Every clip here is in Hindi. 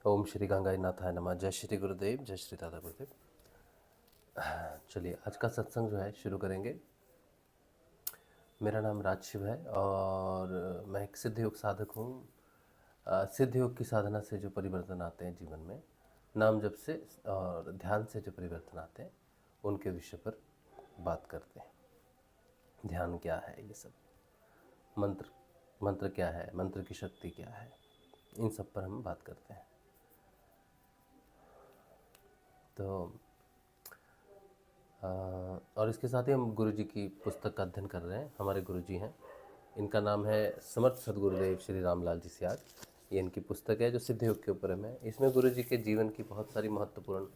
ओम श्री गंगाई नाथाय नमः। जय श्री गुरुदेव, जय श्री दादा गुरुदेव। चलिए आज का सत्संग जो है शुरू करेंगे। मेरा नाम राजशिव है और मैं एक सिद्ध योग साधक हूँ। सिद्ध योग की साधना से जो परिवर्तन आते हैं जीवन में, नाम जप से और ध्यान से जो परिवर्तन आते हैं, उनके विषय पर बात करते हैं। ध्यान क्या है, ये सब मंत्र क्या है, मंत्र की शक्ति क्या है, इन सब पर हम बात करते हैं। तो और इसके साथ ही हम गुरुजी की पुस्तक का अध्ययन कर रहे हैं। हमारे गुरुजी हैं, इनका नाम है समर्थ सद्गुरुदेव श्री रामलाल जी सियाग। ये इनकी पुस्तक है जो सिद्ध योग के ऊपर है। इसमें गुरुजी के जीवन की बहुत सारी महत्वपूर्ण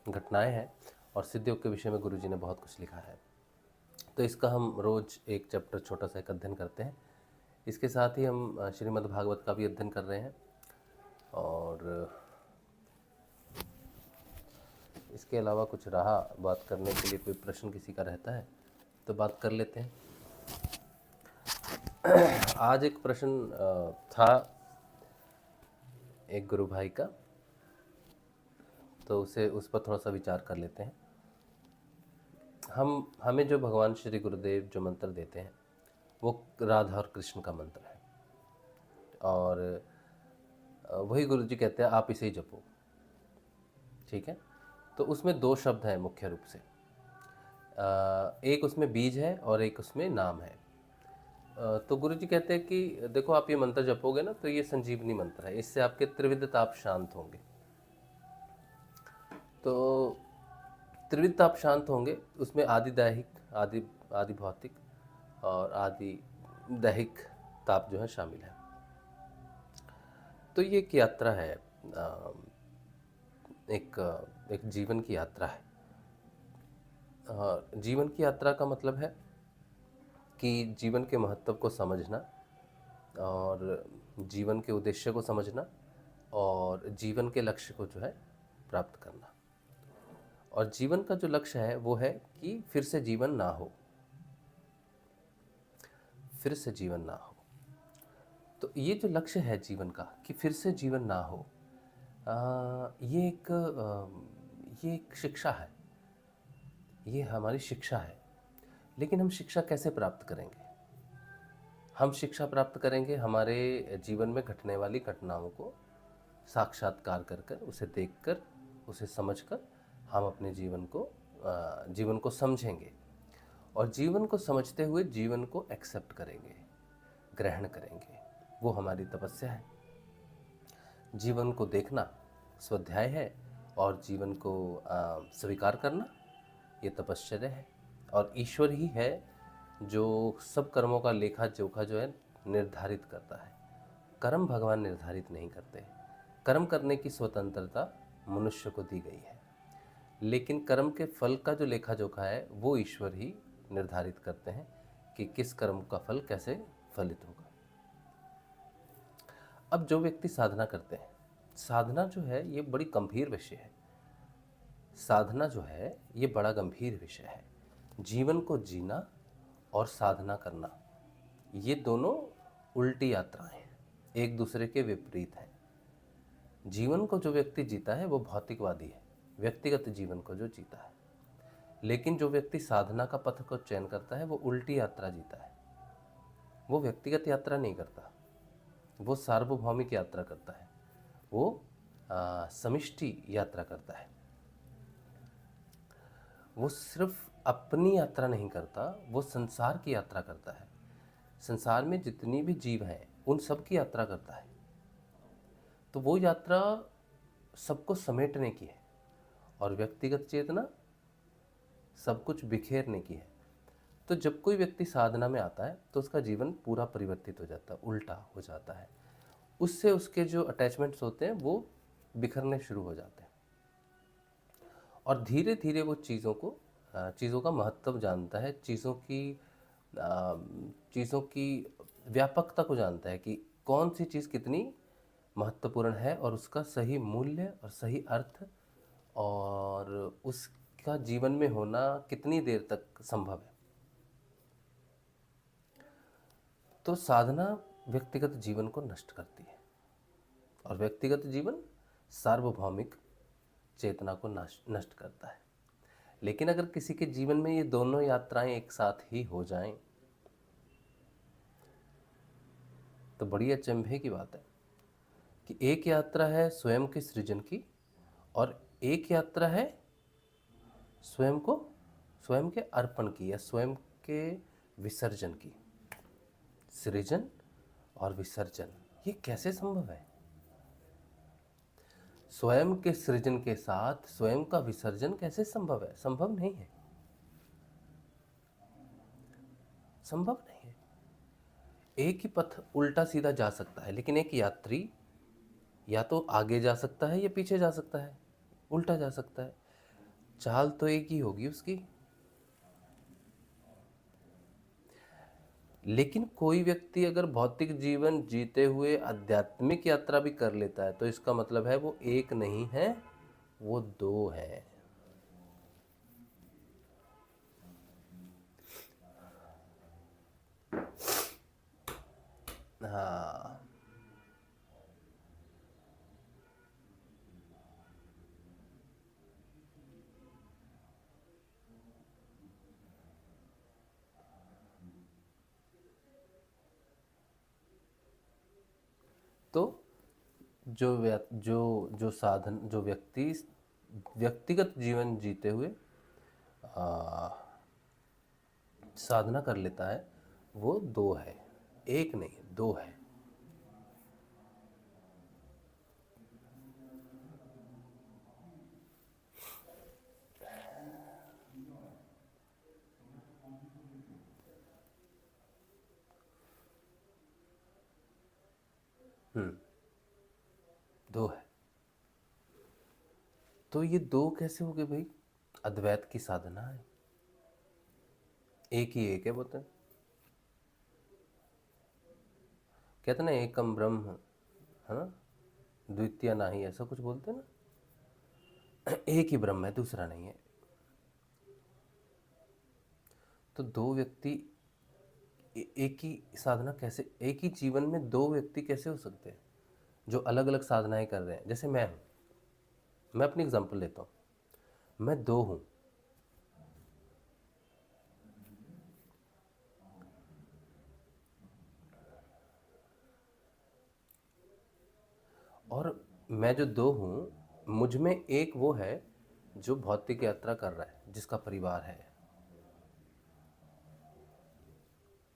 घटनाएं हैं और सिद्ध योग के विषय में गुरुजी ने बहुत कुछ लिखा है। तो इसका हम रोज़ एक चैप्टर छोटा सा एक अध्ययन करते हैं। इसके साथ ही हम श्रीमद् भागवत का भी अध्ययन कर रहे हैं और इसके अलावा कुछ रहा बात करने के लिए, कोई प्रश्न किसी का रहता है तो बात कर लेते हैं। आज एक प्रश्न था एक गुरु भाई का, तो उस पर थोड़ा सा विचार कर लेते हैं। हमें जो भगवान श्री गुरुदेव जो मंत्र देते हैं वो राधा और कृष्ण का मंत्र है और वही गुरुजी कहते हैं आप इसे ही जपो। ठीक है, तो उसमें दो शब्द हैं मुख्य रूप से। एक उसमें बीज है और एक उसमें नाम है। तो गुरुजी कहते हैं कि देखो आप ये मंत्र जपोगे ना तो ये संजीवनी मंत्र है, इससे आपके त्रिविध ताप शांत होंगे। तो त्रिविध ताप शांत होंगे, उसमें आदि दैहिक, आदि भौतिक और आदि दैहिक ताप जो है शामिल है। तो ये एक यात्रा है, एक जीवन की यात्रा है। जीवन की यात्रा का मतलब है कि जीवन के महत्व को समझना और जीवन के उद्देश्य को समझना और जीवन के लक्ष्य को जो है प्राप्त करना। और जीवन का जो लक्ष्य है वो है कि फिर से जीवन ना हो, फिर से जीवन ना हो। तो ये जो लक्ष्य है जीवन का कि फिर से जीवन ना हो, ये एक शिक्षा है, ये हमारी शिक्षा है। लेकिन हम शिक्षा कैसे प्राप्त करेंगे? हम शिक्षा प्राप्त करेंगे हमारे जीवन में घटने वाली घटनाओं को साक्षात्कार कर कर, उसे देखकर, उसे समझकर हम अपने जीवन को समझेंगे और जीवन को समझते हुए जीवन को एक्सेप्ट करेंगे, ग्रहण करेंगे। वो हमारी तपस्या है। जीवन को देखना स्वाध्याय है और जीवन को स्वीकार करना ये तपश्चर्या है। और ईश्वर ही है जो सब कर्मों का लेखा जोखा जो है निर्धारित करता है। कर्म भगवान निर्धारित नहीं करते। कर्म करने की स्वतंत्रता मनुष्य को दी गई है, लेकिन कर्म के फल का जो लेखा जोखा है वो ईश्वर ही निर्धारित करते हैं कि किस कर्म का फल कैसे फलित होगा। अब जो व्यक्ति साधना करते हैं, साधना जो है ये बड़ी गंभीर विषय है। साधना जो है ये बड़ा गंभीर विषय है। जीवन को जीना और साधना करना ये दोनों उल्टी यात्राएं हैं, एक दूसरे के विपरीत हैं। जीवन को जो व्यक्ति जीता है वो भौतिकवादी है, व्यक्तिगत जीवन को जो जीता है। लेकिन जो व्यक्ति साधना का पथ को चयन करता है वो उल्टी यात्रा जीता है। वो व्यक्तिगत यात्रा नहीं करता, वो सार्वभौमिक यात्रा करता है, वो समिष्टि यात्रा करता है। वो सिर्फ अपनी यात्रा नहीं करता, वो संसार की यात्रा करता है। संसार में जितनी भी जीव हैं उन सब की यात्रा करता है। तो वो यात्रा सबको समेटने की है और व्यक्तिगत चेतना सब कुछ बिखेरने की है। तो जब कोई व्यक्ति साधना में आता है तो उसका जीवन पूरा परिवर्तित हो जाता है, उल्टा हो जाता है। उससे उसके जो अटैचमेंट्स होते हैं वो बिखरने शुरू हो जाते हैं और धीरे धीरे वो चीज़ों का महत्व जानता है, चीज़ों की व्यापकता को जानता है कि कौन सी चीज़ कितनी महत्वपूर्ण है और उसका सही मूल्य और सही अर्थ और उसका जीवन में होना कितनी देर तक संभव है। तो साधना व्यक्तिगत जीवन को नष्ट करती है। और व्यक्तिगत जीवन सार्वभौमिक चेतना को नष्ट करता है। लेकिन अगर किसी के जीवन में ये दोनों यात्राएं एक साथ ही हो जाएं तो बड़ी अचंभे की बात है कि एक यात्रा है स्वयं के सृजन की और एक यात्रा है स्वयं के अर्पण की या स्वयं के विसर्जन की। सृजन और विसर्जन, ये कैसे संभव है? स्वयं के सृजन के साथ स्वयं का विसर्जन कैसे संभव है? संभव नहीं है, संभव नहीं है। एक ही पथ उल्टा सीधा जा सकता है, लेकिन एक यात्री या तो आगे जा सकता है या पीछे जा सकता है, उल्टा जा सकता है। चाल तो एक ही होगी उसकी। लेकिन कोई व्यक्ति अगर भौतिक जीवन जीते हुए आध्यात्मिक यात्रा भी कर लेता है तो इसका मतलब है वो एक नहीं है, वो दो है। हाँ, तो जो साधन जो व्यक्ति व्यक्तिगत जीवन जीते हुए साधना कर लेता है वो दो है, एक नहीं, दो है। दो है। तो ये दो कैसे हो गए भाई? अद्वैत की साधना है, एक ही एक है बोलते हैं। कहते ना एकम ब्रह्म, है ना, द्वितीय नहीं, ऐसा कुछ बोलते हैं ना। एक ही ब्रह्म है, दूसरा नहीं है। तो दो व्यक्ति एक ही साधना कैसे, एक ही जीवन में दो व्यक्ति कैसे हो सकते हैं जो अलग अलग साधनाएं कर रहे हैं? जैसे मैं हूं, मैं अपनी एग्जांपल लेता हूं, मैं दो हूं। और मैं जो दो हूं, मुझ में एक वो है जो भौतिक यात्रा कर रहा है, जिसका परिवार है,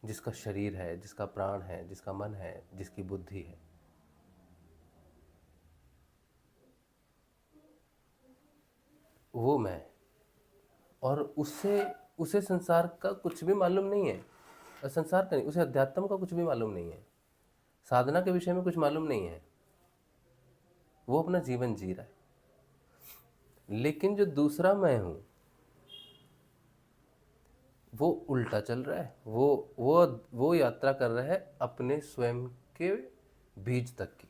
जिसका शरीर है, जिसका प्राण है, जिसका मन है, जिसकी बुद्धि है। वो मैं, और उससे उसे संसार का कुछ भी मालूम नहीं है। संसार का नहीं, उसे अध्यात्म का कुछ भी मालूम नहीं है, साधना के विषय में कुछ मालूम नहीं है। वो अपना जीवन जी रहा है। लेकिन जो दूसरा मैं हूं वो उल्टा चल रहा है, वो यात्रा कर रहा है अपने स्वयं के बीज तक की,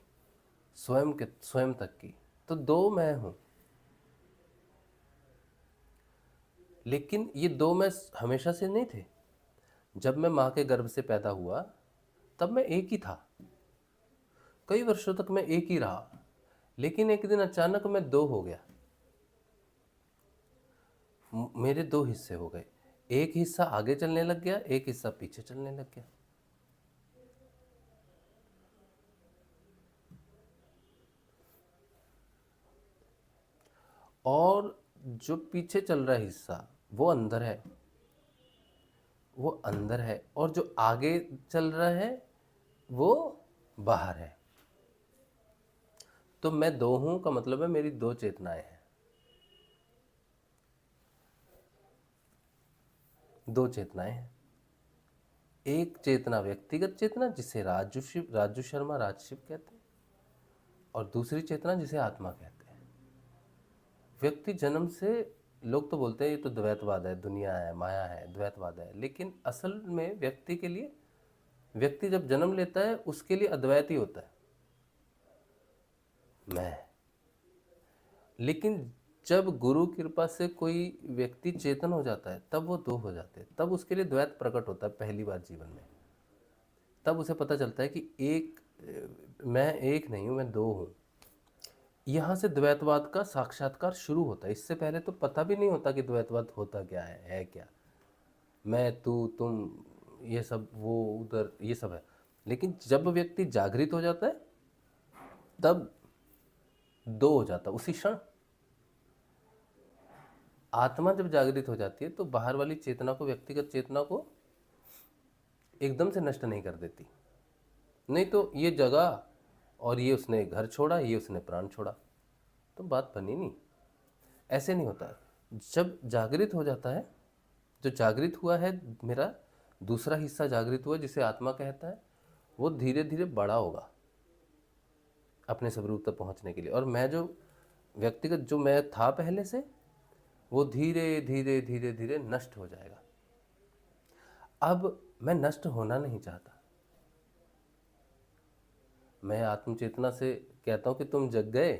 स्वयं तक की। तो दो मैं हूं। लेकिन ये दो मैं हमेशा से नहीं थे। जब मैं माँ के गर्भ से पैदा हुआ तब मैं एक ही था, कई वर्षों तक मैं एक ही रहा। लेकिन एक दिन अचानक मैं दो हो गया, मेरे दो हिस्से हो गए। एक हिस्सा आगे चलने लग गया, एक हिस्सा पीछे चलने लग गया। और जो पीछे चल रहा हिस्सा वो अंदर है, वो अंदर है, और जो आगे चल रहा है वो बाहर है। तो मैं दो हूं का मतलब है मेरी दो चेतनाएं हैं, दो चेतनाएं हैं। एक चेतना व्यक्तिगत चेतना जिसे राजू शर्मा राजशिव कहते हैं, और दूसरी चेतना जिसे आत्मा कहते हैं। व्यक्ति जन्म से, लोग तो बोलते हैं ये तो द्वैतवाद है, दुनिया है, माया है, द्वैतवाद है, लेकिन असल में व्यक्ति के लिए, व्यक्ति जब जन्म लेता है उसके लिए अद्वैत ही होता है, मैं। लेकिन जब गुरु कृपा से कोई व्यक्ति चेतन हो जाता है तब वो दो हो जाते हैं, तब उसके लिए द्वैत प्रकट होता है पहली बार जीवन में। तब उसे पता चलता है कि एक मैं एक नहीं हूं, मैं दो हूं। यहाँ से द्वैतवाद का साक्षात्कार शुरू होता है। इससे पहले तो पता भी नहीं होता कि द्वैतवाद होता क्या है क्या। मैं, तू, तुम, ये सब, वो, उधर, ये सब है। लेकिन जब व्यक्ति जागृत हो जाता है तब दो हो जाता उसी क्षण। आत्मा जब जागृत हो जाती है तो बाहर वाली चेतना को, व्यक्तिगत चेतना को एकदम से नष्ट नहीं कर देती। नहीं तो ये जगह और ये उसने घर छोड़ा, ये उसने प्राण छोड़ा, तो बात बनी नहीं। ऐसे नहीं होता है। जब जागृत हो जाता है, जो जागृत हुआ है, मेरा दूसरा हिस्सा जागृत हुआ जिसे आत्मा कहता है, वो धीरे धीरे बड़ा होगा अपने स्वरूप तक पहुंचने के लिए। और मैं जो व्यक्तिगत जो मैं था पहले से, वो धीरे धीरे धीरे धीरे नष्ट हो जाएगा। अब मैं नष्ट होना नहीं चाहता। मैं आत्मचेतना से कहता हूँ कि तुम जग गए,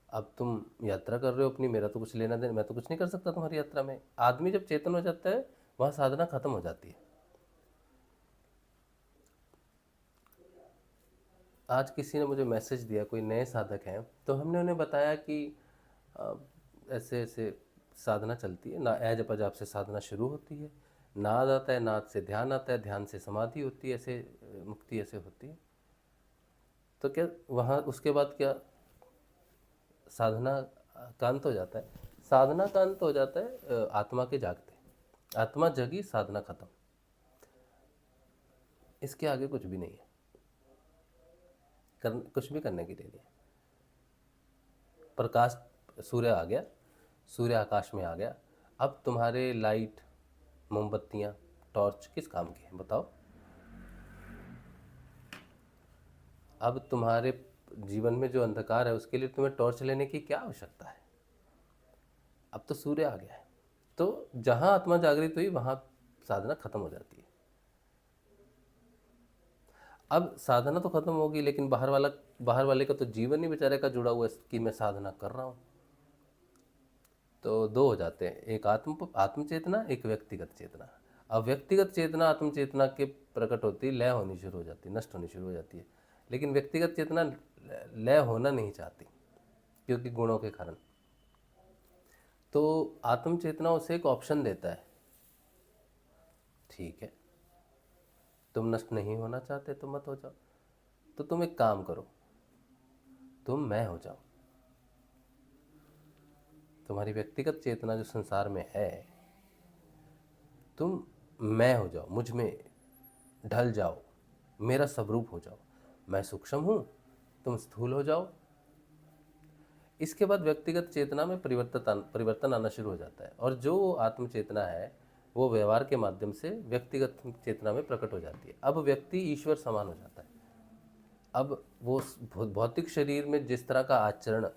अब तुम यात्रा कर रहे हो अपनी, मेरा तो कुछ लेना देना, मैं तो कुछ नहीं कर सकता तुम्हारी यात्रा में। आदमी जब चेतन हो जाता है वहाँ साधना खत्म हो जाती है। आज किसी ने मुझे मैसेज दिया, कोई नए साधक हैं, तो हमने उन्हें बताया कि अ, ऐसे ऐसे साधना चलती है ना, ए जपा जाप से साधना शुरू होती है, नाद आता है, नाद से ध्यान आता है, ध्यान से समाधि होती है, ऐसे मुक्ति ऐसे होती है। तो क्या वहाँ उसके बाद क्या साधना का अंत हो जाता है? साधना का अंत हो जाता है आत्मा के जागते। आत्मा जगी, साधना खत्म। इसके आगे कुछ भी नहीं है, कुछ भी करने के लिए नहीं है। प्रकाश, सूर्य आ गया, सूर्य आकाश में आ गया, अब तुम्हारे लाइट, मोमबत्तियाँ, टॉर्च किस काम की हैं बताओ? अब तुम्हारे जीवन में जो अंधकार है उसके लिए तुम्हें टॉर्च लेने की क्या आवश्यकता है? अब तो सूर्य आ गया है। तो जहाँ आत्मा जागृत हुई वहाँ साधना खत्म हो जाती है। अब साधना तो खत्म होगी, लेकिन बाहर वाले का तो जीवन ही बेचारे का जुड़ा हुआ है कि मैं साधना कर रहा हूँ। तो दो हो जाते हैं, एक आत्म चेतना, एक व्यक्तिगत चेतना। अब व्यक्तिगत चेतना आत्म चेतना के प्रकट होती है, लय होनी शुरू हो जाती है, नष्ट होनी शुरू हो जाती है। लेकिन व्यक्तिगत चेतना लय होना नहीं चाहती, क्योंकि गुणों के कारण। तो आत्म चेतना उसे एक ऑप्शन देता है, ठीक है तुम नष्ट नहीं होना चाहते तो मत हो जाओ, तो तुम एक काम करो, तुम मैं हो जाओ। तुम्हारी व्यक्तिगत चेतना जो संसार में है, तुम मैं हो जाओ, मुझ में ढल जाओ, मेरा स्वरूप हो जाओ। मैं सूक्ष्म हूँ, तुम स्थूल हो जाओ। इसके बाद व्यक्तिगत चेतना में परिवर्तन आना शुरू हो जाता है, और जो आत्म चेतना है वो व्यवहार के माध्यम से व्यक्तिगत चेतना में प्रकट हो जाती है। अब व्यक्ति ईश्वर समान हो जाता है। अब वो भौतिक शरीर में जिस तरह का आचरण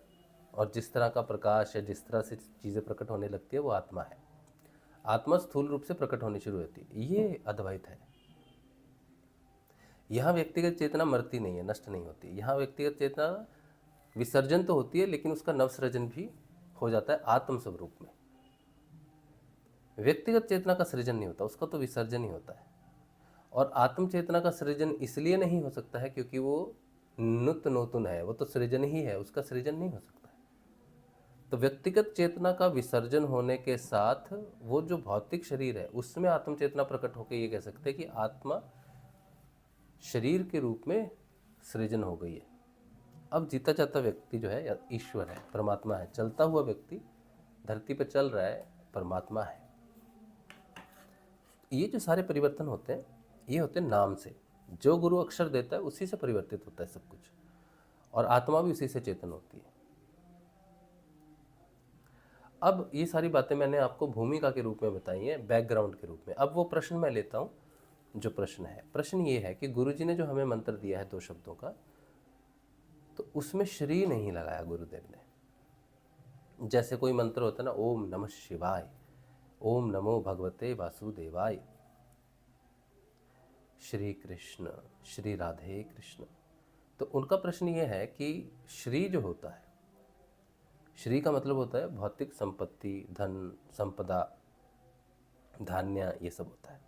और जिस तरह का प्रकाश या जिस तरह से चीज़ें प्रकट होने लगती है, वो आत्मा है। आत्मा स्थूल रूप से प्रकट होनी शुरू होती है। ये अद्वैत है। यहाँ व्यक्तिगत चेतना मरती नहीं है, नष्ट नहीं होती। यहाँ व्यक्तिगत चेतना विसर्जन तो होती है, लेकिन उसका नवसृजन भी हो जाता है आत्म स्वरूप में। व्यक्तिगत चेतना का सृजन नहीं होता, उसका तो विसर्जन ही होता है। और आत्म चेतना का सृजन इसलिए नहीं हो सकता है क्योंकि वो नित्य नूतन है, वो तो सृजन ही है, उसका सृजन नहीं हो सकता है। तो व्यक्तिगत चेतना का विसर्जन होने के साथ वो जो भौतिक शरीर है उसमें आत्म चेतना प्रकट होकर ये कह सकते हैं कि आत्मा शरीर के रूप में सृजन हो गई है। अब जीता जाता व्यक्ति जो है ईश्वर है, परमात्मा है। चलता हुआ व्यक्ति धरती पर चल रहा है, परमात्मा है। ये जो सारे परिवर्तन होते हैं, ये होते हैं नाम से। जो गुरु अक्षर देता है उसी से परिवर्तित होता है सब कुछ, और आत्मा भी उसी से चेतन होती है। अब ये सारी बातें मैंने आपको भूमिका के रूप में बताई हैं, बैकग्राउंड के रूप में। अब वो प्रश्न मैं लेता हूँ जो प्रश्न है। प्रश्न ये है कि गुरुजी ने जो हमें मंत्र दिया है 2 शब्दों का, तो उसमें श्री नहीं लगाया गुरुदेव ने। जैसे कोई मंत्र होता है ना, ओम नमः शिवाय, ओम नमो भगवते वासुदेवाय, श्री कृष्ण, श्री राधे कृष्ण। तो उनका प्रश्न ये है कि श्री जो होता है, श्री का मतलब होता है भौतिक संपत्ति, धन, संपदा, धान्य, ये सब होता है।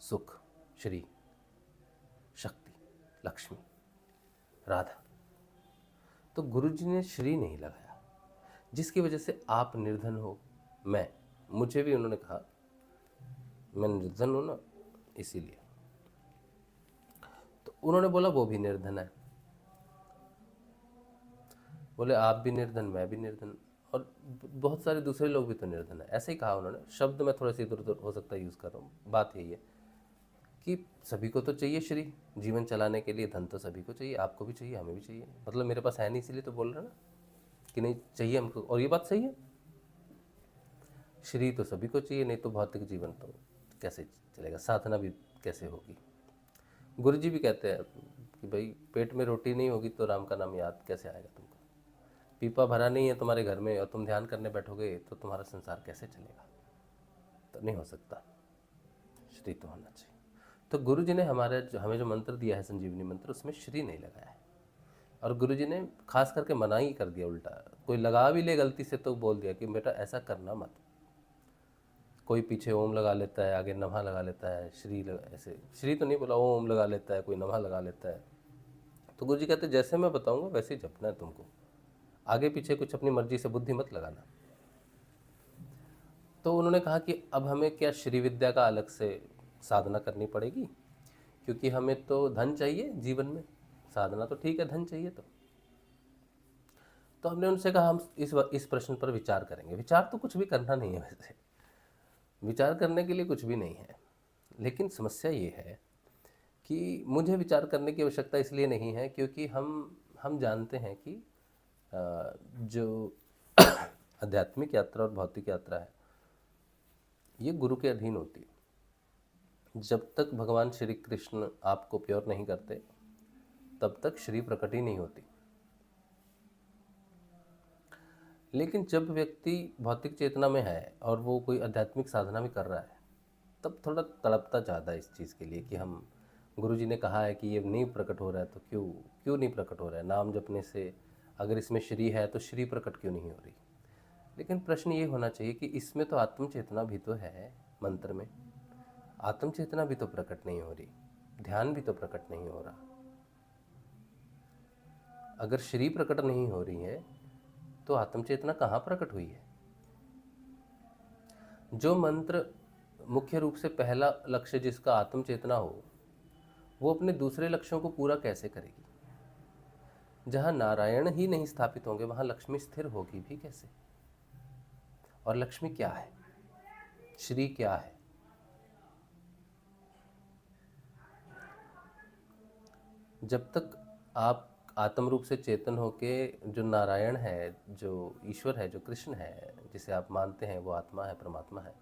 सुख, श्री, शक्ति, लक्ष्मी, राधा। तो गुरुजी ने श्री नहीं लगाया, जिसकी वजह से आप निर्धन हो। मुझे भी उन्होंने कहा मैं निर्धन हूं ना, इसीलिए। तो उन्होंने बोला वो भी निर्धन है, बोले आप भी निर्धन, मैं भी निर्धन, और बहुत सारे दूसरे लोग भी तो निर्धन है, ऐसे ही कहा उन्होंने। शब्द मैं थोड़ा सा इधर उधर हो सकता है यूज़ कर रहा हूँ। बात यही है कि सभी को तो चाहिए श्री, जीवन चलाने के लिए धन तो सभी को चाहिए, आपको भी चाहिए, हमें भी चाहिए। मतलब मेरे पास है नहीं, इसीलिए तो बोल रहा ना कि नहीं चाहिए हमको, और ये बात सही है। श्री तो सभी को चाहिए, नहीं तो भौतिक जीवन तो कैसे चलेगा, साधना भी कैसे होगी। गुरु जी भी कहते हैं कि भाई पेट में रोटी नहीं होगी तो राम का नाम याद कैसे आएगा तुमको। पीपा भरा नहीं है तुम्हारे घर में और तुम ध्यान करने बैठोगे तो तुम्हारा संसार कैसे चलेगा, तो नहीं हो सकता। श्री तो होना चाहिए। तो गुरु जी ने हमें जो मंत्र दिया है, संजीवनी मंत्र, उसमें श्री नहीं लगाया है। और गुरु जी ने खास करके मना ही कर दिया उल्टा। कोई लगा भी ले गलती से तो बोल दिया कि बेटा ऐसा करना मत। कोई पीछे ओम लगा लेता है, आगे नमः लगा लेता है, ऐसे श्री तो नहीं बोला, ओम लगा लेता है, कोई नमः लगा लेता है। तो गुरु जी कहते जैसे मैं बताऊंगा वैसे ही जपना है तुमको, आगे पीछे कुछ अपनी मर्जी से बुद्धि मत लगाना। तो उन्होंने कहा कि अब हमें क्या श्री विद्या का अलग से साधना करनी पड़ेगी, क्योंकि हमें तो धन चाहिए जीवन में, साधना तो ठीक है, धन चाहिए। तो हमने उनसे कहा हम इस प्रश्न पर विचार करेंगे। विचार तो कुछ भी करना नहीं है, वैसे विचार करने के लिए कुछ भी नहीं है, लेकिन समस्या ये है कि मुझे विचार करने की आवश्यकता इसलिए नहीं है क्योंकि हम जानते हैं कि जो आध्यात्मिक यात्रा और भौतिक यात्रा है ये गुरु के अधीन होती है। जब तक भगवान श्री कृष्ण आपको प्योर नहीं करते तब तक श्री प्रकट ही नहीं होती। लेकिन जब व्यक्ति भौतिक चेतना में है और वो कोई आध्यात्मिक साधना भी कर रहा है तब थोड़ा तड़पता ज़्यादा इस चीज़ के लिए कि हम, गुरुजी ने कहा है कि ये नहीं प्रकट हो रहा है तो क्यों नहीं प्रकट हो रहा है, नाम जपने से अगर इसमें श्री है तो श्री प्रकट क्यों नहीं हो रही। लेकिन प्रश्न ये होना चाहिए कि इसमें तो आत्म चेतना भी तो है, मंत्र में आत्म चेतना भी तो प्रकट नहीं हो रही, ध्यान भी तो प्रकट नहीं हो रहा। अगर श्री प्रकट नहीं हो रही है तो आत्म चेतना कहाँ प्रकट हुई है। जो मंत्र मुख्य रूप से पहला लक्ष्य जिसका आत्म चेतना हो वो अपने दूसरे लक्ष्यों को पूरा कैसे करेगी। जहां नारायण ही नहीं स्थापित होंगे वहां लक्ष्मी स्थिर होगी भी कैसे। और लक्ष्मी क्या है, श्री क्या है। जब तक आप आत्म रूप से चेतन होके जो नारायण है, जो ईश्वर है, जो कृष्ण है, जिसे आप मानते हैं वो आत्मा है, परमात्मा है,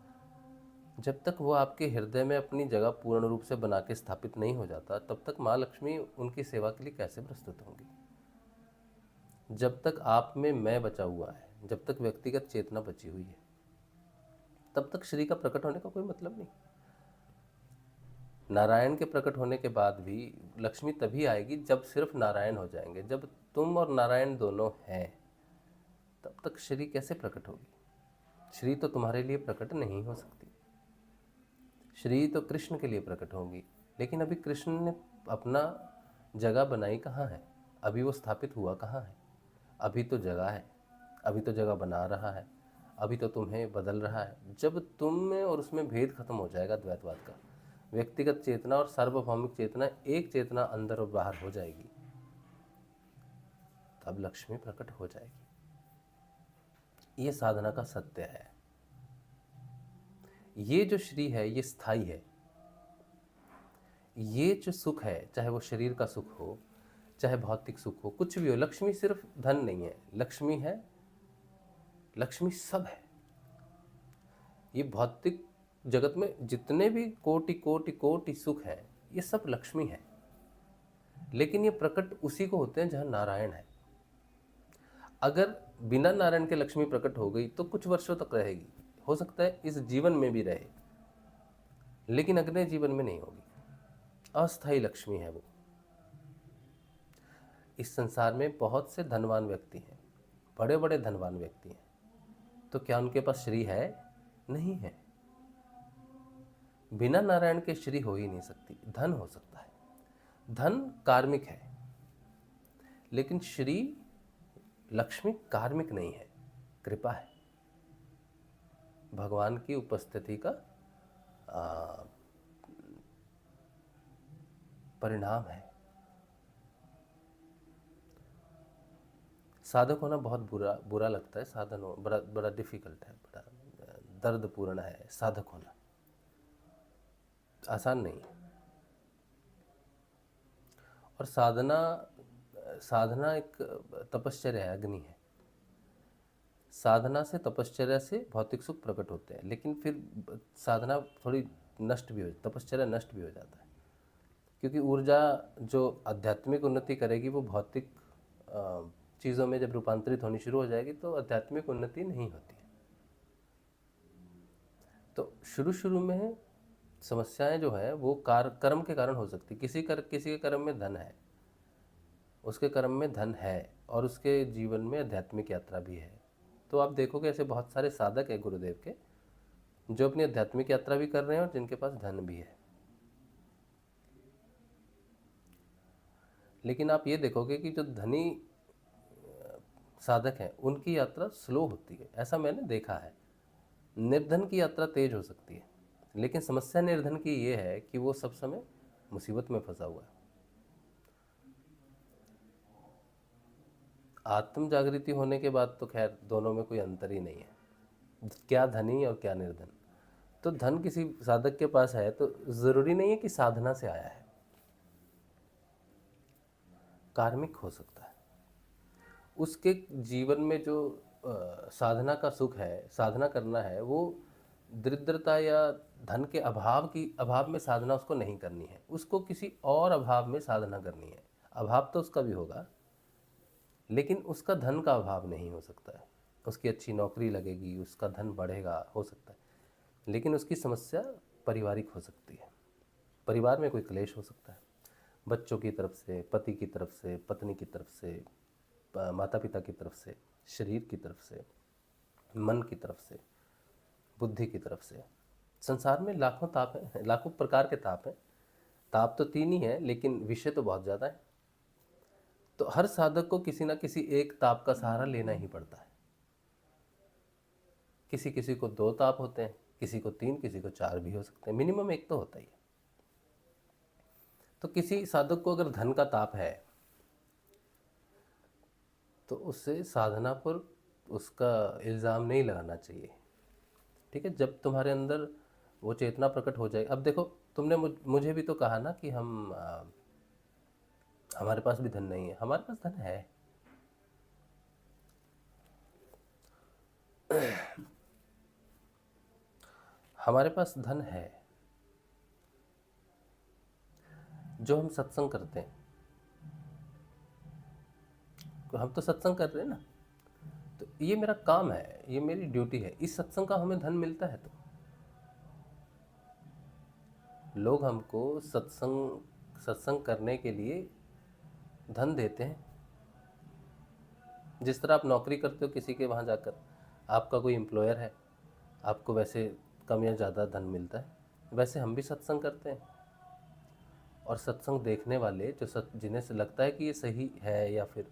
जब तक वो आपके हृदय में अपनी जगह पूर्ण रूप से बना के स्थापित नहीं हो जाता तब तक माँ लक्ष्मी उनकी सेवा के लिए कैसे प्रस्तुत होंगी। जब तक आप में मैं बचा हुआ है, जब तक व्यक्तिगत चेतना बची हुई है, तब तक श्री का प्रकट होने का कोई मतलब नहीं। नारायण के प्रकट होने के बाद भी लक्ष्मी तभी आएगी जब सिर्फ नारायण हो जाएंगे। जब तुम और नारायण दोनों हैं तब तक श्री कैसे प्रकट होगी। श्री तो तुम्हारे लिए प्रकट नहीं हो सकती, श्री तो कृष्ण के लिए प्रकट होगी। लेकिन अभी कृष्ण ने अपना जगह बनाई कहाँ है, अभी वो स्थापित हुआ कहाँ है। अभी तो जगह है, अभी तो जगह बना रहा है, अभी तो तुम्हें बदल रहा है। जब तुम में और उसमें भेद खत्म हो जाएगा द्वैतवाद का, व्यक्तिगत चेतना और सार्वभौमिक चेतना एक चेतना अंदर और बाहर हो जाएगी, तब लक्ष्मी प्रकट हो जाएगी। ये साधना का सत्य है। ये जो श्री है ये स्थायी है। ये जो सुख है, चाहे वो शरीर का सुख हो चाहे भौतिक सुख हो, कुछ भी हो, लक्ष्मी सिर्फ धन नहीं है, लक्ष्मी है, लक्ष्मी सब है। ये भौतिक जगत में जितने भी कोटि कोटि कोटि सुख है ये सब लक्ष्मी है। लेकिन ये प्रकट उसी को होते हैं जहां नारायण है। अगर बिना नारायण के लक्ष्मी प्रकट हो गई तो कुछ वर्षों तक रहेगी, हो सकता है इस जीवन में भी रहे, लेकिन अगले जीवन में नहीं होगी। अस्थायी लक्ष्मी है वो। इस संसार में बहुत से धनवान व्यक्ति हैं, बड़े बड़े धनवान व्यक्ति हैं, तो क्या उनके पास श्री है? नहीं है। बिना नारायण के श्री हो ही नहीं सकती। धन हो सकता है, धन कार्मिक है, लेकिन श्री लक्ष्मी कार्मिक नहीं है, कृपा है, भगवान की उपस्थिति का परिणाम है। साधक होना बहुत बुरा बुरा लगता है, साधन हो बड़ा बड़ा डिफिकल्ट है, बड़ा दर्दपूर्ण है। साधक होना आसान नहीं है। और साधना एक तपश्चर्या है, अग्नि है। साधना से, तपश्चर्या से भौतिक सुख प्रकट होते हैं, लेकिन फिर साधना थोड़ी नष्ट भी हो, तपश्चर्या नष्ट भी हो जाता है, क्योंकि ऊर्जा जो आध्यात्मिक उन्नति करेगी वो भौतिक चीज़ों में जब रूपांतरित होनी शुरू हो जाएगी तो आध्यात्मिक उन्नति नहीं होती है। तो शुरू शुरू में समस्याएं जो है वो कर्म के कारण हो सकती। किसी के कर्म में धन है, उसके कर्म में धन है और उसके जीवन में आध्यात्मिक यात्रा भी है। तो आप देखोगे ऐसे बहुत सारे साधक हैं गुरुदेव के जो अपनी आध्यात्मिक यात्रा भी कर रहे हैं और जिनके पास धन भी है। लेकिन आप ये देखोगे कि जो धनी साधक हैं उनकी यात्रा स्लो होती है, ऐसा मैंने देखा है। निर्धन की यात्रा तेज हो सकती है, लेकिन समस्या निर्धन की ये है कि वो सब समय मुसीबत में फंसा हुआ है। आत्म जागृति होने के बाद तो खैर दोनों में कोई अंतर ही नहीं है, क्या धनी और क्या निर्धन। तो धन किसी साधक के पास है तो जरूरी नहीं है कि साधना से आया है, कार्मिक हो सकता है। उसके जीवन में जो साधना का सुख है, साधना करना है, वो दरिद्रता या धन के अभाव में साधना उसको नहीं करनी है, उसको किसी और अभाव में साधना करनी है। अभाव तो उसका भी होगा, लेकिन उसका धन का अभाव नहीं हो सकता है। उसकी अच्छी नौकरी लगेगी, उसका धन बढ़ेगा, हो सकता है, लेकिन उसकी समस्या पारिवारिक हो सकती है। परिवार में कोई क्लेश हो सकता है, बच्चों की तरफ से, पति की तरफ से, पत्नी की तरफ से, माता पिता की तरफ से, शरीर की तरफ से, मन की तरफ से, बुद्धि की तरफ से। संसार में लाखों ताप हैं, लाखों प्रकार के ताप हैं। ताप तो तीन ही है, लेकिन विषय तो बहुत ज़्यादा है। तो हर साधक को किसी ना किसी एक ताप का सहारा लेना ही पड़ता है। किसी किसी को 2 ताप होते हैं, किसी को 3, किसी को 4 भी हो सकते हैं, मिनिमम एक तो होता ही है। तो किसी साधक को अगर धन का ताप है तो उससे साधना पर उसका इल्ज़ाम नहीं लगाना चाहिए। ठीक है, जब तुम्हारे अंदर वो चेतना प्रकट हो जाए। अब देखो, तुमने मुझे भी तो कहा ना कि हमारे पास भी धन नहीं है। हमारे पास धन है, हमारे पास धन है। जो हम सत्संग करते हैं, हम तो सत्संग कर रहे हैं ना, तो ये मेरा काम है, ये मेरी ड्यूटी है। इस सत्संग का हमें धन मिलता है तो लोग हमको सत्संग करने के लिए धन देते हैं। जिस तरह आप नौकरी करते हो किसी के वहाँ जाकर, आपका कोई एम्प्लॉयर है, आपको वैसे कम या ज़्यादा धन मिलता है, वैसे हम भी सत्संग करते हैं। और सत्संग देखने वाले जिन्हें से लगता है कि ये सही है या फिर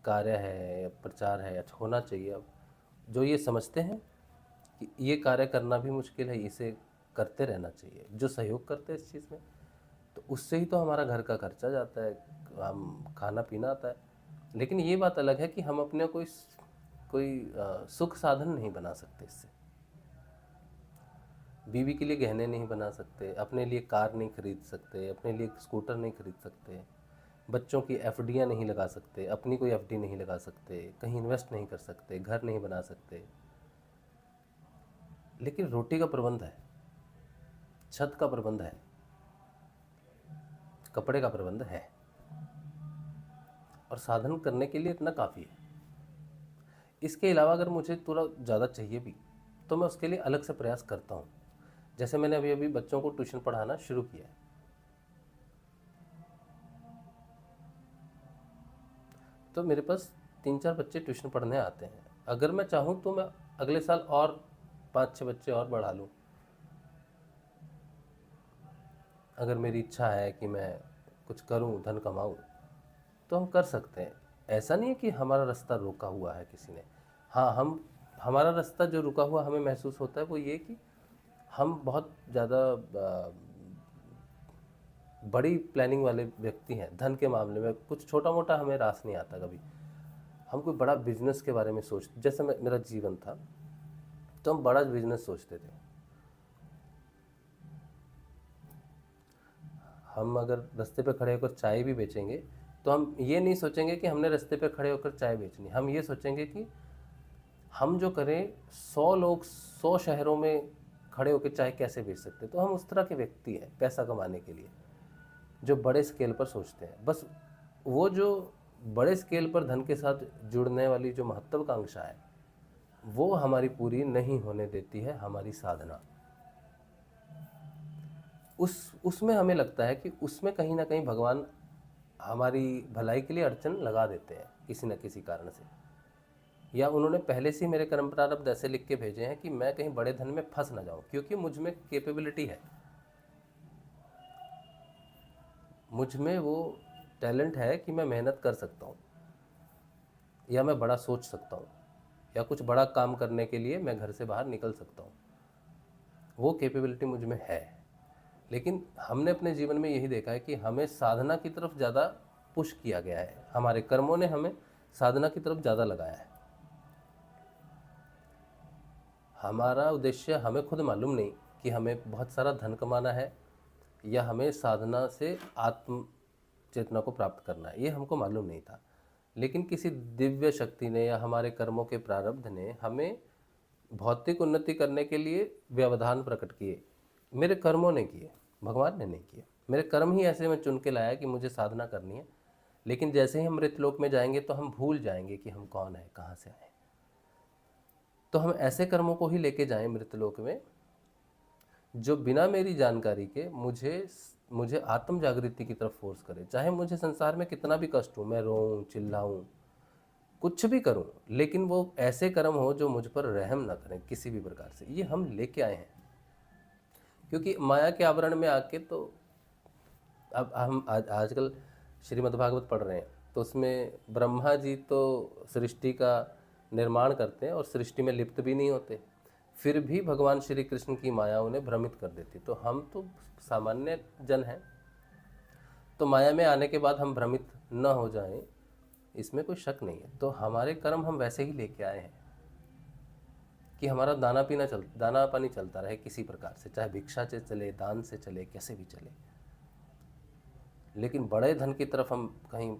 कार्य है या प्रचार है या होना चाहिए, अब जो ये समझते हैं कि ये कार्य करना भी मुश्किल है, इसे करते रहना चाहिए, जो सहयोग करते हैं इस चीज़ में, तो उससे ही तो हमारा घर का खर्चा जाता है, हम खाना पीना आता है। लेकिन ये बात अलग है कि हम अपने कोई सुख साधन नहीं बना सकते इससे। बीवी के लिए गहने नहीं बना सकते, अपने लिए कार नहीं खरीद सकते, अपने लिए स्कूटर नहीं खरीद सकते, बच्चों की एफडियाँ नहीं लगा सकते, अपनी कोई एफडी नहीं लगा सकते, कहीं इन्वेस्ट नहीं कर सकते, घर नहीं बना सकते। लेकिन रोटी का प्रबंध है, छत का प्रबंध है, कपड़े का प्रबंध है, और साधन करने के लिए इतना काफ़ी है। इसके अलावा अगर मुझे थोड़ा ज़्यादा चाहिए भी तो मैं उसके लिए अलग से प्रयास करता हूँ। जैसे मैंने अभी अभी बच्चों को ट्यूशन पढ़ाना शुरू किया है, तो मेरे पास 3-4 बच्चे ट्यूशन पढ़ने आते हैं। अगर मैं चाहूँ तो मैं अगले साल और 5-6 बच्चे और बढ़ा लूँ। अगर मेरी इच्छा है कि मैं कुछ करूँ, धन कमाऊँ, तो हम कर सकते हैं। ऐसा नहीं है कि हमारा रास्ता रोका हुआ है किसी ने। हाँ, हम हमारा रास्ता जो रुका हुआ हमें महसूस होता है वो ये कि हम बहुत ज़्यादा बड़ी प्लानिंग वाले व्यक्ति हैं। धन के मामले में कुछ छोटा मोटा हमें रास नहीं आता कभी। हम कोई बड़ा बिजनेस के बारे में जैसे मेरा जीवन था, तो हम बड़ा बिजनेस सोचते थे। हम अगर रास्ते पे खड़े होकर चाय भी बेचेंगे तो हम ये नहीं सोचेंगे कि हमने रास्ते पे खड़े होकर चाय बेचनी। हम ये सोचेंगे कि हम जो करें 100 लोग 100 शहरों में खड़े होकर चाय कैसे बेच सकते। तो हम उस तरह के व्यक्ति हैं पैसा कमाने के लिए, जो बड़े स्केल पर सोचते हैं। बस वो जो बड़े स्केल पर धन के साथ जुड़ने वाली जो महत्वाकांक्षा है वो हमारी पूरी नहीं होने देती है हमारी साधना। उसमें हमें लगता है कि उसमें कहीं ना कहीं भगवान हमारी भलाई के लिए अड़चन लगा देते हैं किसी न किसी कारण से, या उन्होंने पहले से ही मेरे कर्म प्रारब्ध ऐसे लिख के भेजे हैं कि मैं कहीं बड़े धन में फंस ना जाऊं, क्योंकि मुझ में कैपेबिलिटी है, मुझ में वो टैलेंट है कि मैं मेहनत कर सकता हूँ, या मैं बड़ा सोच सकता हूँ, या कुछ बड़ा काम करने के लिए मैं घर से बाहर निकल सकता हूँ। वो कैपेबिलिटी मुझ में है। लेकिन हमने अपने जीवन में यही देखा है कि हमें साधना की तरफ ज़्यादा पुश किया गया है, हमारे कर्मों ने हमें साधना की तरफ ज़्यादा लगाया है। हमारा उद्देश्य हमें खुद मालूम नहीं कि हमें बहुत सारा धन कमाना है या हमें साधना से आत्म चेतना को प्राप्त करना है, ये हमको मालूम नहीं था। लेकिन किसी दिव्य शक्ति ने या हमारे कर्मों के प्रारब्ध ने हमें भौतिक उन्नति करने के लिए व्यवधान प्रकट किए। मेरे कर्मों ने किए, भगवान ने नहीं किए। मेरे कर्म ही ऐसे में चुन के लाया कि मुझे साधना करनी है। लेकिन जैसे ही हम मृतलोक में जाएंगे तो हम भूल जाएंगे कि हम कौन है, कहाँ से आए। तो हम ऐसे कर्मों को ही लेके जाएं मृतलोक में जो बिना मेरी जानकारी के मुझे आत्म जागृति की तरफ फोर्स करे। चाहे मुझे संसार में कितना भी कष्ट हो, मैं रोऊं, चिल्लाऊं, कुछ भी करूं, लेकिन वो ऐसे कर्म हो जो मुझ पर रहम ना करें किसी भी प्रकार से। ये हम लेके आए हैं, क्योंकि माया के आवरण में आके तो अब हम आजकल श्रीमद्भागवत पढ़ रहे हैं, तो उसमें ब्रह्मा जी तो सृष्टि का निर्माण करते हैं और सृष्टि में लिप्त भी नहीं होते, फिर भी भगवान श्री कृष्ण की माया उन्हें भ्रमित कर देती। तो हम तो सामान्य जन हैं, तो माया में आने के बाद हम भ्रमित न हो जाएं, इसमें कोई शक नहीं है। तो हमारे कर्म हम वैसे ही लेके आए हैं कि हमारा दाना पानी चलता रहे किसी प्रकार से, चाहे भिक्षा से चले, दान से चले, कैसे भी चले। लेकिन बड़े धन की तरफ हम कहीं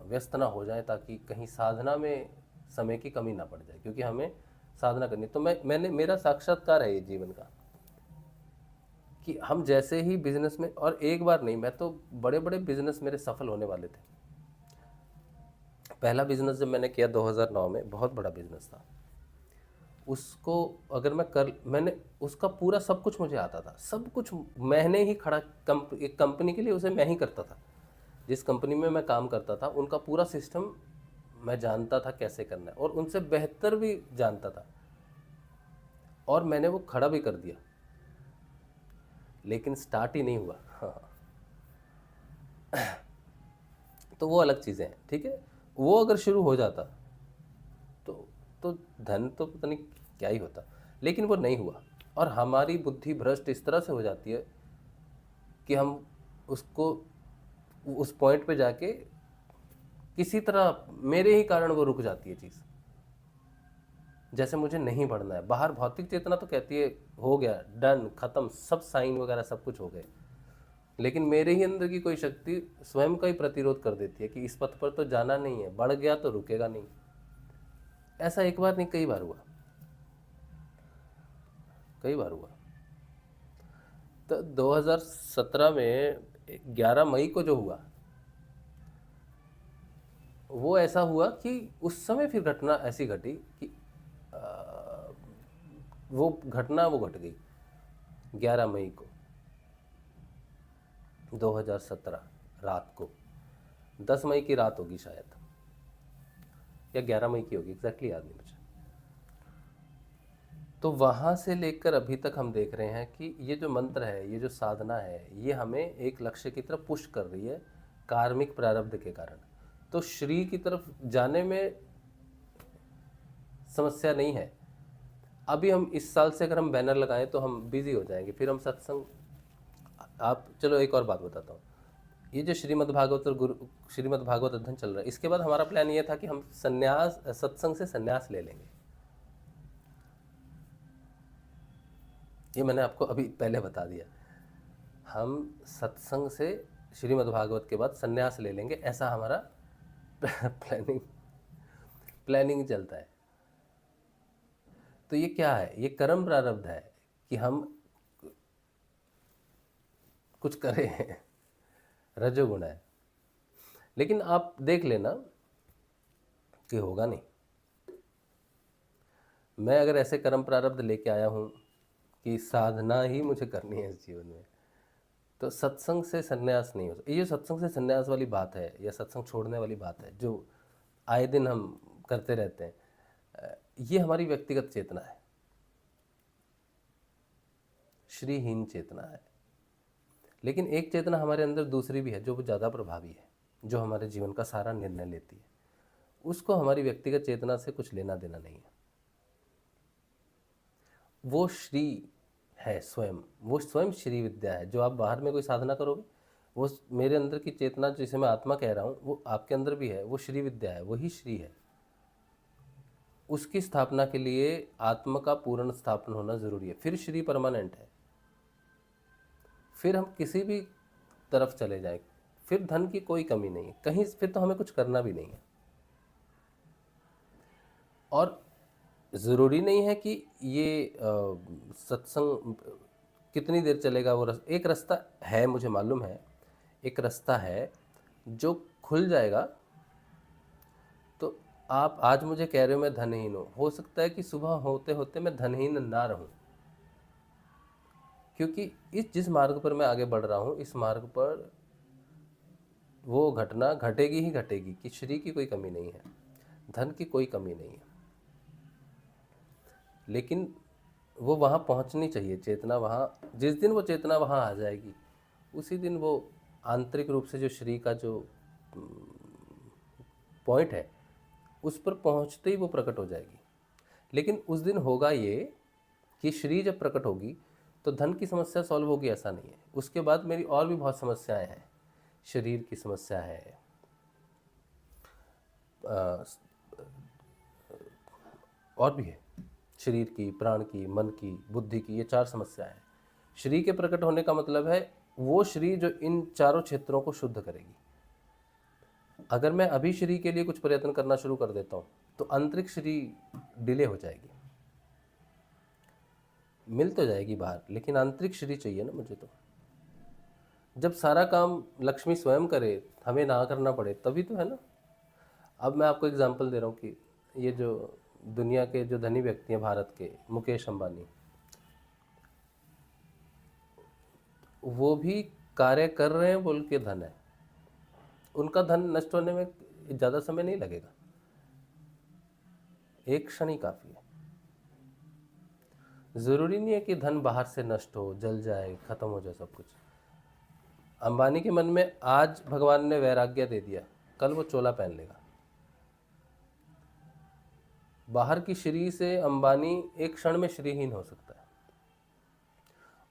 व्यस्त ना हो जाएं, ताकि कहीं साधना में समय की कमी ना पड़ जाए, क्योंकि हमें साधना करनी। तो मेरा साक्षात्कार है ये जीवन का कि हम जैसे ही बिजनेस में, और एक बार नहीं, मैं तो बड़े बड़े बिजनेस मेरे सफल होने वाले थे। पहला बिजनेस जब मैंने किया 2009 में, बहुत बड़ा बिजनेस था। उसको अगर मैंने उसका पूरा सब कुछ मुझे आता था, सब कुछ मैंने ही खड़ा एक कंपनी के लिए उसे मैं ही करता था। जिस कंपनी में मैं काम करता था उनका पूरा सिस्टम मैं जानता था कैसे करना है, और उनसे बेहतर भी जानता था, और मैंने वो खड़ा भी कर दिया। लेकिन स्टार्ट ही नहीं हुआ। हाँ। तो वो अलग चीज़ें हैं, ठीक है। वो अगर शुरू हो जाता तो धन तो पता नहीं क्या ही होता, लेकिन वो नहीं हुआ। और हमारी बुद्धि भ्रष्ट इस तरह से हो जाती है कि हम उसको उस पॉइंट पे जाके किसी तरह मेरे ही कारण वो रुक जाती है चीज़। जैसे मुझे नहीं बढ़ना है, बाहर भौतिक चेतना तो कहती है हो गया, डन, खत्म, सब साइन वगैरह सब कुछ हो गए, लेकिन मेरे ही अंदर की कोई शक्ति स्वयं का ही प्रतिरोध कर देती है कि इस पथ पर तो जाना नहीं है, बढ़ गया तो रुकेगा नहीं। ऐसा एक बार नहीं, कई बार हुआ, कई बार हुआ। तो 2017 में 11 मई को जो हुआ वो ऐसा हुआ कि उस समय फिर घटना ऐसी घटी कि वो घटना वो घट गई 11 मई को 2017 रात को। 10 मई की रात होगी शायद, या 11 मई की होगी, एग्जैक्टली याद नहीं मुझे। तो वहाँ से लेकर अभी तक हम देख रहे हैं कि ये जो मंत्र है, ये जो साधना है, ये हमें एक लक्ष्य की तरफ पुश कर रही है कार्मिक प्रारब्ध के कारण। तो श्री की तरफ जाने में समस्या नहीं है। अभी हम इस साल से अगर हम बैनर लगाएं तो हम बिजी हो जाएंगे, फिर हम सत्संग, आप चलो एक और बात बताता हूँ। ये जो श्रीमद् भागवत और गुरु श्रीमद् भागवत अध्ययन चल रहा है, इसके बाद हमारा प्लान ये था कि हम संन्यास, सत्संग से संन्यास ले लेंगे। ये मैंने आपको अभी पहले बता दिया, हम सत्संग से श्रीमद् भागवत के बाद संन्यास ले लेंगे, ऐसा हमारा प्लानिंग चलता है। तो ये क्या है? ये कर्म प्रारब्ध है कि हम कुछ करें, रजोगुण है। लेकिन आप देख लेना कि होगा नहीं। मैं अगर ऐसे कर्म प्रारब्ध लेके आया हूँ कि साधना ही मुझे करनी है इस जीवन में, तो सत्संग से संन्यास नहीं हो सकता। ये सत्संग से संन्यास वाली बात है या सत्संग छोड़ने वाली बात है जो आए दिन हम करते रहते हैं, ये हमारी व्यक्तिगत चेतना है, श्रीहीन चेतना है। लेकिन एक चेतना हमारे अंदर दूसरी भी है जो ज़्यादा प्रभावी है, जो हमारे जीवन का सारा निर्णय लेती है। उसको हमारी व्यक्तिगत चेतना से कुछ लेना देना नहीं है। वो श्री है स्वयं, वो स्वयं श्री विद्या है। जो आप बाहर में कोई साधना करोगे, वो मेरे अंदर की चेतना जिसे मैं आत्मा कह रहा हूँ, वो आपके अंदर भी है, वो श्री विद्या है, वही श्री है। उसकी स्थापना के लिए आत्मा का पूर्ण स्थापन होना जरूरी है, फिर श्री परमानेंट है। फिर हम किसी भी तरफ चले जाए, फिर धन की कोई कमी नहीं है कहीं, फिर तो हमें कुछ करना भी नहीं है। और ज़रूरी नहीं है कि ये सत्संग कितनी देर चलेगा। वो एक रास्ता है, मुझे मालूम है, एक रास्ता है जो खुल जाएगा। तो आप आज मुझे कह रहे हो मैं धनहीन हूँ, हो सकता है कि सुबह होते होते मैं धनहीन ना रहूँ, क्योंकि इस जिस मार्ग पर मैं आगे बढ़ रहा हूँ, इस मार्ग पर वो घटना घटेगी ही घटेगी कि श्री की कोई कमी नहीं है, धन की कोई कमी नहीं है। लेकिन वो वहाँ पहुँचनी चाहिए चेतना। वहाँ जिस दिन वो चेतना वहाँ आ जाएगी, उसी दिन वो आंतरिक रूप से जो श्री का जो पॉइंट है, उस पर पहुँचते ही वो प्रकट हो जाएगी। लेकिन उस दिन होगा ये कि श्री जब प्रकट होगी तो धन की समस्या सॉल्व होगी, ऐसा नहीं है। उसके बाद मेरी और भी बहुत समस्याएं हैं। शरीर की समस्या है, और भी है, शरीर की, प्राण की, मन की, बुद्धि की, ये 4 समस्याएं हैं। श्री के प्रकट होने का मतलब है वो श्री जो इन चारों क्षेत्रों को शुद्ध करेगी। अगर मैं अभी श्री के लिए कुछ प्रयत्न करना शुरू कर देता हूँ तो आंतरिक श्री डिले हो जाएगी। मिल तो जाएगी बाहर, लेकिन आंतरिक श्री चाहिए ना मुझे। तो जब सारा काम लक्ष्मी स्वयं करे, हमें ना करना पड़े, तभी तो है ना। अब मैं आपको एग्जांपल दे रहा हूँ कि ये जो दुनिया के जो धनी व्यक्ति हैं, भारत के मुकेश अंबानी, वो भी कार्य कर रहे हैं बोल के धन है। उनका धन नष्ट होने में ज़्यादा समय नहीं लगेगा, एक क्षण ही काफ़ी है। ज़रूरी नहीं है कि धन बाहर से नष्ट हो, जल जाए, ख़त्म हो जाए सब कुछ। अंबानी के मन में आज भगवान ने वैराग्य दे दिया, कल वो चोला पहन लेगा। बाहर की श्री से अंबानी एक क्षण में श्रीहीन हो सकता है,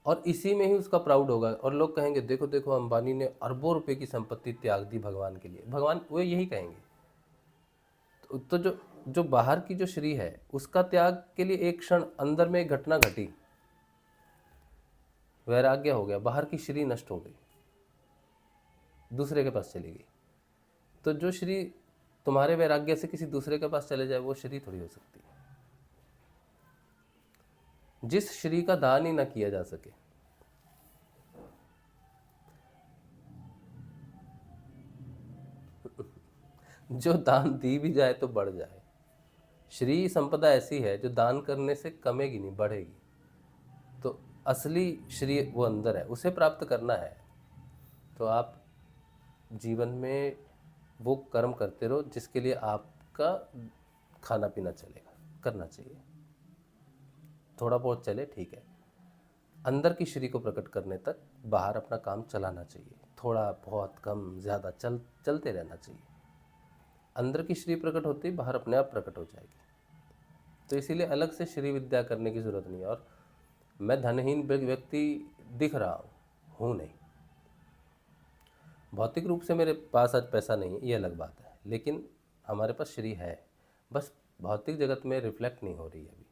और इसी में ही उसका प्राउड होगा। और लोग कहेंगे देखो देखो अंबानी ने अरबों रुपए की संपत्ति त्याग दी भगवान के लिए। भगवान वो यही कहेंगे। तो जो जो बाहर की जो श्री है, उसका त्याग के लिए एक क्षण अंदर में एक घटना घटी, वैराग्य हो गया, बाहर की श्री नष्ट हो गई, दूसरे के पास चली गई। तो जो श्री तुम्हारे वैराग्य से किसी दूसरे के पास चले जाए, वो श्री थोड़ी हो सकती है। जिस श्री का दान ही ना किया जा सके, जो दान दी भी जाए तो बढ़ जाए। श्री संपदा ऐसी है जो दान करने से कमेगी नहीं, बढ़ेगी। तो असली श्री वो अंदर है, उसे प्राप्त करना है। तो आप जीवन में वो कर्म करते रहो जिसके लिए आपका खाना पीना चलेगा, करना चाहिए। थोड़ा बहुत चले ठीक है, अंदर की श्री को प्रकट करने तक बाहर अपना काम चलाना चाहिए। थोड़ा बहुत कम ज़्यादा चलते रहना चाहिए। अंदर की श्री प्रकट होती है, बाहर अपने आप प्रकट हो जाएगी। तो इसीलिए अलग से श्री विद्या करने की ज़रूरत नहीं है। और मैं धनहीन व्यक्ति दिख रहा हूँ नहीं, भौतिक रूप से मेरे पास आज पैसा नहीं है, ये अलग बात है, लेकिन हमारे पास श्री है, बस भौतिक जगत में रिफ्लेक्ट नहीं हो रही है अभी।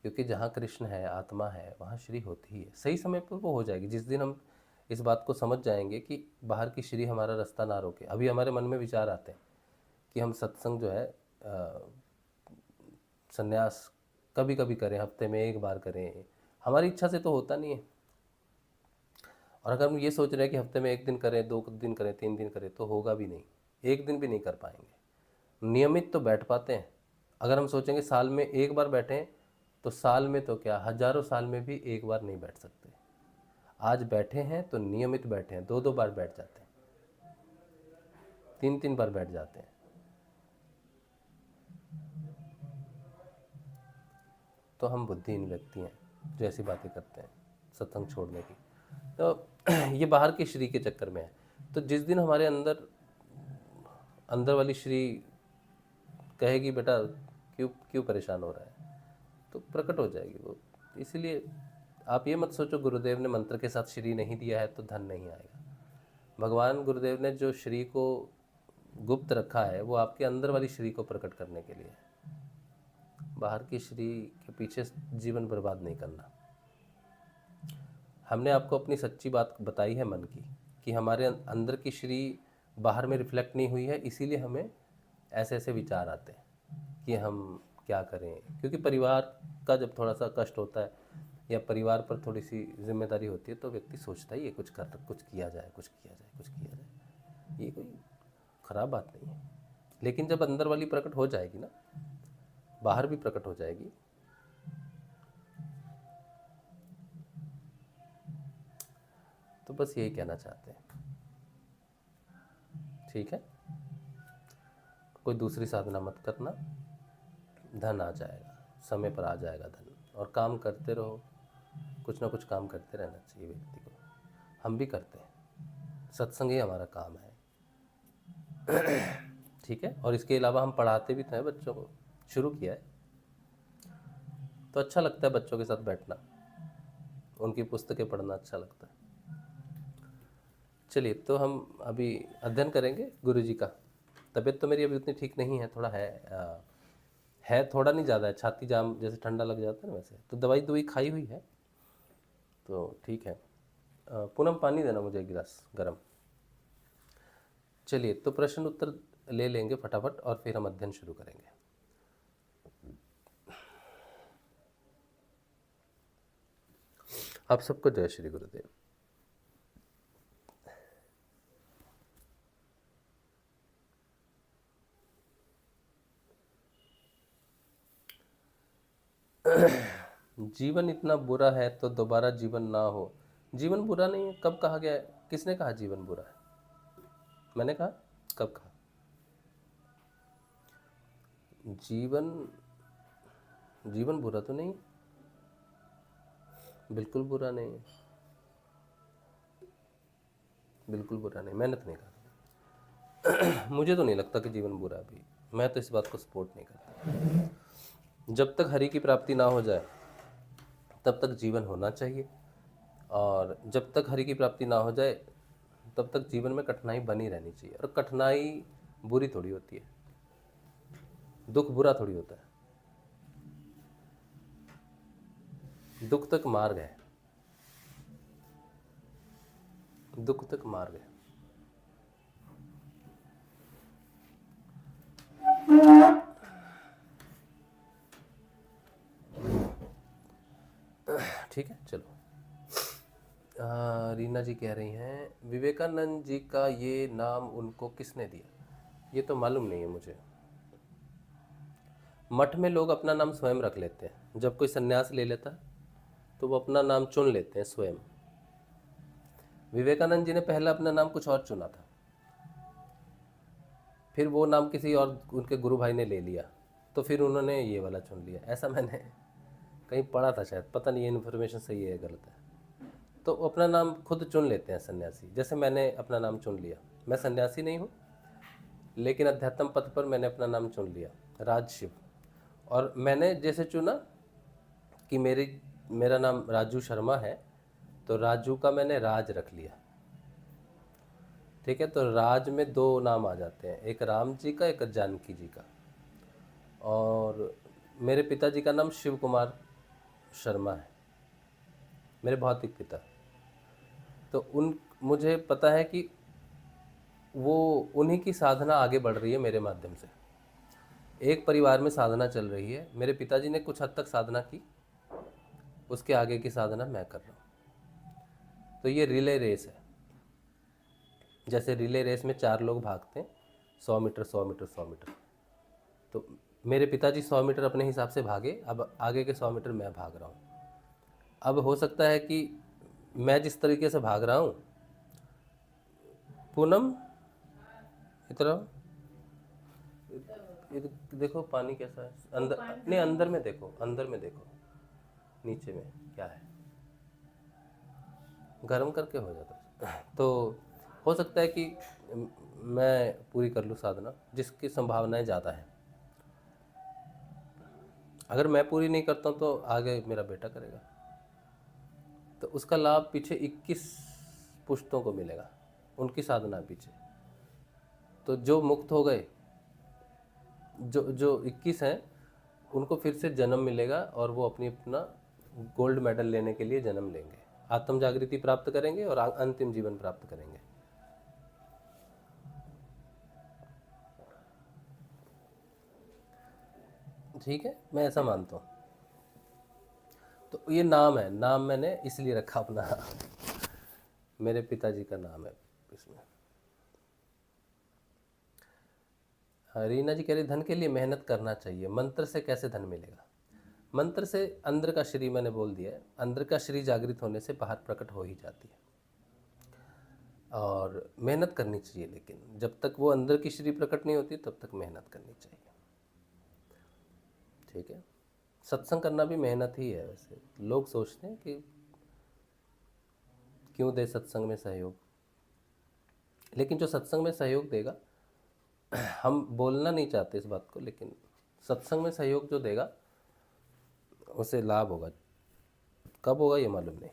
क्योंकि जहाँ कृष्ण है, आत्मा है, वहाँ श्री होती ही है। सही समय पर वो हो जाएगी। जिस दिन हम इस बात को समझ जाएंगे कि बाहर की श्री हमारा रास्ता ना रोके। अभी हमारे मन में विचार आते हैं कि हम सत्संग जो है संन्यास कभी कभी करें, हफ्ते में एक बार करें। हमारी इच्छा से तो होता नहीं है। और अगर हम ये सोच रहे हैं कि हफ्ते में एक दिन करें, 2 दिन करें, 3 दिन करें, तो होगा भी नहीं। एक दिन भी नहीं कर पाएंगे। नियमित तो बैठ पाते हैं। अगर हम सोचेंगे साल में एक बार बैठें, तो साल में तो क्या, हजारों साल में भी एक बार नहीं बैठ सकते। आज बैठे हैं तो नियमित बैठे हैं, 2-2 बार बैठ जाते हैं, 3-3 बार बैठ जाते हैं। तो हम बुद्धिहीन व्यक्ति हैं जो ऐसी बातें करते हैं सत्संग छोड़ने की। तो ये बाहर की श्री के चक्कर में है। तो जिस दिन हमारे अंदर वाली श्री कहेगी बेटा क्यों क्यों परेशान हो रहा है, तो प्रकट हो जाएगी वो। इसलिए आप ये मत सोचो गुरुदेव ने मंत्र के साथ श्री नहीं दिया है तो धन नहीं आएगा। भगवान गुरुदेव ने जो श्री को गुप्त रखा है वो आपके अंदर वाली श्री को प्रकट करने के लिए है। बाहर की श्री के पीछे जीवन बर्बाद नहीं करना। हमने आपको अपनी सच्ची बात बताई है मन की, कि हमारे अंदर की श्री बाहर में रिफ्लेक्ट नहीं हुई है, इसीलिए हमें ऐसे ऐसे विचार आते हैं कि हम क्या करें। क्योंकि परिवार का जब थोड़ा सा कष्ट होता है या परिवार पर थोड़ी सी जिम्मेदारी होती है, तो व्यक्ति सोचता है ये कुछ किया जाए, कुछ किया जाए, कुछ किया जाए। ये कोई ख़राब बात नहीं है। लेकिन जब अंदर वाली प्रकट हो जाएगी ना, बाहर भी प्रकट हो जाएगी। तो बस यही कहना चाहते हैं। ठीक है, कोई दूसरी साधना मत करना, धन आ जाएगा, समय पर आ जाएगा धन। और काम करते रहो, कुछ ना कुछ काम करते रहना चाहिए व्यक्ति को। हम भी करते हैं, सत्संग ही हमारा काम है। ठीक है। और इसके अलावा हम पढ़ाते भी तो हैं, बच्चों को शुरू किया है, तो अच्छा लगता है बच्चों के साथ बैठना, उनकी पुस्तकें पढ़ना अच्छा लगता है। चलिए, तो हम अभी अध्ययन करेंगे गुरुजी का। तबीयत तो मेरी अभी उतनी ठीक नहीं है, थोड़ा है थोड़ा नहीं ज़्यादा है, छाती जाम जैसे ठंडा लग जाता है ना, वैसे। तो दवाई खाई हुई है, तो ठीक है। पूनम पानी देना मुझे 1 गिलास गरम। चलिए, तो प्रश्न उत्तर ले लेंगे फटाफट और फिर हम अध्ययन शुरू करेंगे। आप सबको जय श्री गुरुदेव। जीवन इतना बुरा है तो दोबारा जीवन ना हो। जीवन बुरा नहीं है, कब कहा गया है? किसने कहा जीवन बुरा है? मैंने कहा? कब कहा? जीवन बुरा तो नहीं, बिल्कुल बुरा नहीं है, बिल्कुल बुरा नहीं, मैंने तो नहीं कहा। मुझे तो नहीं लगता कि जीवन बुरा भी, मैं तो इस बात को सपोर्ट नहीं करता। जब तक हरि की प्राप्ति ना हो जाए तब तक जीवन होना चाहिए, और जब तक हरि की प्राप्ति ना हो जाए तब तक जीवन में कठिनाई बनी रहनी चाहिए। और कठिनाई बुरी थोड़ी होती है, दुख बुरा थोड़ी होता है। दुख तक मार्ग है, दुख तक मार्ग है। ठीक है, चलो। रीना जी कह रही हैं विवेकानंद जी का ये नाम उनको किसने दिया? ये तो मालूम नहीं है मुझे। मठ में लोग अपना नाम स्वयं रख लेते हैं। जब कोई सन्यास ले लेता है तो वो अपना नाम चुन लेते हैं स्वयं। विवेकानंद जी ने पहले अपना नाम कुछ और चुना था, फिर वो नाम किसी और उनके गुरु भाई ने ले लिया, तो फिर उन्होंने ये वाला चुन लिया। ऐसा मैंने कहीं पढ़ा था, शायद, पता नहीं ये इन्फॉर्मेशन सही है गलत है। तो अपना नाम खुद चुन लेते हैं सन्यासी। जैसे मैंने अपना नाम चुन लिया, मैं सन्यासी नहीं हूँ, लेकिन अध्यात्म पथ पर मैंने अपना नाम चुन लिया, राज शिव। और मैंने जैसे चुना कि मेरा नाम राजू शर्मा है, तो राजू का मैंने राज रख लिया। ठीक है, तो राज में दो नाम आ जाते हैं, एक राम जी का, एक जानकी जी का। और मेरे पिताजी का नाम शिव कुमार शर्मा है, मेरे भौतिक पिता। तो उन मुझे पता है कि वो उन्हीं की साधना आगे बढ़ रही है मेरे माध्यम से। एक परिवार में साधना चल रही है, मेरे पिताजी ने कुछ हद तक साधना की, उसके आगे की साधना मैं कर रहा हूँ। तो ये रिले रेस है। जैसे रिले रेस में 4 लोग भागते हैं, 100 मीटर 100 मीटर 100 मीटर। तो मेरे पिताजी 100 मीटर अपने हिसाब से भागे, अब आगे के 100 मीटर मैं भाग रहा हूँ। अब हो सकता है कि मैं जिस तरीके से भाग रहा हूँ, पूनम इतना देखो पानी कैसा है अंदर, नहीं अंदर में देखो, अंदर में देखो, नीचे में क्या है, गर्म करके हो जाता है। तो हो सकता है कि मैं पूरी कर लूँ साधना, जिसकी संभावनाएं ज़्यादा है। अगर मैं पूरी नहीं करता हूँ तो आगे मेरा बेटा करेगा, तो उसका लाभ पीछे 21 पुश्तों को मिलेगा, उनकी साधना पीछे। तो जो मुक्त हो गए, जो जो 21 हैं, उनको फिर से जन्म मिलेगा और वो अपना गोल्ड मेडल लेने के लिए जन्म लेंगे, आत्म जागृति प्राप्त करेंगे और अंतिम जीवन प्राप्त करेंगे। ठीक है, मैं ऐसा मानता हूँ। तो ये नाम है, नाम मैंने इसलिए रखा अपना, मेरे पिताजी का नाम है इसमें। रीना जी कह रही धन के लिए मेहनत करना चाहिए, मंत्र से कैसे धन मिलेगा? मंत्र से अंदर का श्री, मैंने बोल दिया है, अंदर का श्री जागृत होने से बाहर प्रकट हो ही जाती है। और मेहनत करनी चाहिए, लेकिन जब तक वो अंदर की श्री प्रकट नहीं होती तब तक मेहनत करनी चाहिए। ठीक है, सत्संग करना भी मेहनत ही है। वैसे लोग सोचते हैं कि क्यों दे सत्संग में सहयोग, लेकिन जो सत्संग में सहयोग देगा, हम बोलना नहीं चाहते इस बात को, लेकिन सत्संग में सहयोग जो देगा उसे लाभ होगा। कब होगा ये मालूम नहीं,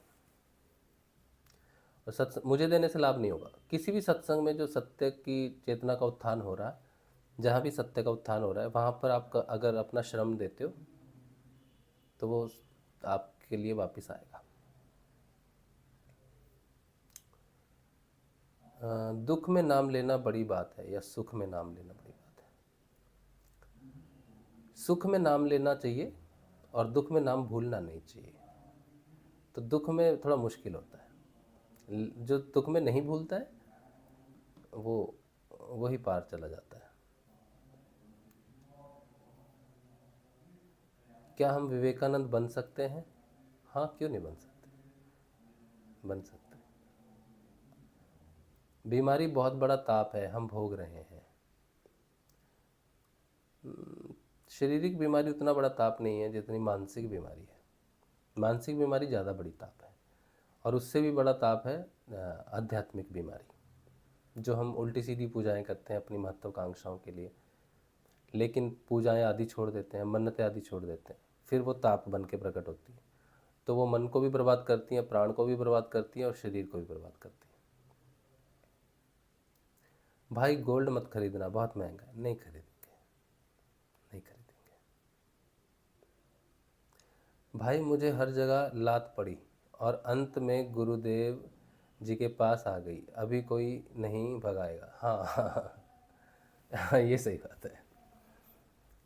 और सत्संग मुझे देने से लाभ नहीं होगा। किसी भी सत्संग में जो सत्य की चेतना का उत्थान हो रहा है, जहाँ भी सत्य का उत्थान हो रहा है, वहाँ पर आप अगर अपना श्रम देते हो तो वो आपके लिए वापस आएगा। दुख में नाम लेना बड़ी बात है या सुख में नाम लेना बड़ी बात है? सुख में नाम लेना चाहिए और दुख में नाम भूलना नहीं चाहिए। तो दुख में थोड़ा मुश्किल होता है, जो दुख में नहीं भूलता है वो वही पार चला जाता है। क्या हम विवेकानंद बन सकते हैं? हाँ, क्यों नहीं बन सकते, बन सकते। बीमारी बहुत बड़ा ताप है, हम भोग रहे हैं। शारीरिक बीमारी उतना बड़ा ताप नहीं है जितनी मानसिक बीमारी है। मानसिक बीमारी ज़्यादा बड़ी ताप है, और उससे भी बड़ा ताप है आध्यात्मिक बीमारी, जो हम उल्टी सीधी पूजाएं करते हैं अपनी महत्वाकांक्षाओं के लिए, लेकिन पूजाएं आदि छोड़ देते हैं, मन्नतें आदि छोड़ देते हैं, फिर वो ताप बन के प्रकट होती है। तो वो मन को भी बर्बाद करती हैं, प्राण को भी बर्बाद करती हैं, और शरीर को भी बर्बाद करती हैं। भाई गोल्ड मत खरीदना, बहुत महंगा है, नहीं खरीदेंगे, नहीं खरीदेंगे। भाई मुझे हर जगह लात पड़ी और अंत में गुरुदेव जी के पास आ गई, अभी कोई नहीं भगाएगा। हाँ हाँ, हाँ, ये सही बात है,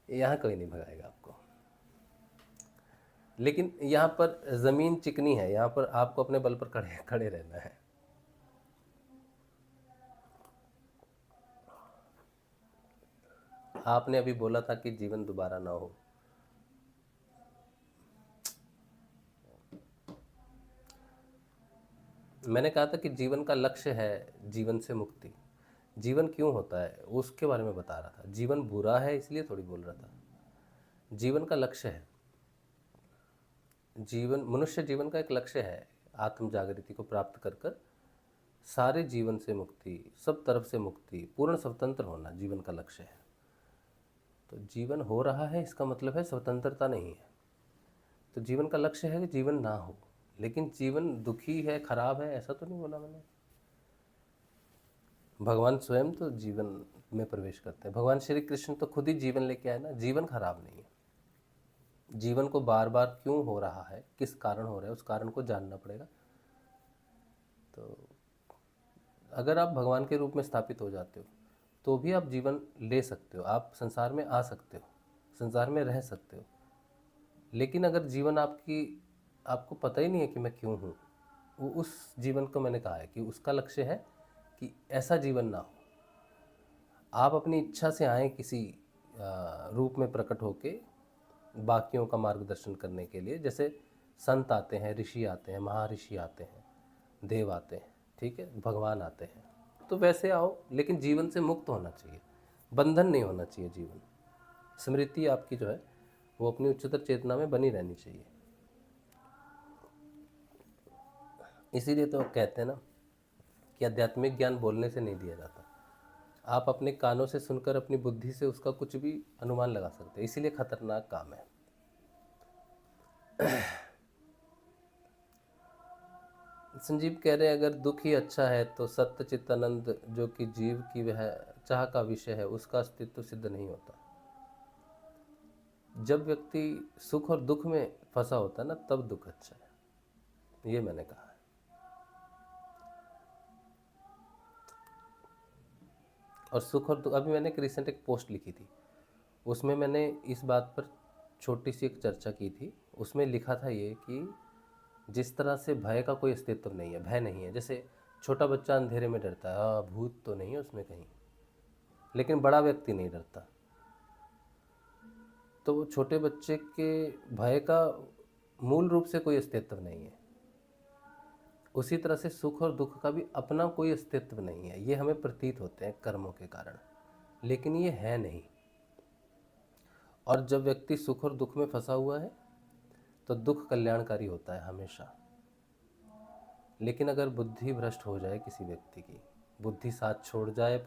यहाँ कोई नहीं भगाएगा आपको। लेकिन यहाँ पर ज़मीन चिकनी है, यहाँ पर आपको अपने बल पर खड़े खड़े रहना है। आपने अभी बोला था कि जीवन दोबारा ना हो, मैंने कहा था कि जीवन का लक्ष्य है जीवन से मुक्ति। जीवन क्यों होता है उसके बारे में बता रहा था। जीवन बुरा है इसलिए थोड़ी बोल रहा था, जीवन का लक्ष्य है। जीवन, मनुष्य जीवन का एक लक्ष्य है, आत्म जागृति को प्राप्त कर कर सारे जीवन से मुक्ति, सब तरफ से मुक्ति, पूर्ण स्वतंत्र होना जीवन का लक्ष्य है। तो जीवन हो रहा है इसका मतलब है स्वतंत्रता नहीं है। तो जीवन का लक्ष्य है कि जीवन ना हो, लेकिन जीवन दुखी है, खराब है, ऐसा तो नहीं बोला मैंने। भगवान स्वयं तो जीवन में प्रवेश करते हैं। भगवान श्री कृष्ण तो खुद ही जीवन लेके आए ना। जीवन खराब नहीं है। जीवन को बार बार क्यों हो रहा है, किस कारण हो रहा है, उस कारण को जानना पड़ेगा। तो अगर आप भगवान के रूप में स्थापित हो जाते हो तो भी आप जीवन ले सकते हो, आप संसार में आ सकते हो, संसार में रह सकते हो। लेकिन अगर जीवन आपको पता ही नहीं है कि मैं क्यों हूँ, वो उस जीवन को मैंने कहा है कि उसका लक्ष्य है कि ऐसा जीवन ना हो। आप अपनी इच्छा से आए किसी रूप में प्रकट होके बाकियों का मार्गदर्शन करने के लिए। जैसे संत आते हैं, ऋषि आते हैं, महर्षि आते हैं, देव आते हैं, ठीक है, भगवान आते हैं, तो वैसे आओ, लेकिन जीवन से मुक्त होना चाहिए, बंधन नहीं होना चाहिए। जीवन स्मृति आपकी जो है वो अपनी उच्चतर चेतना में बनी रहनी चाहिए। इसीलिए तो कहते हैं ना कि आध्यात्मिक ज्ञान बोलने से नहीं दिया जाता। आप अपने कानों से सुनकर अपनी बुद्धि से उसका कुछ भी अनुमान लगा सकते हैं, इसीलिए खतरनाक काम है। संजीव कह रहे हैं अगर दुख ही अच्छा है तो सत्य चित्त आनंद जो कि जीव की वह चाह का विषय है उसका अस्तित्व सिद्ध नहीं होता। जब व्यक्ति सुख और दुख में फंसा होता है ना, तब दुख अच्छा है, ये मैंने कहा है। और सुख और दुख, अभी मैंने एक रिसेंट एक पोस्ट लिखी थी, उसमें मैंने इस बात पर छोटी सी एक चर्चा की थी। उसमें लिखा था ये कि जिस तरह से भय का कोई अस्तित्व नहीं है, भय नहीं है। जैसे छोटा बच्चा अंधेरे में डरता है, हाँ भूत तो नहीं है उसमें कहीं, लेकिन बड़ा व्यक्ति नहीं डरता, तो वो छोटे बच्चे के भय का मूल रूप से कोई अस्तित्व नहीं है। उसी तरह से सुख और दुख का भी अपना कोई अस्तित्व नहीं है। ये हमें प्रतीत होते हैं कर्मों के कारण, लेकिन ये है नहीं। और जब व्यक्ति सुख और दुख में फंसा हुआ है तो दुख कल्याणकारी होता है हमेशा। लेकिन अगर बुद्धि भ्रष्ट हो जाए, किसी व्यक्ति की बुद्धि साथ छोड़ जाए,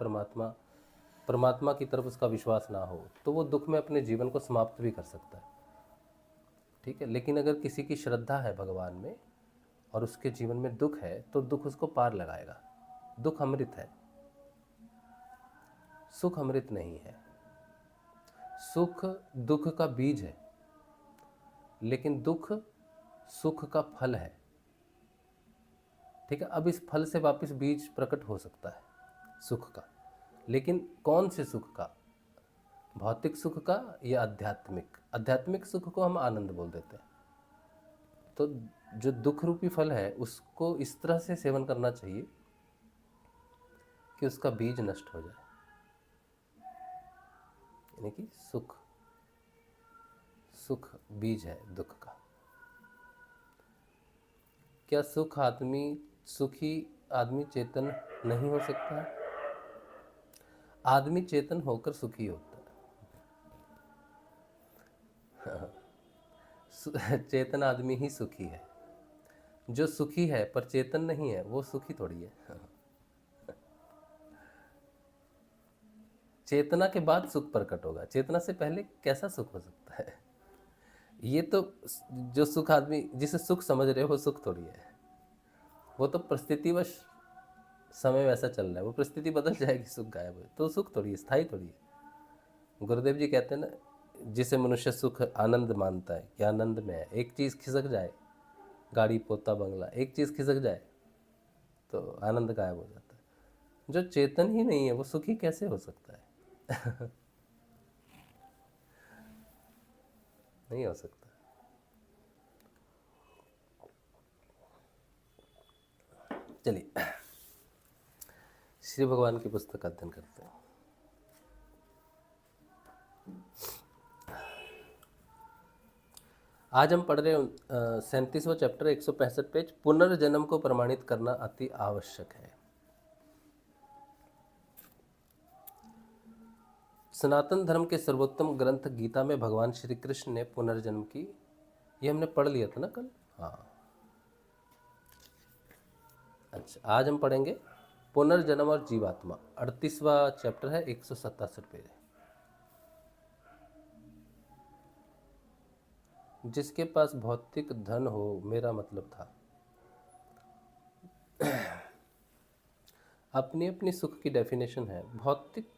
परमात्मा की तरफ उसका विश्वास ना हो, तो वो दुख में अपने जीवन को समाप्त भी कर सकता है, ठीक है। लेकिन अगर किसी की श्रद्धा है भगवान में और उसके जीवन में दुख है, तो दुख उसको पार लगाएगा। दुख अमृत है, सुख अमृत नहीं है। सुख दुख का बीज है, लेकिन दुख सुख का फल है, ठीक है। अब इस फल से वापस बीज प्रकट हो सकता है सुख का, लेकिन कौन से सुख का? भौतिक सुख का या आध्यात्मिक? आध्यात्मिक सुख को हम आनंद बोल देते हैं। तो जो दुख रूपी फल है उसको इस तरह से सेवन करना चाहिए कि उसका बीज नष्ट हो जाए, यानी कि सुख बीज है दुख का। क्या सुखी आदमी चेतन नहीं हो सकता है? आदमी चेतन होकर सुखी होता है। चेतन आदमी ही सुखी है। जो सुखी है पर चेतन नहीं है, वो सुखी थोड़ी है। चेतना के बाद सुख प्रकट होगा, चेतना से पहले कैसा सुख हो सकता है? ये तो जो सुख आदमी जिसे सुख समझ रहे हो, वो सुख थोड़ी है। वो तो परिस्थितिवश समय वैसा चल रहा है, वो परिस्थिति बदल जाएगी, सुख गायब हो, तो सुख थोड़ी है, स्थायी थोड़ी है। गुरुदेव जी कहते हैं ना, जिसे मनुष्य सुख आनंद मानता है कि आनंद में है। एक चीज़ खिसक जाए, गाड़ी पोता बंगला, एक चीज़ खिसक जाए तो आनंद गायब हो जाता है। जो चेतन ही नहीं है वो सुखी कैसे हो सकता है? नहीं हो सकता। चलिए श्री भगवान की पुस्तक का अध्ययन करते हैं। आज हम पढ़ रहे हैं 37वां चैप्टर 165 पेज, पुनर्जन्म को प्रमाणित करना अति आवश्यक है। सनातन धर्म के सर्वोत्तम ग्रंथ गीता में भगवान श्री कृष्ण ने पुनर्जन्म की, ये हमने पढ़ लिया था ना कल, हाँ अच्छा, अच्छा, आज हम पढ़ेंगे पुनर्जन्म और जीवात्मा। 38वां चैप्टर है, 167 पेज है। जिसके पास भौतिक धन हो, मेरा मतलब था। अपनी अपनी सुख की डेफिनेशन है। भौतिक,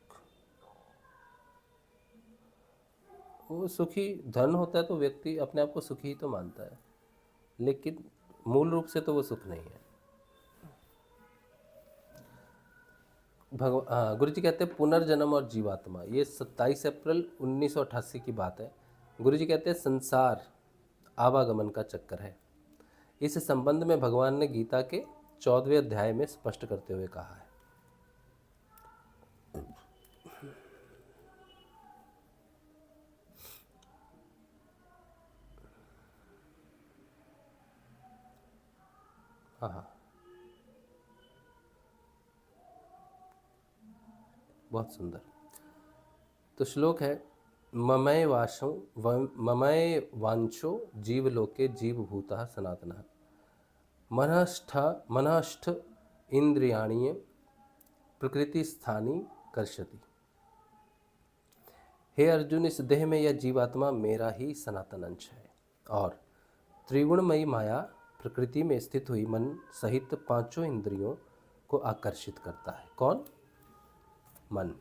वो सुखी धन होता है तो व्यक्ति अपने आप को सुखी ही तो मानता है, लेकिन मूल रूप से तो वो सुख नहीं है। गुरु जी कहते हैं पुनर्जन्म और जीवात्मा। ये 27 अप्रैल 1988 की बात है। गुरु जी कहते हैं संसार आवागमन का चक्कर है। इस संबंध में भगवान ने गीता के 14वें अध्याय में स्पष्ट करते हुए कहा है। हाँ हाँ, बहुत सुंदर। तो श्लोक है, ममय वाशो ममय वांछो जीवलोके जीवभूतः सनातनः मनष्ठ इंद्रियाणीय प्रकृति स्थानी कर्षति। हे अर्जुन, इस देह में यह जीवात्मा मेरा ही सनातन अंश है और त्रिगुणमयी माया प्रकृति में स्थित हुई मन सहित पांचों इंद्रियों को आकर्षित करता है। कौन? मन।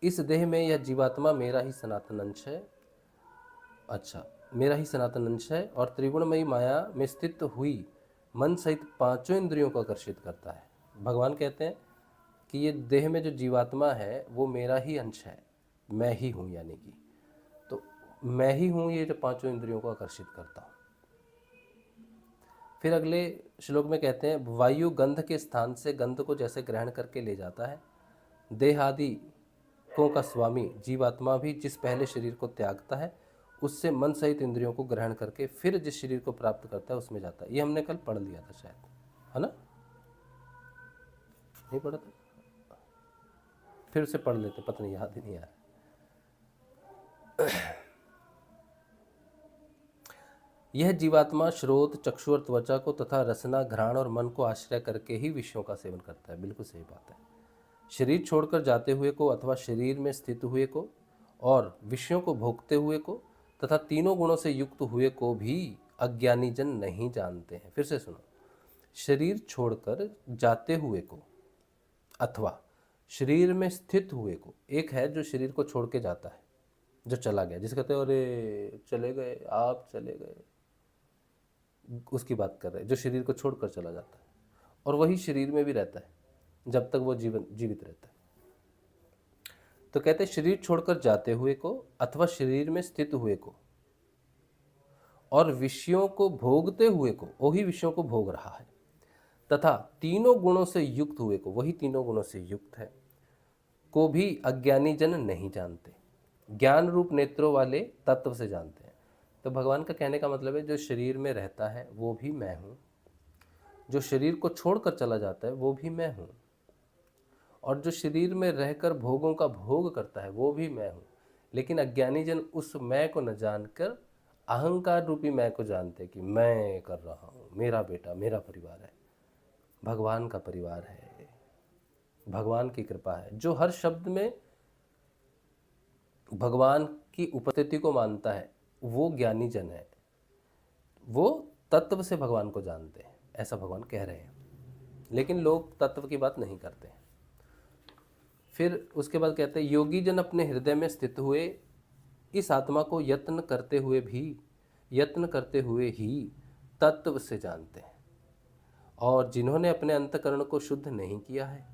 इस देह में यह जीवात्मा मेरा ही सनातन अंश है। अच्छा, मेरा ही सनातन अंश है और त्रिगुणमयी माया में स्थित हुई मन सहित पांचों इंद्रियों को आकर्षित करता है। भगवान कहते हैं कि ये देह में जो जीवात्मा है वो मेरा ही अंश है, मैं ही हूँ, यानी कि तो मैं ही हूँ ये जो पांचों इंद्रियों को आकर्षित करता हूँ। फिर अगले श्लोक में कहते हैं, वायु गंध के स्थान से गंध को जैसे ग्रहण करके ले जाता है, देहादि को का स्वामी जीवात्मा भी जिस पहले शरीर को त्यागता है उससे मन सहित इंद्रियों को ग्रहण करके फिर जिस शरीर को प्राप्त करता है उसमें जाता है। ये हमने कल पढ़ लिया था शायद, है ना? नहीं पढ़ा था? फिर से पढ़ लेते, पता नहीं, याद ही नहीं आ रहा। यह जीवात्मा श्रोत, चक्षु और त्वचा को तथा रसना, घ्राण और मन को आश्रय करके ही विषयों का सेवन करता है। बिल्कुल सही बात है। शरीर छोड़कर जाते हुए को अथवा शरीर में स्थित हुए को और विषयों को भोगते हुए को तथा तीनों गुणों से युक्त हुए को भी अज्ञानी जन नहीं जानते हैं। फिर से सुनो, शरीर छोड़कर जाते हुए को अथवा शरीर में स्थित हुए को। एक है जो शरीर को छोड़ के जाता है, जो चला गया, जिसे कहते हैं अरे चले गए, आप चले गए, उसकी बात कर रहे हैं, जो शरीर को छोड़कर चला जाता है और वही शरीर में भी रहता है जब तक वो जीवित रहता है। तो कहते हैं शरीर छोड़कर जाते हुए को अथवा शरीर में स्थित हुए को और विषयों को भोगते हुए को, वही विषयों को भोग रहा है, तथा तीनों गुणों से युक्त हुए को, वही तीनों गुणों से युक्त है, को भी अज्ञानी जन नहीं जानते, ज्ञान रूप नेत्रों वाले तत्व से जानते हैं। तो भगवान का कहने का मतलब है जो शरीर में रहता है वो भी मैं हूँ, जो शरीर को छोड़कर चला जाता है वो भी मैं हूँ, और जो शरीर में रहकर भोगों का भोग करता है वो भी मैं हूँ। लेकिन अज्ञानी जन उस मैं को न जानकर अहंकार रूपी मैं को जानते कि मैं कर रहा हूँ, मेरा बेटा, मेरा परिवार है, भगवान का परिवार है, भगवान की कृपा है। जो हर शब्द में भगवान की उपस्थिति को मानता है वो ज्ञानी जन है, वो तत्व से भगवान को जानते हैं, ऐसा भगवान कह रहे हैं। लेकिन लोग तत्व की बात नहीं करते हैं। फिर उसके बाद कहते हैं, योगी जन अपने हृदय में स्थित हुए इस आत्मा को यत्न करते हुए ही तत्व से जानते हैं, और जिन्होंने अपने अंतकरण को शुद्ध नहीं किया है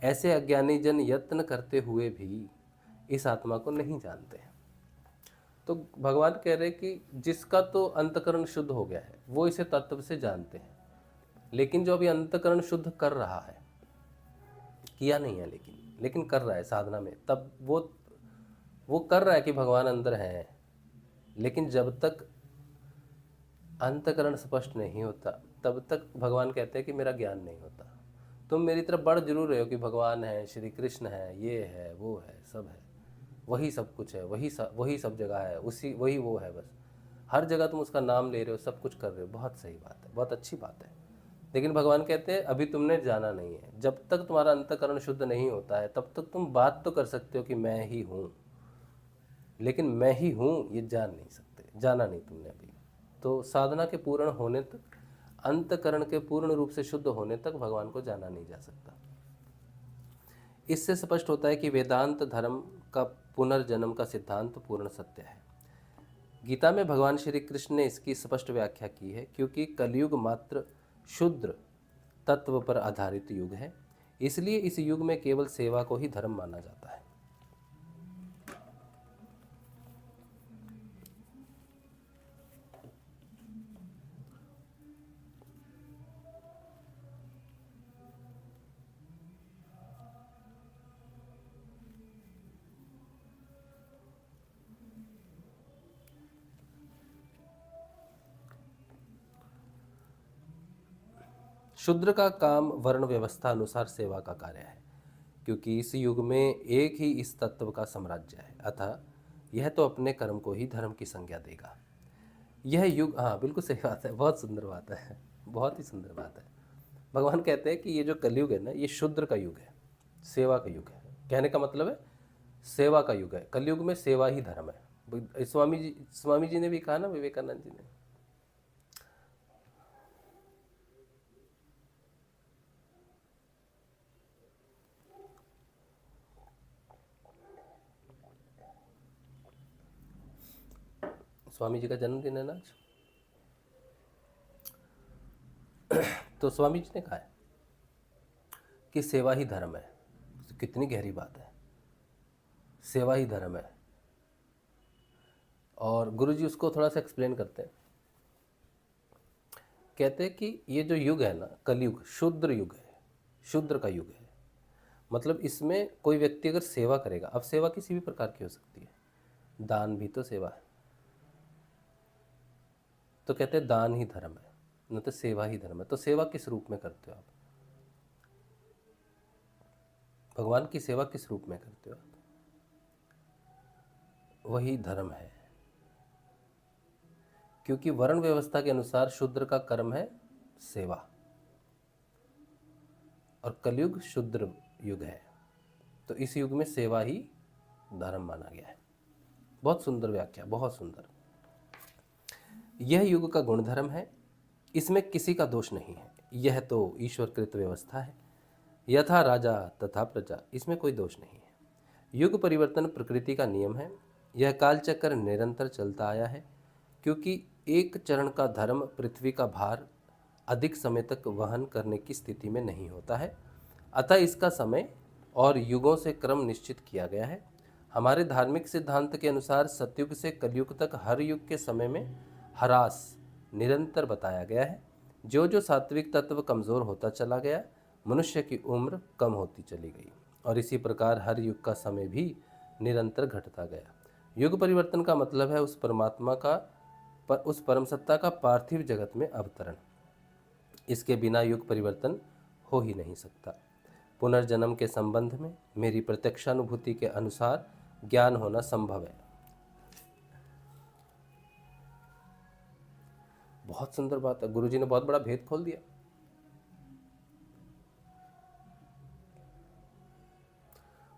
ऐसे अज्ञानी जन यत्न करते हुए भी इस आत्मा को नहीं जानते हैं। तो भगवान कह रहे कि जिसका तो अंतकरण शुद्ध हो गया है वो इसे तत्व से जानते हैं, लेकिन जो अभी अंतकरण शुद्ध कर रहा है, किया नहीं है लेकिन कर रहा है साधना में, तब वो कर रहा है कि भगवान अंदर है, लेकिन जब तक अंतकरण स्पष्ट नहीं होता तब तक भगवान कहते हैं कि मेरा ज्ञान नहीं होता। तुम मेरी तरफ बढ़ जरूर रहे हो कि भगवान है, श्री कृष्ण है, ये है, वो है, सब है, वही सब कुछ है, वही सब जगह है, वही वो है, बस हर जगह तुम उसका नाम ले रहे हो, सब कुछ कर रहे हो, बहुत सही बात है, बहुत अच्छी बात है। लेकिन भगवान कहते हैं अभी तुमने जाना नहीं है। जब तक तुम्हारा अंतःकरण शुद्ध नहीं होता है तब तक तुम बात तो कर सकते हो कि मैं ही हूँ, लेकिन मैं ही हूँ ये जान नहीं सकते, जाना नहीं तुमने अभी। तो साधना के पूर्ण होने तक, अंतःकरण के पूर्ण रूप से शुद्ध होने तक भगवान को जाना नहीं जा सकता। इससे स्पष्ट होता है कि वेदांत धर्म का पुनर्जन्म का सिद्धांत पूर्ण सत्य है। गीता में भगवान श्री कृष्ण ने इसकी स्पष्ट व्याख्या की है, क्योंकि कलयुग मात्र शुद्र तत्व पर आधारित युग है, इसलिए इस युग में केवल सेवा को ही धर्म माना जाता है। शूद्र का काम वर्ण व्यवस्था अनुसार सेवा का कार्य है, क्योंकि इस युग में एक ही इस तत्व का साम्राज्य है, अतः यह तो अपने कर्म को ही धर्म की संज्ञा देगा। यह युग, हाँ बिल्कुल सही बात है, बहुत सुंदर बात है, बहुत ही सुंदर बात है। भगवान कहते हैं कि ये जो कलयुग है ना, ये शूद्र का युग है, सेवा का युग है। कहने का मतलब है सेवा का युग है। कलयुग में सेवा ही धर्म है। स्वामी जी ने भी कहा ना, विवेकानंद जी ने। स्वामी जी का जन्मदिन है ना आज। तो स्वामी जी ने कहा है कि सेवा ही धर्म है। तो कितनी गहरी बात है, सेवा ही धर्म है। और गुरु जी उसको थोड़ा सा एक्सप्लेन करते हैं। कहते हैं कि ये जो युग है ना, कलयुग शूद्र युग है, शूद्र का युग है। मतलब इसमें कोई व्यक्ति अगर सेवा करेगा, अब सेवा किसी भी प्रकार की हो सकती है, दान भी तो सेवा है। तो कहते हैं दान ही धर्म है, न तो सेवा ही धर्म है। तो सेवा किस रूप में करते हो आप? भगवान की सेवा किस रूप में करते हो आप? वही धर्म है, क्योंकि वर्ण व्यवस्था के अनुसार शूद्र का कर्म है सेवा, और कलयुग शूद्र युग है, तो इस युग में सेवा ही धर्म माना गया है। बहुत सुंदर व्याख्या, बहुत सुंदर। यह युग का गुणधर्म है, इसमें किसी का दोष नहीं है। यह तो ईश्वर कृत व्यवस्था है, यथा राजा तथा प्रजा, इसमें कोई दोष नहीं है। युग परिवर्तन प्रकृति का नियम है। यह कालचक्र निरंतर चलता आया है, क्योंकि एक चरण का धर्म पृथ्वी का भार अधिक समय तक वहन करने की स्थिति में नहीं होता है, अतः इसका समय और युगों से क्रम निश्चित किया गया है। हमारे धार्मिक सिद्धांत के अनुसार सतयुग से कलयुग तक हर युग के समय में ह्रास निरंतर बताया गया है। जो जो सात्विक तत्व कमज़ोर होता चला गया, मनुष्य की उम्र कम होती चली गई, और इसी प्रकार हर युग का समय भी निरंतर घटता गया। युग परिवर्तन का मतलब है उस परमात्मा का, उस परम सत्ता का पार्थिव जगत में अवतरण। इसके बिना युग परिवर्तन हो ही नहीं सकता। पुनर्जन्म के संबंध में मेरी प्रत्यक्षानुभूति के अनुसार ज्ञान होना संभव है। बहुत सुंदर बात है, गुरुजी ने बहुत बड़ा भेद खोल दिया।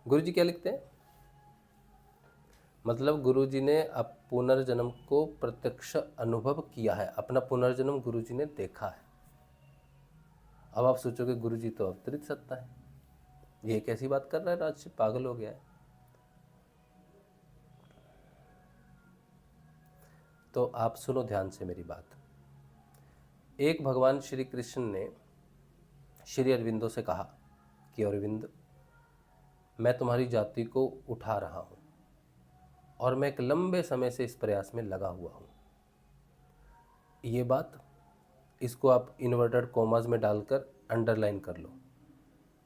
गुरुजी क्या लिखते हैं? मतलब गुरुजी ने अब पुनर्जन्म को प्रत्यक्ष अनुभव किया है, अपना पुनर्जन्म गुरुजी ने देखा है। अब आप सोचोगे गुरुजी तो अवतरित सत्ता है, ये कैसी बात कर रहा है, राज पागल हो गया है। तो आप सुनो ध्यान से मेरी बात। एक भगवान श्री कृष्ण ने श्री अरविंदो से कहा कि अरविंद, मैं तुम्हारी जाति को उठा रहा हूँ, और मैं एक लंबे समय से इस प्रयास में लगा हुआ हूँ। ये बात, इसको आप इन्वर्टेड कॉमास में डालकर अंडरलाइन कर लो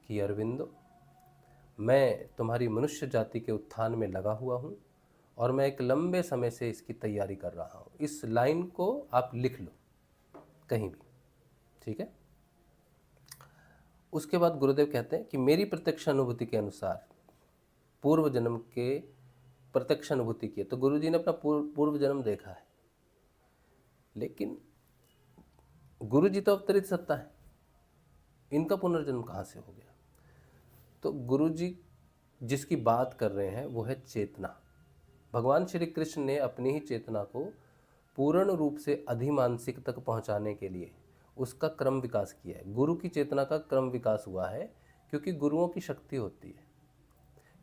कि अरविंदो, मैं तुम्हारी मनुष्य जाति के उत्थान में लगा हुआ हूँ, और मैं एक लंबे समय से इसकी तैयारी कर रहा हूँ। इस लाइन को आप लिख लो कहीं भी, ठीक है। उसके बाद गुरुदेव कहते हैं कि मेरी प्रत्यक्ष अनुभूति के अनुसार पूर्व जन्म के प्रत्यक्ष अनुभूति की है। तो गुरु जी ने अपना पूर्व जन्म देखा है, लेकिन गुरु जी तो अवतरित सत्ता है, इनका पुनर्जन्म कहाँ से हो गया? तो गुरु जी जिसकी बात कर रहे हैं वो है चेतना। भगवान श्री कृष्ण ने अपनी ही चेतना को पूर्ण रूप से अधिमानसिक तक पहुंचाने के लिए उसका क्रम विकास किया है। गुरु की चेतना का क्रम विकास हुआ है क्योंकि गुरुओं की शक्ति होती है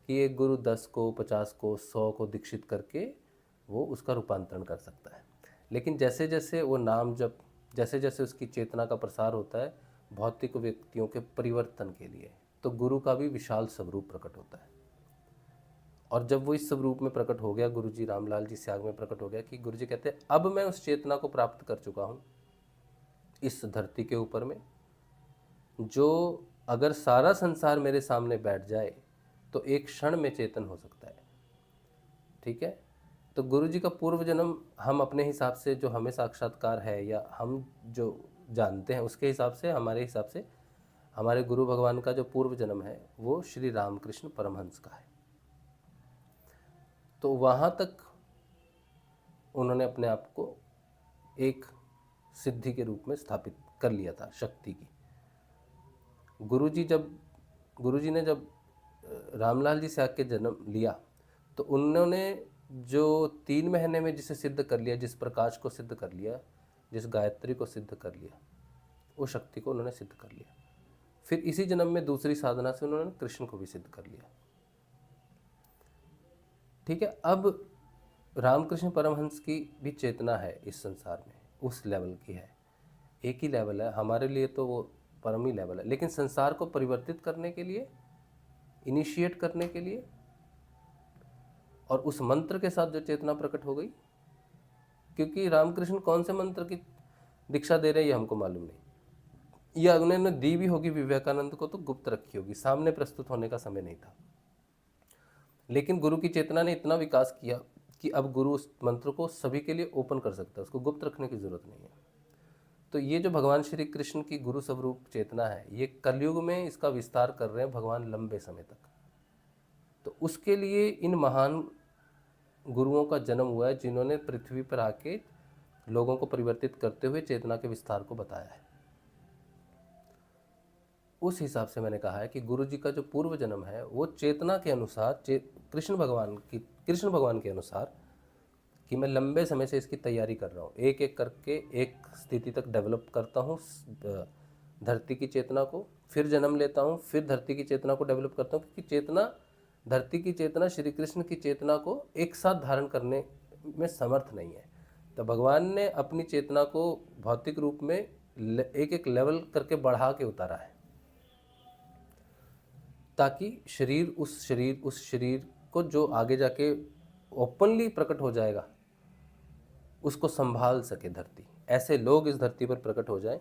कि एक गुरु 10 को, 50 को, 100 को दीक्षित करके वो उसका रूपांतरण कर सकता है। लेकिन जैसे जैसे वो नाम जब जैसे जैसे उसकी चेतना का प्रसार होता है भौतिक व्यक्तियों के परिवर्तन के लिए, तो गुरु का भी विशाल स्वरूप प्रकट होता है। और जब वो इस स्वरूप में प्रकट हो गया, गुरु जी रामलाल जी स्याग में प्रकट हो गया कि गुरु जी कहते हैं अब मैं उस चेतना को प्राप्त कर चुका हूँ इस धरती के ऊपर में, जो अगर सारा संसार मेरे सामने बैठ जाए तो एक क्षण में चेतन हो सकता है। ठीक है, तो गुरु जी का पूर्व जन्म हम अपने हिसाब से जो हमें साक्षात्कार है या हम जो जानते हैं उसके हिसाब से, हमारे हिसाब से हमारे गुरु भगवान का जो पूर्व जन्म है वो श्री रामकृष्ण परमहंस का है। तो वहाँ तक उन्होंने अपने आप को एक सिद्धि के रूप में स्थापित कर लिया था शक्ति की। गुरुजी ने जब रामलाल जी स्याग के जन्म लिया तो उन्होंने जो 3 महीने में जिसे सिद्ध कर लिया, जिस प्रकाश को सिद्ध कर लिया, जिस गायत्री को सिद्ध कर लिया, वो शक्ति को उन्होंने सिद्ध कर लिया। फिर इसी जन्म में दूसरी साधना से उन्होंने कृष्ण को भी सिद्ध कर लिया। ठीक है, अब रामकृष्ण परमहंस की भी चेतना है इस संसार में, उस लेवल की है, एक ही लेवल है हमारे लिए, तो वो परम ही लेवल है। लेकिन संसार को परिवर्तित करने के लिए, इनिशिएट करने के लिए, और उस मंत्र के साथ जो चेतना प्रकट हो गई, क्योंकि रामकृष्ण कौन से मंत्र की दीक्षा दे रहे हैं ये हमको मालूम नहीं, या उन्होंने दी भी होगी विवेकानंद को तो गुप्त रखी होगी, सामने प्रस्तुत होने का समय नहीं था। लेकिन गुरु की चेतना ने इतना विकास किया कि अब गुरु उस मंत्र को सभी के लिए ओपन कर सकता है, उसको गुप्त रखने की जरूरत नहीं है। तो ये जो भगवान श्री कृष्ण की गुरु स्वरूप चेतना है, ये कलयुग में इसका विस्तार कर रहे हैं भगवान लंबे समय तक। तो उसके लिए इन महान गुरुओं का जन्म हुआ है जिन्होंने पृथ्वी पर आके लोगों को परिवर्तित करते हुए चेतना के विस्तार को बताया है। उस हिसाब से मैंने कहा है कि गुरु जी का जो पूर्व जन्म है वो चेतना के अनुसार, कृष्ण भगवान के अनुसार, कि मैं लंबे समय से इसकी तैयारी कर रहा हूँ, एक एक करके एक स्थिति तक डेवलप करता हूँ धरती की चेतना को, फिर जन्म लेता हूँ, फिर धरती की चेतना को डेवलप करता हूँ, क्योंकि चेतना, धरती की चेतना श्री कृष्ण की चेतना को एक साथ धारण करने में समर्थ नहीं है। तो भगवान ने अपनी चेतना को भौतिक रूप में एक एक लेवल करके बढ़ा के उतारा है, ताकि उस शरीर को जो आगे जाके ओपनली प्रकट हो जाएगा उसको संभाल सके धरती। ऐसे लोग इस धरती पर प्रकट हो जाएं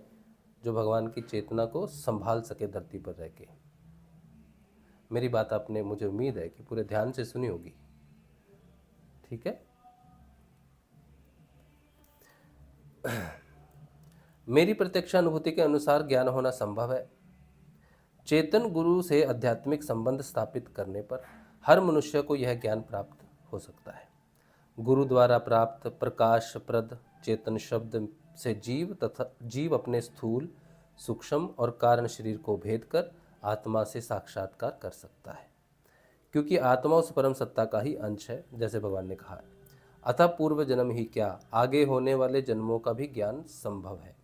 जो भगवान की चेतना को संभाल सके धरती पर रह के। मेरी बात आपने, मुझे उम्मीद है कि पूरे ध्यान से सुनी होगी। ठीक है, मेरी प्रत्यक्षानुभूति के अनुसार ज्ञान होना संभव है। चेतन गुरु से आध्यात्मिक संबंध स्थापित करने पर हर मनुष्य को यह ज्ञान प्राप्त हो सकता है। गुरु द्वारा प्राप्त प्रकाशप्रद चेतन शब्द से जीव अपने स्थूल, सूक्ष्म और कारण शरीर को भेद कर आत्मा से साक्षात्कार कर सकता है, क्योंकि आत्मा उस परम सत्ता का ही अंश है, जैसे भगवान ने कहा है। अतः पूर्व जन्म ही क्या, आगे होने वाले जन्मों का भी ज्ञान संभव है।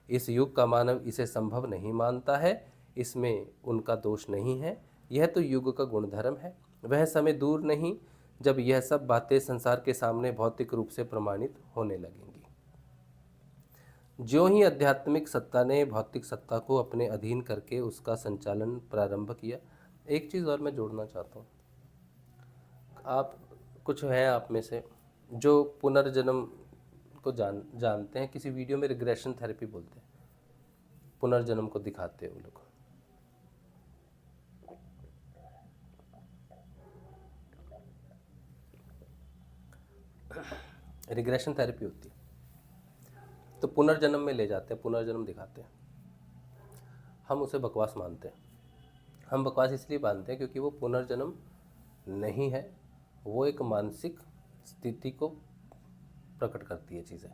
इस युग का मानव इसे संभव नहीं मानता है, इसमें उनका दोष नहीं है, यह तो युग का गुणधर्म है। वह समय दूर नहीं जब यह सब बातें संसार के सामने भौतिक रूप से प्रमाणित होने लगेंगी। ज्यों ही आध्यात्मिक सत्ता ने भौतिक सत्ता को अपने अधीन करके उसका संचालन प्रारंभ किया। एक चीज़ और मैं जोड़ना चाहता हूँ, आप कुछ हैं आप में से जो पुनर्जन्म को जानते हैं, किसी वीडियो में रिग्रेशन थेरेपी बोलते हैं, पुनर्जन्म को दिखाते हैं वो लोग। रिग्रेशन थेरेपी होती है, तो पुनर्जन्म में ले जाते हैं, पुनर्जन्म दिखाते हैं। हम उसे बकवास मानते हैं। हम बकवास इसलिए मानते हैं क्योंकि वो पुनर्जन्म नहीं है, वो एक मानसिक स्थिति को प्रकट करती है चीज़ें।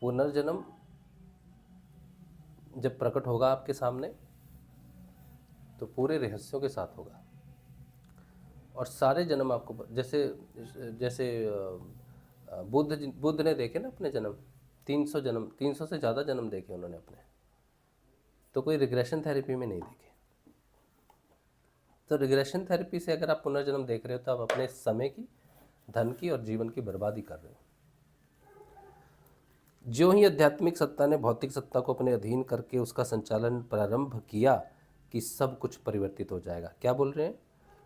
पुनर्जन्म जब प्रकट होगा आपके सामने तो पूरे रहस्यों के साथ होगा, और सारे जन्म आपको जैसे जैसे बुद्ध ने देखे ना अपने जन्म, 300 जन्म, 300 से ज़्यादा जन्म देखे उन्होंने अपने, तो कोई रिग्रेशन थेरेपी में नहीं देखे। तो रिग्रेशन थेरेपी से अगर आप पुनर्जन्म देख रहे हो तो आप अपने समय की, धन की और जीवन की बर्बादी कर रहे हो। ज्यों ही आध्यात्मिक सत्ता ने भौतिक सत्ता को अपने अधीन करके उसका संचालन प्रारंभ किया कि सब कुछ परिवर्तित हो जाएगा। क्या बोल रहे हैं?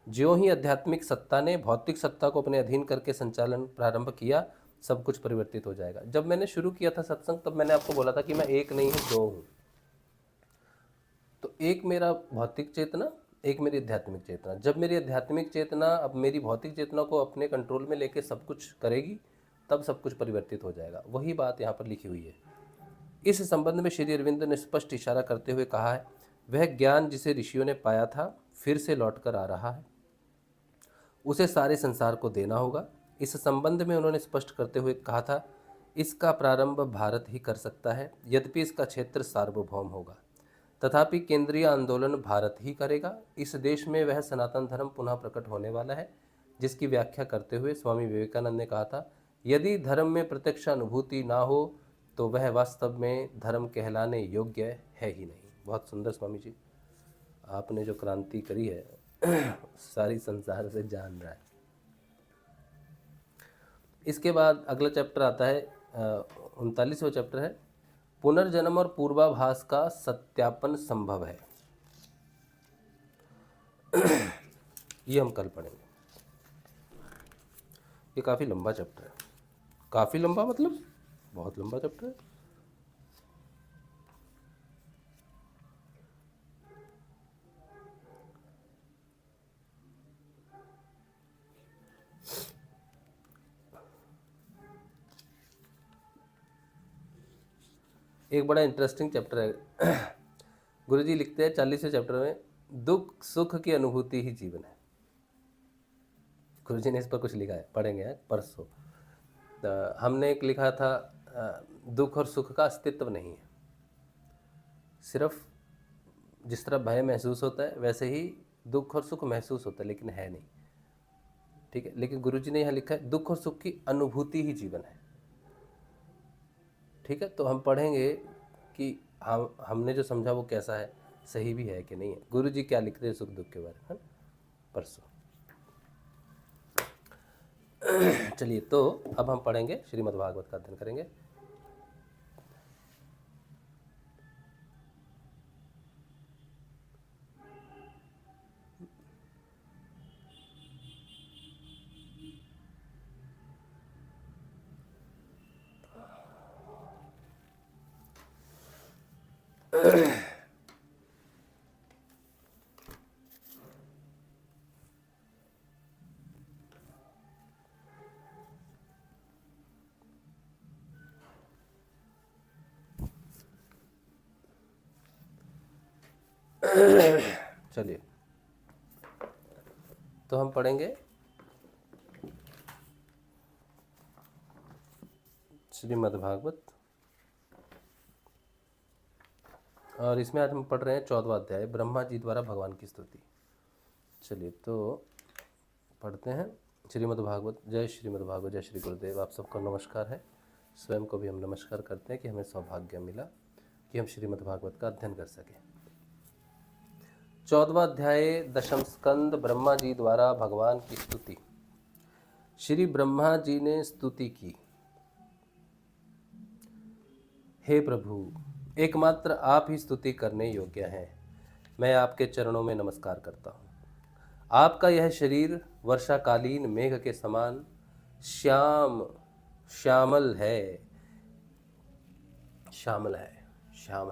ज्यों ही आध्यात्मिक सत्ता ने भौतिक सत्ता को अपने अधीन करके संचालन प्रारंभ किया, सब कुछ परिवर्तित हो जाएगा। जब मैंने शुरू किया था सत्संग तब मैंने आपको बोला था कि मैं एक नहीं हूँ, दो हूँ। तो एक मेरा भौतिक चेतना, एक मेरी आध्यात्मिक चेतना। जब मेरी आध्यात्मिक चेतना अब मेरी भौतिक चेतना को अपने कंट्रोल में लेके सब कुछ करेगी, तब सब कुछ परिवर्तित हो जाएगा। वही बात यहाँ पर लिखी हुई है। इस संबंध में श्री अरविंद ने स्पष्ट इशारा करते हुए कहा है, वह ज्ञान जिसे ऋषियों ने पाया था फिर से लौट कर आ रहा है, उसे सारे संसार को देना होगा। इस संबंध में उन्होंने स्पष्ट करते हुए कहा था, इसका प्रारंभ भारत ही कर सकता है, यद्यपि इसका क्षेत्र सार्वभौम होगा, तथापि केंद्रीय आंदोलन भारत ही करेगा। इस देश में वह सनातन धर्म पुनः प्रकट होने वाला है, जिसकी व्याख्या करते हुए स्वामी विवेकानंद ने कहा था, यदि धर्म में प्रत्यक्ष अनुभूति ना हो तो वह वास्तव में धर्म कहलाने योग्य है ही नहीं। बहुत सुंदर स्वामी जी, आपने जो क्रांति करी है सारी संसार से जान रहा है। इसके बाद अगला चैप्टर आता है, 39वां चैप्टर है, पुनर्जन्म और पूर्वाभास का सत्यापन संभव है। ये हम कल पढ़ेंगे। ये काफ़ी लंबा चैप्टर है, काफ़ी लंबा मतलब बहुत लंबा चैप्टर है। एक बड़ा इंटरेस्टिंग चैप्टर है। गुरुजी लिखते हैं 40वें चैप्टर में, दुख सुख की अनुभूति ही जीवन है। गुरुजी ने इस पर कुछ लिखा है, पढ़ेंगे परसों। हमने एक लिखा था, दुख और सुख का अस्तित्व नहीं है, सिर्फ जिस तरह भय महसूस होता है वैसे ही दुख और सुख महसूस होता है, लेकिन है नहीं। ठीक है, लेकिन गुरुजी ने यहाँ लिखा है, दुख और सुख की अनुभूति ही जीवन है। ठीक है, तो हम पढ़ेंगे कि हमने जो समझा वो कैसा है, सही भी है कि नहीं है, गुरुजी क्या लिखते हैं सुख दुख के बारे में, परसों। चलिए, तो अब हम पढ़ेंगे, श्रीमद् भागवत का अध्ययन करेंगे। चलिए, तो हम पढ़ेंगे श्रीमद् भागवत, और इसमें आज हम पढ़ रहे हैं 14वां अध्याय, ब्रह्मा जी द्वारा भगवान की स्तुति। चलिए, तो पढ़ते हैं श्रीमद् भागवत। जय श्रीमद् भागवत, जय श्री गुरुदेव। आप सबको नमस्कार है, स्वयं को भी हम नमस्कार करते हैं कि हमें सौभाग्य मिला कि हम श्रीमद् भागवत का अध्ययन कर सकें। 14वां अध्याय, दशम स्कंद, ब्रह्मा जी द्वारा भगवान की स्तुति। श्री ब्रह्मा जी ने स्तुति की, हे प्रभु, एकमात्र आप ही स्तुति करने योग्य हैं। मैं आपके चरणों में नमस्कार करता हूँ। आपका यह शरीर वर्षाकालीन मेघ के समान श्यामल है, श्याम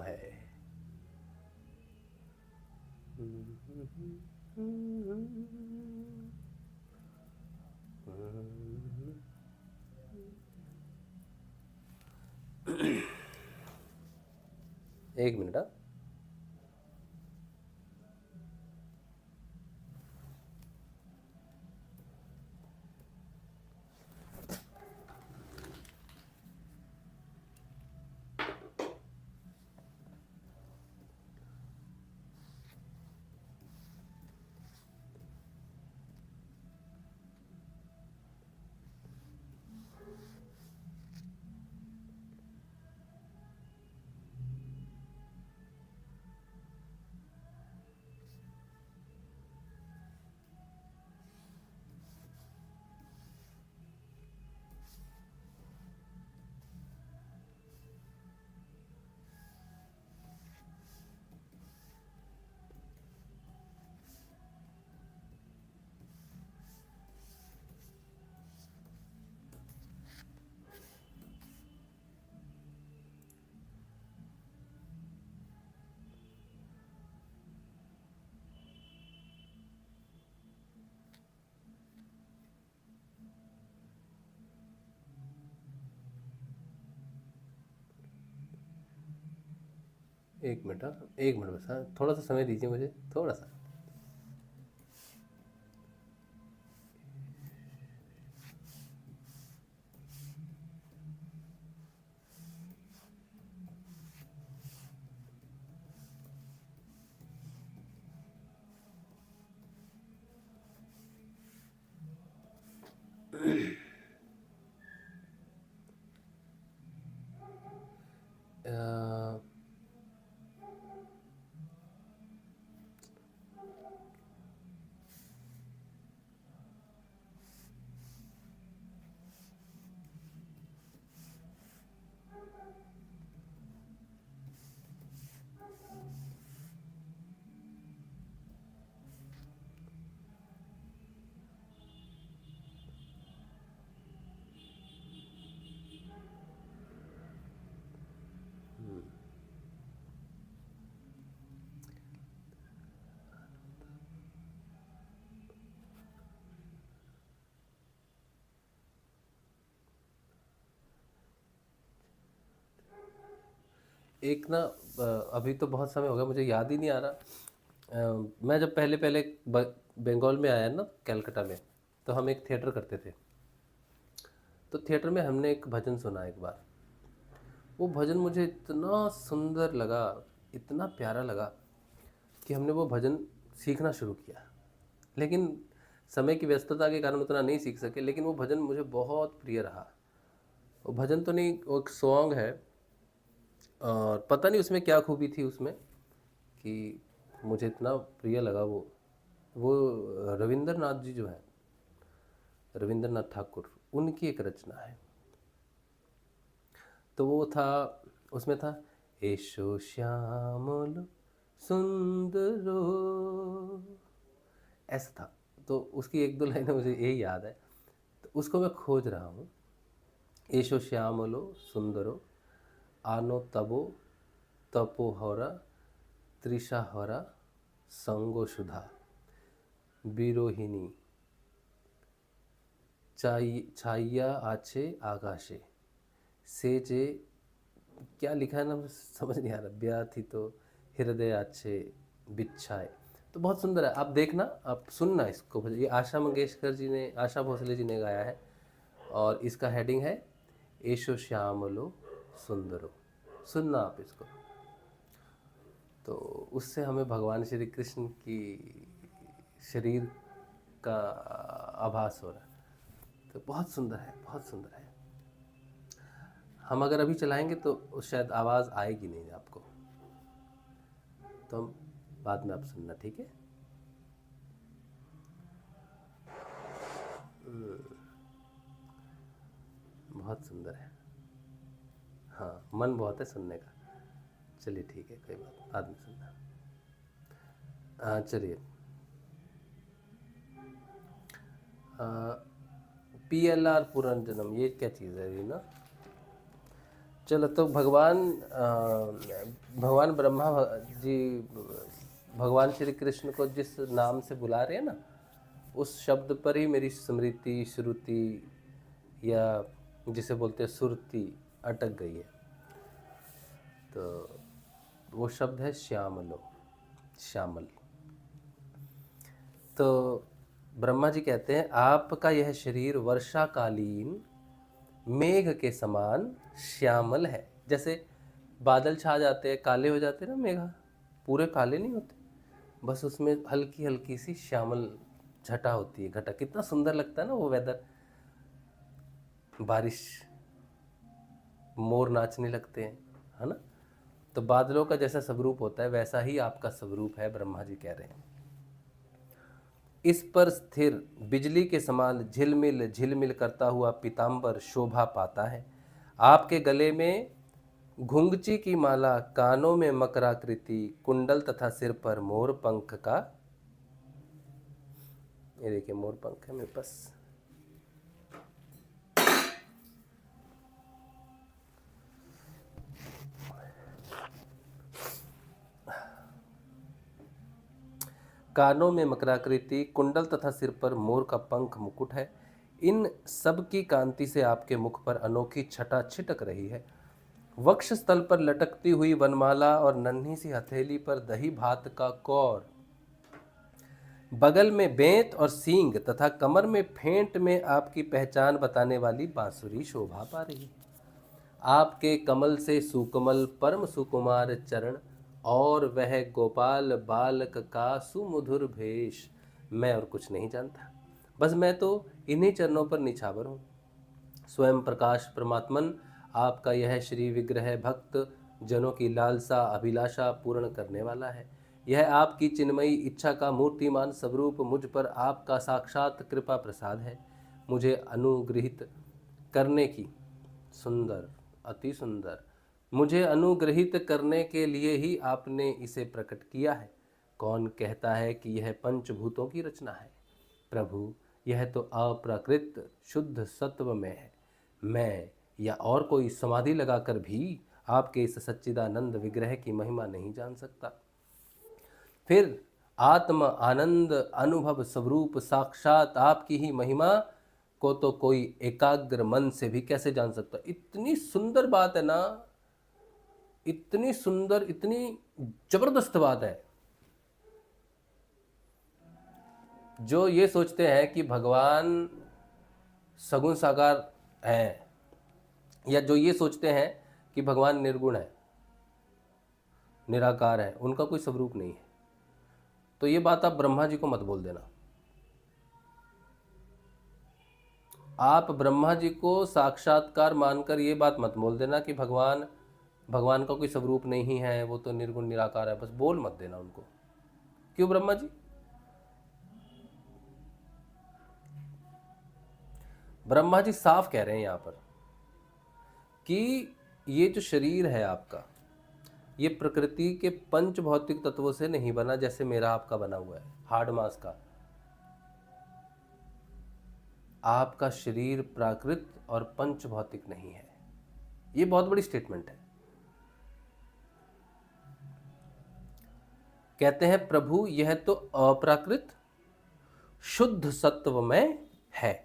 है। एक मिनट। एक मिनट, हाँ, एक मिनट बस, हाँ, थोड़ा सा समय दीजिए मुझे, थोड़ा सा। अ, एक ना, अभी तो बहुत समय हो गया, मुझे याद ही नहीं आ रहा। मैं जब पहले पहले बंगाल में आया ना, कलकत्ता में, तो हम एक थिएटर करते थे। तो थिएटर में हमने एक भजन सुना एक बार। वो भजन मुझे इतना सुंदर लगा, इतना प्यारा लगा कि हमने वो भजन सीखना शुरू किया। लेकिन समय की व्यस्तता के कारण उतना नहीं सीख सके, लेकिन वो भजन मुझे बहुत प्रिय रहा। वो भजन तो नहीं, वो एक सॉन्ग है, और पता नहीं उसमें क्या खूबी थी उसमें कि मुझे इतना प्रिय लगा वो रविंद्रनाथ जी जो हैं, रविंद्रनाथ ठाकुर, उनकी एक रचना है। तो वो था, उसमें था, एशो श्यामल सुंदरो, ऐसा था। तो उसकी एक दो लाइनें मुझे यही याद है, तो उसको मैं खोज रहा हूँ। एशो श्यामलो सुंदरो, आनो तबो तपोहरा, त्रिशाहरा संगो सुधा, বিরোহিনী छाइया आछे आकाशे, से जे, क्या लिखा है ना, मुझे समझ नहीं आ रहा, ब्याह थी तो हृदय आछे बिच्छाए। तो बहुत सुंदर है, आप देखना, आप सुनना इसको। ये आशा मंगेशकर जी ने, आशा भोसले जी ने गाया है, और इसका हेडिंग है एशो श्यामलो सुंदरो। सुनना आप इसको, तो उससे हमें भगवान श्री कृष्ण की शरीर का आभास हो रहा है। तो बहुत सुंदर है, बहुत सुंदर है। हम अगर अभी चलाएंगे तो शायद आवाज़ आएगी नहीं आपको, तो हम बाद में आप सुनना, ठीक है। बहुत सुंदर है, हाँ, मन बहुत है सुनने का। चलिए ठीक है, कोई बात, बाद में सुनना। हाँ चलिए। PLR पुनर्जन्म, ये क्या चीज़ है ये ना। चलो, तो भगवान ब्रह्मा जी भगवान श्री कृष्ण को जिस नाम से बुला रहे हैं ना, उस शब्द पर ही मेरी स्मृति, श्रुति, या जिसे बोलते हैं सुरती, अटक गई है। तो वो शब्द है श्यामलो, श्यामल। तो ब्रह्मा जी कहते हैं, आपका यह शरीर वर्षाकालीन मेघ के समान श्यामल है। जैसे बादल छा जाते हैं, काले हो जाते हैं ना, मेघा पूरे काले नहीं होते, बस उसमें हल्की हल्की सी श्यामल छटा होती है, घटा। कितना सुंदर लगता है ना वो वेदर, बारिश, मोर नाचने लगते हैं, है ना। तो बादलों का जैसा स्वरूप होता है, वैसा ही आपका स्वरूप है, ब्रह्मा जी कह रहे हैं। इस पर स्थिर बिजली के समान झिलमिल झिलमिल करता हुआ पीताम्बर शोभा पाता है। आपके गले में घुंघची की माला, कानों में मकराकृति कुंडल तथा सिर पर मोर पंख का, ये देखिए मोर पंख है मेरे पास। कानों में मकराकृति कुंडल तथा सिर पर मोर का पंख मुकुट है। इन सब की कांति से आपके मुख पर अनोखी छटा छिटक रही है। वक्ष स्थल पर लटकती हुई वनमाला और नन्ही सी हथेली पर दही भात का कौर, बगल में बेंत और सींग तथा कमर में फेंट में आपकी पहचान बताने वाली बांसुरी शोभा पा रही है। आपके कमल से सुकमल परम सुकुमार चरण और वह गोपाल बालक का सुमधुर भेष, मैं और कुछ नहीं जानता, बस मैं तो इन्हीं चरणों पर निछावर हूँ। स्वयं प्रकाश परमात्मन आपका यह श्री विग्रह भक्त जनों की लालसा अभिलाषा पूर्ण करने वाला है। यह आपकी चिन्मयी इच्छा का मूर्तिमान स्वरूप मुझ पर आपका साक्षात कृपा प्रसाद है। मुझे अनुग्रहित करने की सुंदर, अति सुंदर, मुझे अनुग्रहित करने के लिए ही आपने इसे प्रकट किया है। कौन कहता है कि यह पंचभूतों की रचना है? प्रभु, यह तो अप्राकृत शुद्ध सत्व में है। मैं या और कोई समाधि लगाकर भी आपके इस सच्चिदानंद विग्रह की महिमा नहीं जान सकता। फिर आत्म आनंद अनुभव स्वरूप साक्षात आपकी ही महिमा को तो कोई एकाग्र मन से भी कैसे जान सकता। इतनी सुंदर बात है ना, इतनी सुंदर, इतनी जबरदस्त बात है। जो ये सोचते हैं कि भगवान सगुण साकार हैं, या जो ये सोचते हैं कि भगवान निर्गुण है, निराकार है, उनका कोई स्वरूप नहीं है, तो ये बात आप ब्रह्मा जी को मत बोल देना। आप ब्रह्मा जी को साक्षात्कार मानकर ये बात मत बोल देना कि भगवान का कोई स्वरूप नहीं है, वो तो निर्गुण निराकार है, बस बोल मत देना उनको। क्यों ब्रह्मा जी? ब्रह्मा जी साफ कह रहे हैं यहाँ पर कि ये जो शरीर है आपका, ये प्रकृति के पंच भौतिक तत्वों से नहीं बना जैसे मेरा आपका बना हुआ है, हार्ड मास का। आपका शरीर प्राकृत और पंच भौतिक नहीं है। ये बहुत बड़ी स्टेटमेंट है। कहते हैं प्रभु, यह तो अप्राकृत शुद्ध सत्व में है।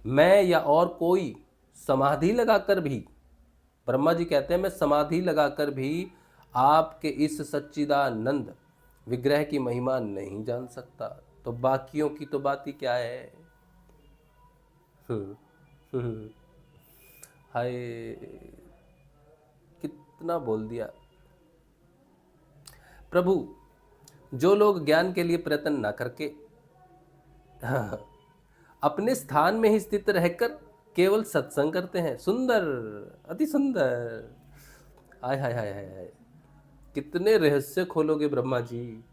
मैं या और कोई समाधि लगाकर भी, ब्रह्मा जी कहते हैं मैं समाधि लगाकर भी आपके इस सच्चिदानंद विग्रह की महिमा नहीं जान सकता, तो बाकियों की तो बात ही क्या है। हाय, कितना बोल दिया। प्रभु, जो लोग ज्ञान के लिए प्रयत्न ना करके अपने स्थान में ही स्थित रहकर केवल सत्संग करते हैं, सुंदर, अति सुंदर। हाय हाय हाय हाय हाय, कितने रहस्य खोलोगे ब्रह्मा जी।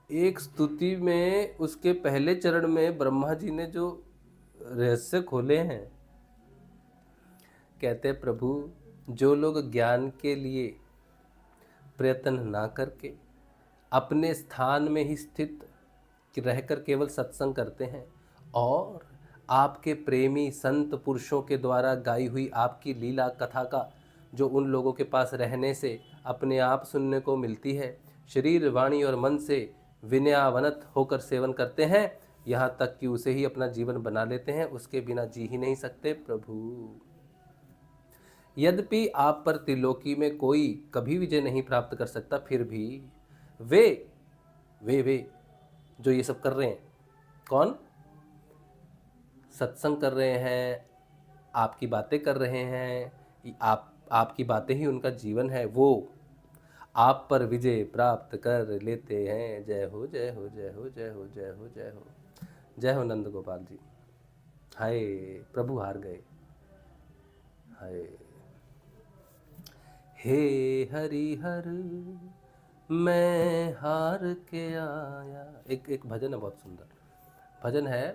एक स्तुति में उसके पहले चरण में ब्रह्मा जी ने जो रहस्य खोले हैं, कहते प्रभु, जो लोग ज्ञान के लिए प्रयत्न ना करके अपने स्थान में ही स्थित रहकर केवल सत्संग करते हैं और आपके प्रेमी संत पुरुषों के द्वारा गाई हुई आपकी लीला कथा का जो उन लोगों के पास रहने से अपने आप सुनने को मिलती है, शरीर वाणी और मन से विनयावनत होकर सेवन करते हैं, यहाँ तक कि उसे ही अपना जीवन बना लेते हैं, उसके बिना जी ही नहीं सकते प्रभु। यद्यपि आप पर त्रिलोकी में कोई कभी विजय नहीं प्राप्त कर सकता, फिर भी वे जो ये सब कर रहे हैं, कौन? सत्संग कर रहे हैं, आपकी बातें कर रहे हैं, आपकी बातें ही उनका जीवन है, वो आप पर विजय प्राप्त कर लेते हैं। जय हो जय हो जय हो जय हो जय हो जय हो जय हो नंद गोपाल जी। हाय, प्रभु हार गए। हाय, हे हरिहर मैं हार के आया। एक भजन है, बहुत सुंदर भजन है।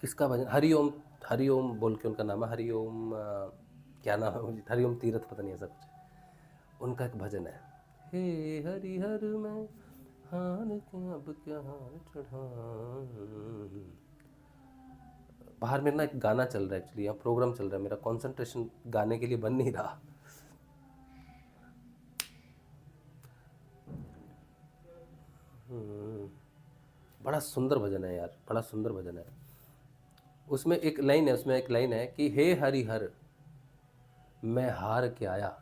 किसका भजन? हरिओम, हरिओम बोल के उनका नाम है, हरिओम, क्या नाम है मुझे, हरिओम तीरथ पता नहीं ऐसा कुछ, उनका एक भजन है। हे हरिहर मैं हार के अब क्या हार चढ़ा। बाहर मेरा ना एक गाना चल रहा है, एक्चुअली यहाँ प्रोग्राम चल रहा है, मेरा कंसंट्रेशन गाने के लिए बन नहीं रहा। बड़ा सुंदर भजन है यार, बड़ा सुंदर भजन है। उसमें एक लाइन है कि हे हरिहर मैं हार के आया,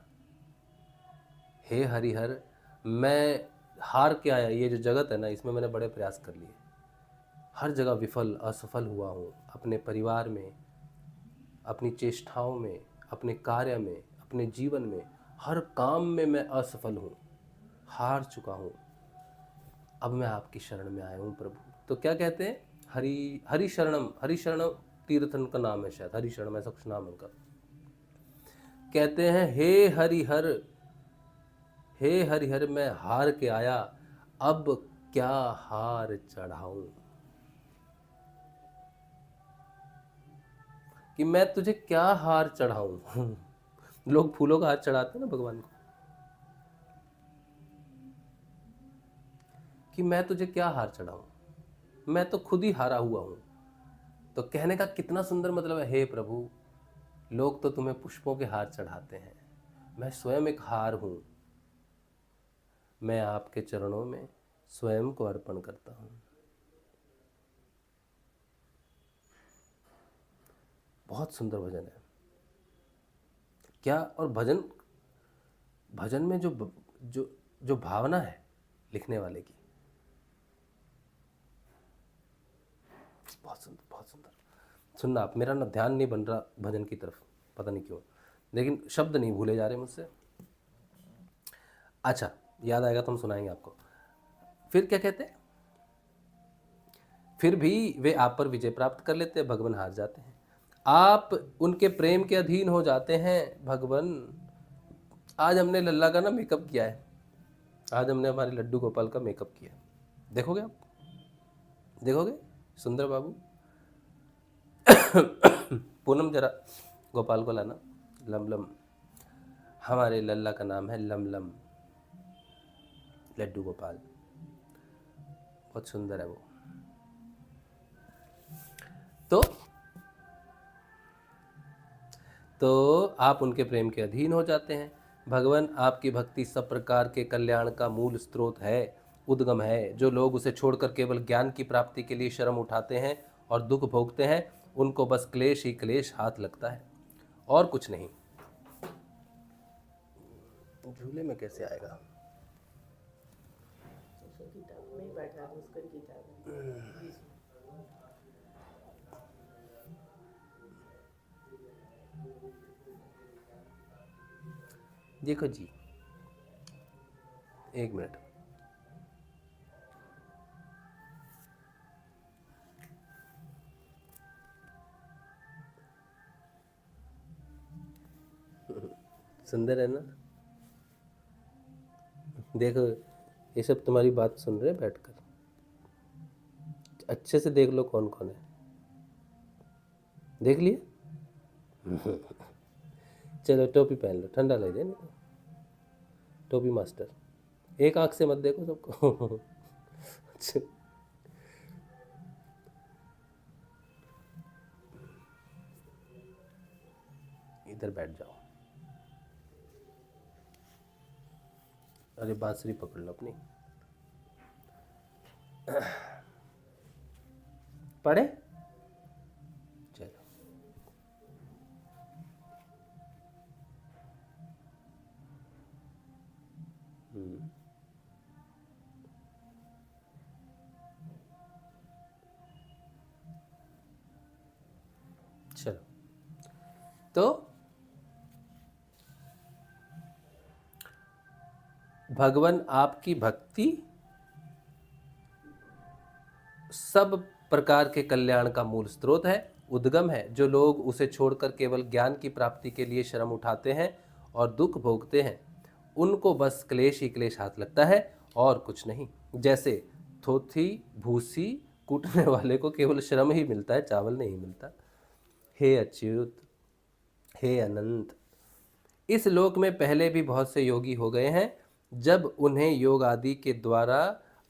हे हरिहर मैं हार के आया। ये जो जगत है ना, इसमें मैंने बड़े प्रयास कर लिए, हर जगह विफल असफल हुआ हूँ, अपने परिवार में, अपनी चेष्टाओं में, अपने कार्य में, अपने जीवन में, हर काम में मैं असफल हूँ, हार चुका हूँ। अब मैं आपकी शरण में आया हूँ प्रभु। तो क्या कहते हैं? हरि शरणम तीर्थन का नाम है शायद, हरि शरणम ऐसा कुछ नाम है उनका। कहते हैं हे हरिहर मैं हार के आया, अब क्या हार चढ़ाऊं, कि मैं तुझे क्या हार चढ़ाऊं। लोग फूलों का हार चढ़ाते हैं ना भगवान को, कि मैं तुझे क्या हार चढ़ाऊं, मैं तो खुद ही हारा हुआ हूं। तो कहने का कितना सुंदर मतलब है, हे प्रभु लोग तो तुम्हें पुष्पों के हार चढ़ाते हैं, मैं स्वयं एक हार हूं, मैं आपके चरणों में स्वयं को अर्पण करता हूं। बहुत सुंदर भजन है क्या। और भजन में जो जो भावना है लिखने वाले की, बहुत सुंदर, बहुत सुंदर। सुनना आप, मेरा ना ध्यान नहीं बन रहा भजन की तरफ, पता नहीं क्यों, लेकिन शब्द नहीं भूले जा रहे मुझसे। अच्छा, याद आएगा तो हम सुनाएंगे आपको। फिर क्या कहते हैं? फिर भी वे आप पर विजय प्राप्त कर लेते हैं, भगवान हार जाते हैं, आप उनके प्रेम के अधीन हो जाते हैं। भगवान, आज हमने लल्ला का ना मेकअप किया है, आज हमने हमारे लड्डू गोपाल का मेकअप किया, देखोगे आप, देखोगे सुंदर बाबू। पूनम जरा गोपाल को लाना, लमलम, हमारे लल्ला का नाम है लमलम, लड्डू गोपाल, बहुत सुंदर है वो। तो आप उनके प्रेम के अधीन हो जाते हैं। भगवान, आपकी भक्ति सब प्रकार के कल्याण का मूल स्रोत है, उद्गम है। जो लोग उसे छोड़कर केवल ज्ञान की प्राप्ति के लिए श्रम उठाते हैं और दुख भोगते हैं, उनको बस क्लेश ही क्लेश हाथ लगता है, और कुछ नहीं। झूले में कैसे आएगा? देखो जी, एक मिनट, सुंदर है ना? देखो, ये सब तुम्हारी बात सुन रहे बैठकर, अच्छे से देख लो कौन कौन है, देख लिए? चलो टोपी पहन लो, ठंडा लग जाए ना, टोपी मास्टर। एक आंख से मत देखो सबको। इधर बैठ जाओ, अरे बांसुरी पकड़ लो अपनी, पढ़े चलो। चलो, तो भगवान आपकी भक्ति सब प्रकार के कल्याण का मूल स्रोत है, उद्गम है। जो लोग उसे छोड़कर केवल ज्ञान की प्राप्ति के लिए श्रम उठाते हैं और दुख भोगते हैं, उनको बस क्लेश ही क्लेश हाथ लगता है, और कुछ नहीं। जैसे थोथी भूसी कूटने वाले को केवल श्रम ही मिलता है, चावल नहीं मिलता। हे अच्युत, हे अनंत, इस लोक में पहले भी बहुत से योगी हो गए हैं, जब उन्हें योग आदि के द्वारा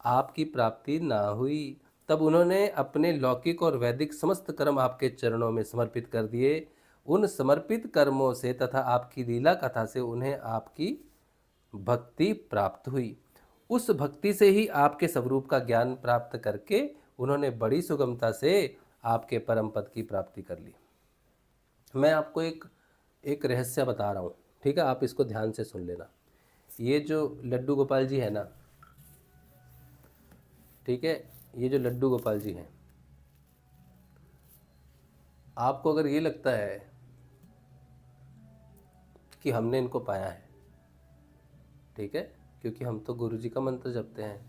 आपकी प्राप्ति ना हुई, तब उन्होंने अपने लौकिक और वैदिक समस्त कर्म आपके चरणों में समर्पित कर दिए। उन समर्पित कर्मों से तथा आपकी लीला कथा से उन्हें आपकी भक्ति प्राप्त हुई। उस भक्ति से ही आपके स्वरूप का ज्ञान प्राप्त करके उन्होंने बड़ी सुगमता से आपके परम पद की प्राप्ति कर ली। मैं आपको एक रहस्य बता रहा हूँ, ठीक है, आप इसको ध्यान से सुन लेना। ये जो लड्डू गोपाल जी है ना, ठीक है, ये जो लड्डू गोपाल जी हैं, आपको अगर ये लगता है कि हमने इनको पाया है, ठीक है, क्योंकि हम तो गुरु जी का मंत्र जपते हैं,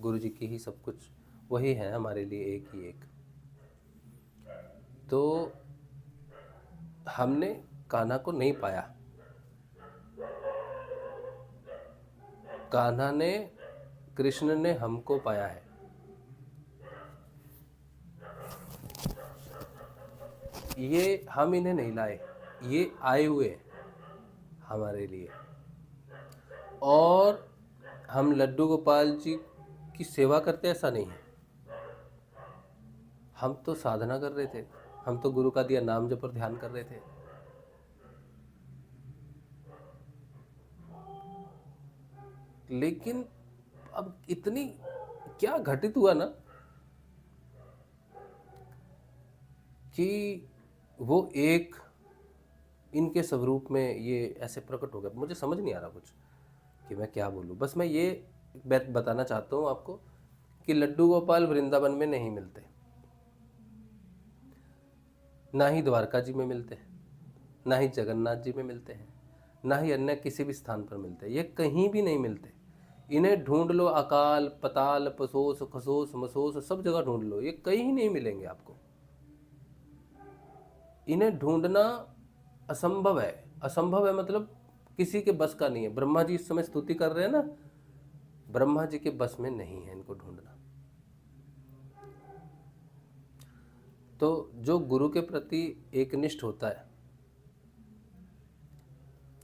गुरु जी की ही सब कुछ, वही है हमारे लिए एक ही एक। तो हमने कान्हा को नहीं पाया, कान्हा ने, कृष्ण ने हमको पाया है। ये हम इन्हें नहीं लाए, ये आए हुए हमारे लिए। और हम लड्डू गोपाल जी की सेवा करते ऐसा नहीं है, हम तो साधना कर रहे थे, हम तो गुरु का दिया नाम जप पर ध्यान कर रहे थे। लेकिन अब इतनी क्या घटित हुआ ना कि वो एक इनके स्वरूप में ये ऐसे प्रकट हो गया। मुझे समझ नहीं आ रहा कुछ कि मैं क्या बोलूं। बस मैं ये बताना चाहता हूं आपको कि लड्डू गोपाल वृंदावन में नहीं मिलते, ना ही द्वारका जी में मिलते हैं, ना ही जगन्नाथ जी में मिलते हैं, ना ही अन्य किसी भी स्थान पर मिलते हैं। ये कहीं भी नहीं मिलते। इन्हें ढूंढ लो, अकाल पताल पसोस खसोस मसोस सब जगह ढूंढ लो, ये कहीं नहीं मिलेंगे आपको। इन्हें ढूंढना असंभव है। असंभव है मतलब किसी के बस का नहीं है। ब्रह्मा जी इस समय स्तुति कर रहे हैं ना, ब्रह्मा जी के बस में नहीं है इनको ढूंढना। तो जो गुरु के प्रति एकनिष्ठ होता है,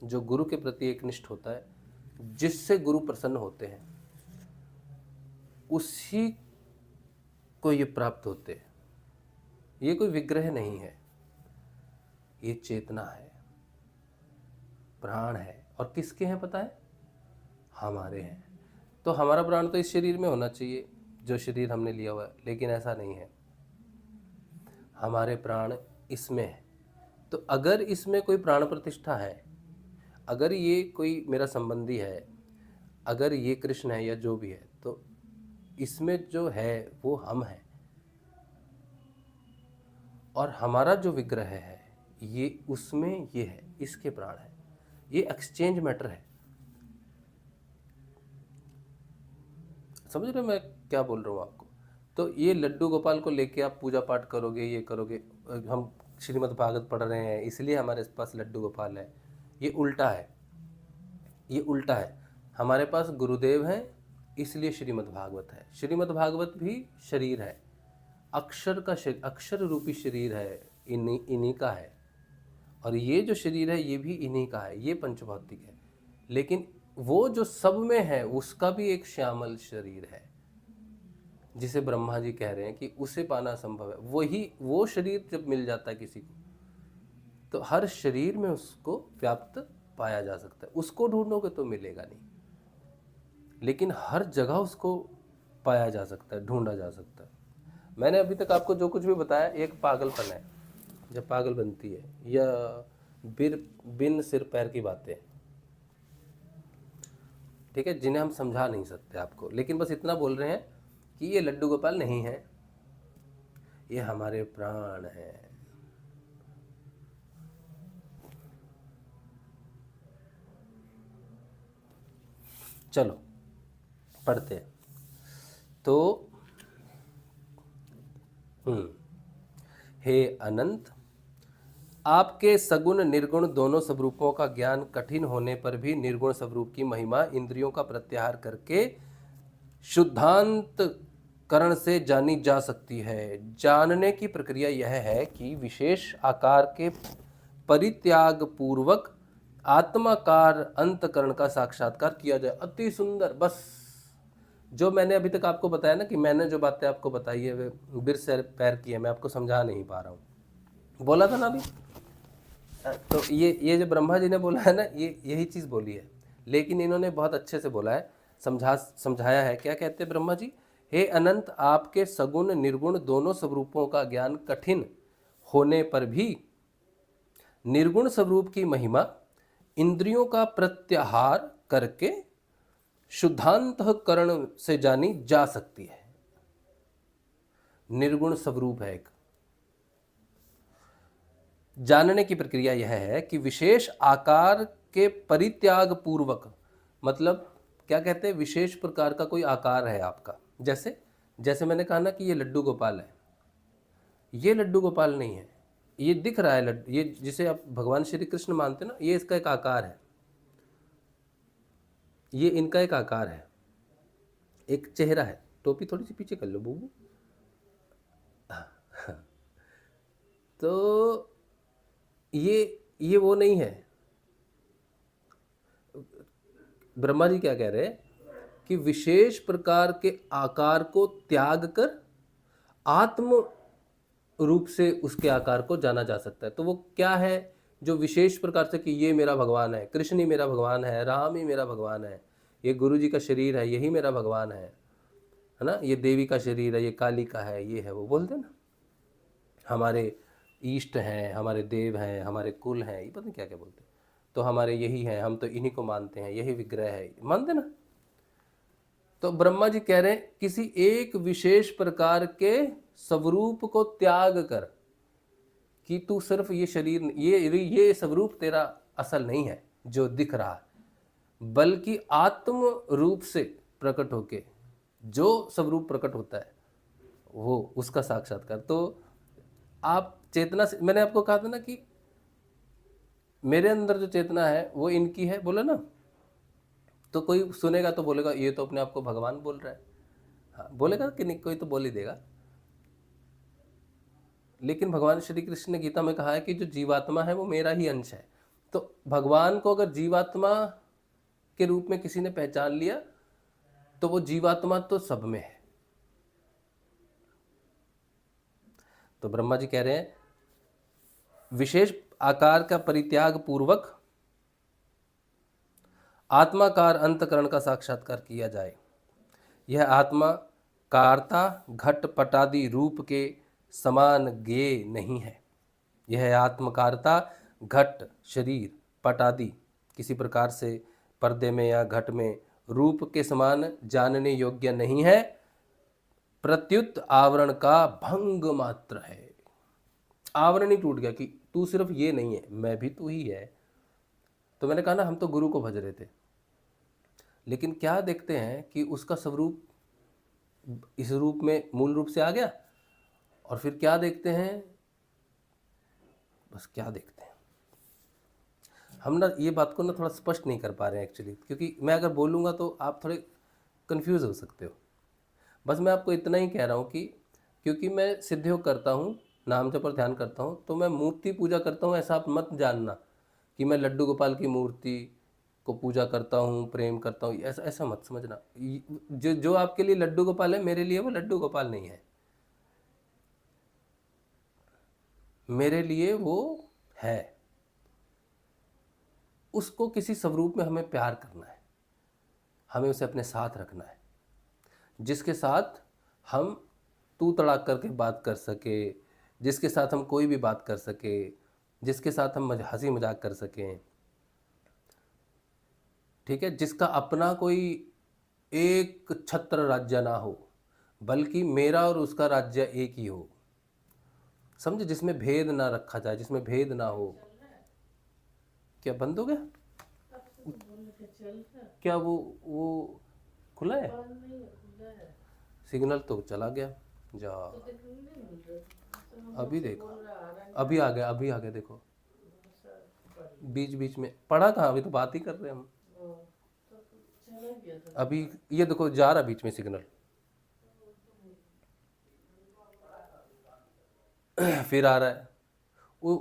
जो गुरु के प्रति एकनिष्ठ होता है, जिससे गुरु प्रसन्न होते हैं, उसी को ये प्राप्त होते हैं। ये कोई विग्रह नहीं है, ये चेतना है, प्राण है। और किसके हैं पता है? हमारे हैं। तो हमारा प्राण तो इस शरीर में होना चाहिए जो शरीर हमने लिया हुआ है, लेकिन ऐसा नहीं है। हमारे प्राण इसमें है। तो अगर इसमें कोई प्राण प्रतिष्ठा है, अगर ये कोई मेरा संबंधी है, अगर ये कृष्ण है या जो भी है, तो इसमें जो है वो हम हैं। और हमारा जो विग्रह है ये उसमें ये है, इसके प्राण है। ये एक्सचेंज मैटर है। समझ रहे हो मैं क्या बोल रहा हूँ आपको? तो ये लड्डू गोपाल को लेके आप पूजा पाठ करोगे, ये करोगे, हम श्रीमद् भागवत पढ़ रहे हैं इसलिए हमारे पास लड्डू गोपाल है, ये उल्टा है। ये उल्टा है। हमारे पास गुरुदेव हैं इसलिए श्रीमद् भागवत है। श्रीमद् भागवत भी शरीर है, अक्षर का शरीर, अक्षर रूपी शरीर है, इन्हीं का है। और ये जो शरीर है ये भी इन्हीं का है, ये पंचभौतिक है। लेकिन वो जो सब में है उसका भी एक श्यामल शरीर है, जिसे ब्रह्मा जी कह रहे हैं कि उसे पाना संभव है। वही वो शरीर जब मिल जाता है किसी को, तो हर शरीर में उसको व्याप्त पाया जा सकता है। उसको ढूंढोगे तो मिलेगा नहीं, लेकिन हर जगह उसको पाया जा सकता है, ढूंढा जा सकता है। मैंने अभी तक आपको जो कुछ भी बताया एक पागलपन है, जब पागल बनती है, या बिन सिर पैर की बातें, ठीक है, जिन्हें हम समझा नहीं सकते आपको। लेकिन बस इतना बोल रहे हैं कि ये लड्डू गोपाल नहीं है, ये हमारे प्राण हैं। चलो पढ़ते हैं। तो हे अनंत, आपके सगुण निर्गुण दोनों स्वरूपों का ज्ञान कठिन होने पर भी निर्गुण स्वरूप की महिमा इंद्रियों का प्रत्याहार करके शुद्धांत करण से जानी जा सकती है। जानने की प्रक्रिया यह है कि विशेष आकार के परित्याग पूर्वक आत्माकार अंतकरण का साक्षात्कार किया जाए। अति सुंदर। बस जो मैंने अभी तक आपको बताया ना, कि मैंने जो बातें आपको बताई है वे बिर सिर पैर की है, मैं आपको समझा नहीं पा रहा हूँ। बोला था ना अभी, तो ये जो ब्रह्मा जी ने बोला है ना, ये यही चीज़ बोली है। लेकिन इन्होंने बहुत अच्छे से बोला है, समझाया है। क्या कहते हैं ब्रह्मा जी हे अनंत, आपके सगुण निर्गुण दोनों स्वरूपों का ज्ञान कठिन होने पर भी निर्गुण स्वरूप की महिमा इंद्रियों का प्रत्याहार करके शुद्धांतःकरण से जानी जा सकती है। निर्गुण स्वरूप है एक। जानने की प्रक्रिया यह है कि विशेष आकार के परित्याग पूर्वक, मतलब क्या कहते हैं, विशेष प्रकार का कोई आकार है आपका, जैसे जैसे मैंने कहा ना कि ये लड्डू गोपाल है, ये लड्डू गोपाल नहीं है, ये दिख रहा है लड्डू, ये जिसे आप भगवान श्री कृष्ण मानते हैं ना, ये इसका एक आकार है, ये इनका एक आकार है, एक चेहरा है। टोपी थोड़ी सी पीछे कर लो बूबू। तो ये वो नहीं है। ब्रह्मा जी क्या कह रहे हैं कि विशेष प्रकार के आकार को त्याग कर आत्म रूप से उसके आकार को जाना जा सकता है। तो वो क्या है जो विशेष प्रकार से कि ये मेरा भगवान है, कृष्ण ही मेरा भगवान है, राम ही मेरा भगवान है, ये गुरु जी का शरीर है, यही मेरा भगवान है ना, ये देवी का शरीर है, ये काली का है, ये है, वो बोलते ना हमारे ईष्ट हैं, हमारे देव हैं, हमारे कुल हैं, ये पता नहीं क्या क्या बोलते हैं, तो हमारे यही हैं, हम तो इन्हीं को मानते हैं, यही विग्रह है, मानते ना। तो ब्रह्मा जी कह रहे हैं किसी एक विशेष प्रकार के स्वरूप को त्याग कर, कि तू सिर्फ ये शरीर, ये स्वरूप तेरा असल नहीं है जो दिख रहा है, बल्कि आत्म रूप से प्रकट होके जो स्वरूप प्रकट होता है वो उसका साक्षात्कार। तो आप चेतना से, मैंने आपको कहा था ना कि मेरे अंदर जो चेतना है वो इनकी है, बोला ना, तो कोई सुनेगा तो बोलेगा ये तो अपने आप को भगवान बोल रहा है, हाँ बोलेगा कि नहीं, कोई तो बोल ही देगा। लेकिन भगवान श्री कृष्ण ने गीता में कहा है कि जो जीवात्मा है वो मेरा ही अंश है। तो भगवान को अगर जीवात्मा के रूप में किसी ने पहचान लिया तो वो जीवात्मा तो सब में है। तो ब्रह्मा जी कह रहे हैं विशेष आकार का परित्याग पूर्वक आत्माकार अंतकरण का साक्षात्कार किया जाए। यह आत्मा कारता घट पटादि रूप के समान ज्ञेय नहीं है। यह आत्मकारता घट शरीर पटादि किसी प्रकार से पर्दे में या घट में रूप के समान जानने योग्य नहीं है, प्रत्युत आवरण का भंग मात्र है। आवरण ही टूट गया कि तू सिर्फ ये नहीं है, मैं भी तू ही है। तो मैंने कहा ना हम तो गुरु को भज रहे थे, लेकिन क्या देखते हैं कि उसका स्वरूप इस रूप में मूल रूप से आ गया, और फिर क्या देखते हैं, बस क्या देखते हैं हम ना, ये बात को ना थोड़ा स्पष्ट नहीं कर पा रहे हैं एक्चुअली, क्योंकि मैं अगर बोलूँगा तो आप थोड़े कंफ्यूज हो सकते हो। बस मैं आपको इतना ही कह रहा हूँ कि क्योंकि मैं सिद्ध योग करता हूँ, नाम जप पर ध्यान करता हूँ, तो मैं मूर्ति पूजा करता हूँ ऐसा आप मत जानना कि मैं लड्डू गोपाल की मूर्ति को पूजा करता हूँ, प्रेम करता हूँ, ऐसा ऐसा मत समझना। जो जो आपके लिए लड्डू गोपाल है मेरे लिए वो लड्डू गोपाल नहीं है, मेरे लिए वो है। उसको किसी स्वरूप में हमें प्यार करना है, हमें उसे अपने साथ रखना है, जिसके साथ हम तू तड़ाक करके बात कर सके, जिसके साथ हम कोई भी बात कर सके, जिसके साथ हम हंसी मजाक कर सकें, ठीक है, जिसका अपना कोई एक छत्र राज्य ना हो, बल्कि मेरा और उसका राज्य एक ही हो, समझे, जिसमें भेद ना रखा जाए, जिसमें भेद ना हो। क्या बंद हो गया? क्या वो खुला है? सिग्नल तो चला गया। जा अभी देखो, अभी आ गया, अभी आ गया, देखो बीच बीच में पढ़ा कहाँ, अभी तो बात ही कर रहे हैं हम। अभी ये देखो जा रहा बीच में सिग्नल, फिर आ रहा है। वो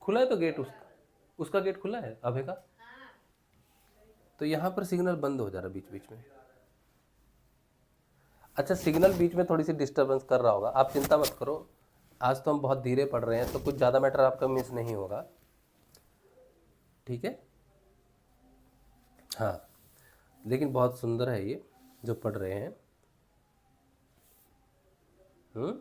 खुला है तो गेट, उसका गेट खुला है अभय का, तो यहाँ पर सिग्नल बंद हो जा रहा बीच बीच में। अच्छा, सिग्नल बीच में थोड़ी सी डिस्टर्बेंस कर रहा होगा, आप चिंता मत करो, आज तो हम बहुत धीरे पढ़ रहे हैं तो कुछ ज़्यादा मैटर आपका मिस नहीं होगा, ठीक है। हाँ, लेकिन बहुत सुंदर है ये जो पढ़ रहे हैं। हम्म।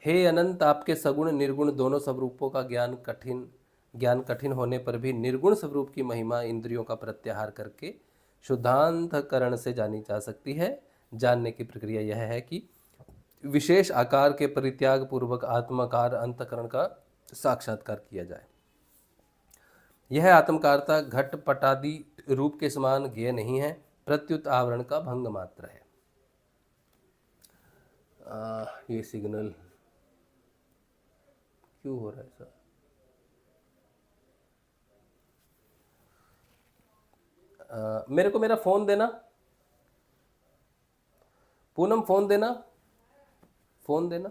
हे अनंत, आपके सगुण निर्गुण दोनों स्वरूपों का ज्ञान कठिन होने पर भी निर्गुण स्वरूप की महिमा इंद्रियों का प्रत्याहार करके शुद्धांतकरण से जानी जा सकती है। जानने की प्रक्रिया यह है कि विशेष आकार के परित्याग पूर्वक आत्माकार अंतकरण का साक्षात्कार किया जाए। यह आत्मकारता घट पटादि रूप के समान ज्ञेय नहीं है, प्रत्युत आवरण का भंग मात्र है। ये सिग्नल क्यों हो रहा है ऐसा? मेरे को मेरा फोन देना, पूनम फोन देना, फोन देना।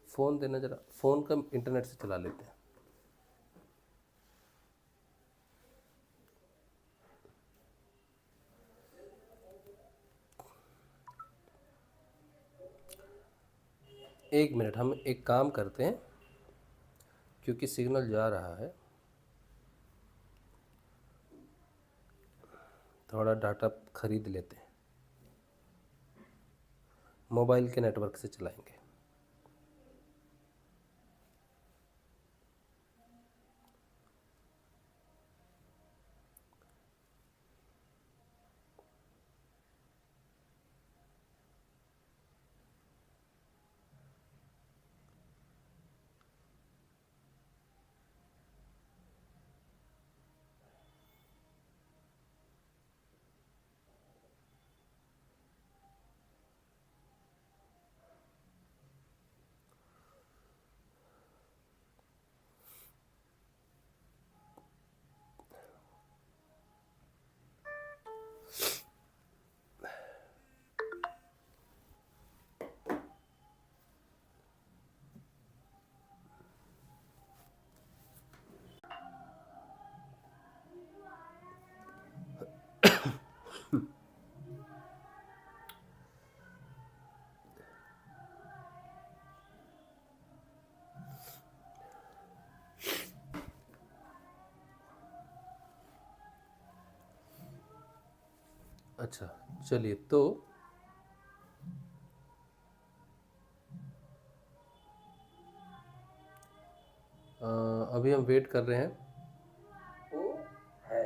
फोन देना जरा, फोन का इंटरनेट से चला लेते हैं। एक मिनट, हम एक काम करते हैं, क्योंकि सिग्नल जा रहा है, थोड़ा डाटा खरीद लेते हैं, मोबाइल के नेटवर्क से चलाएंगे। अच्छा, चलिए, तो अभी हम वेट कर रहे हैं। वो है,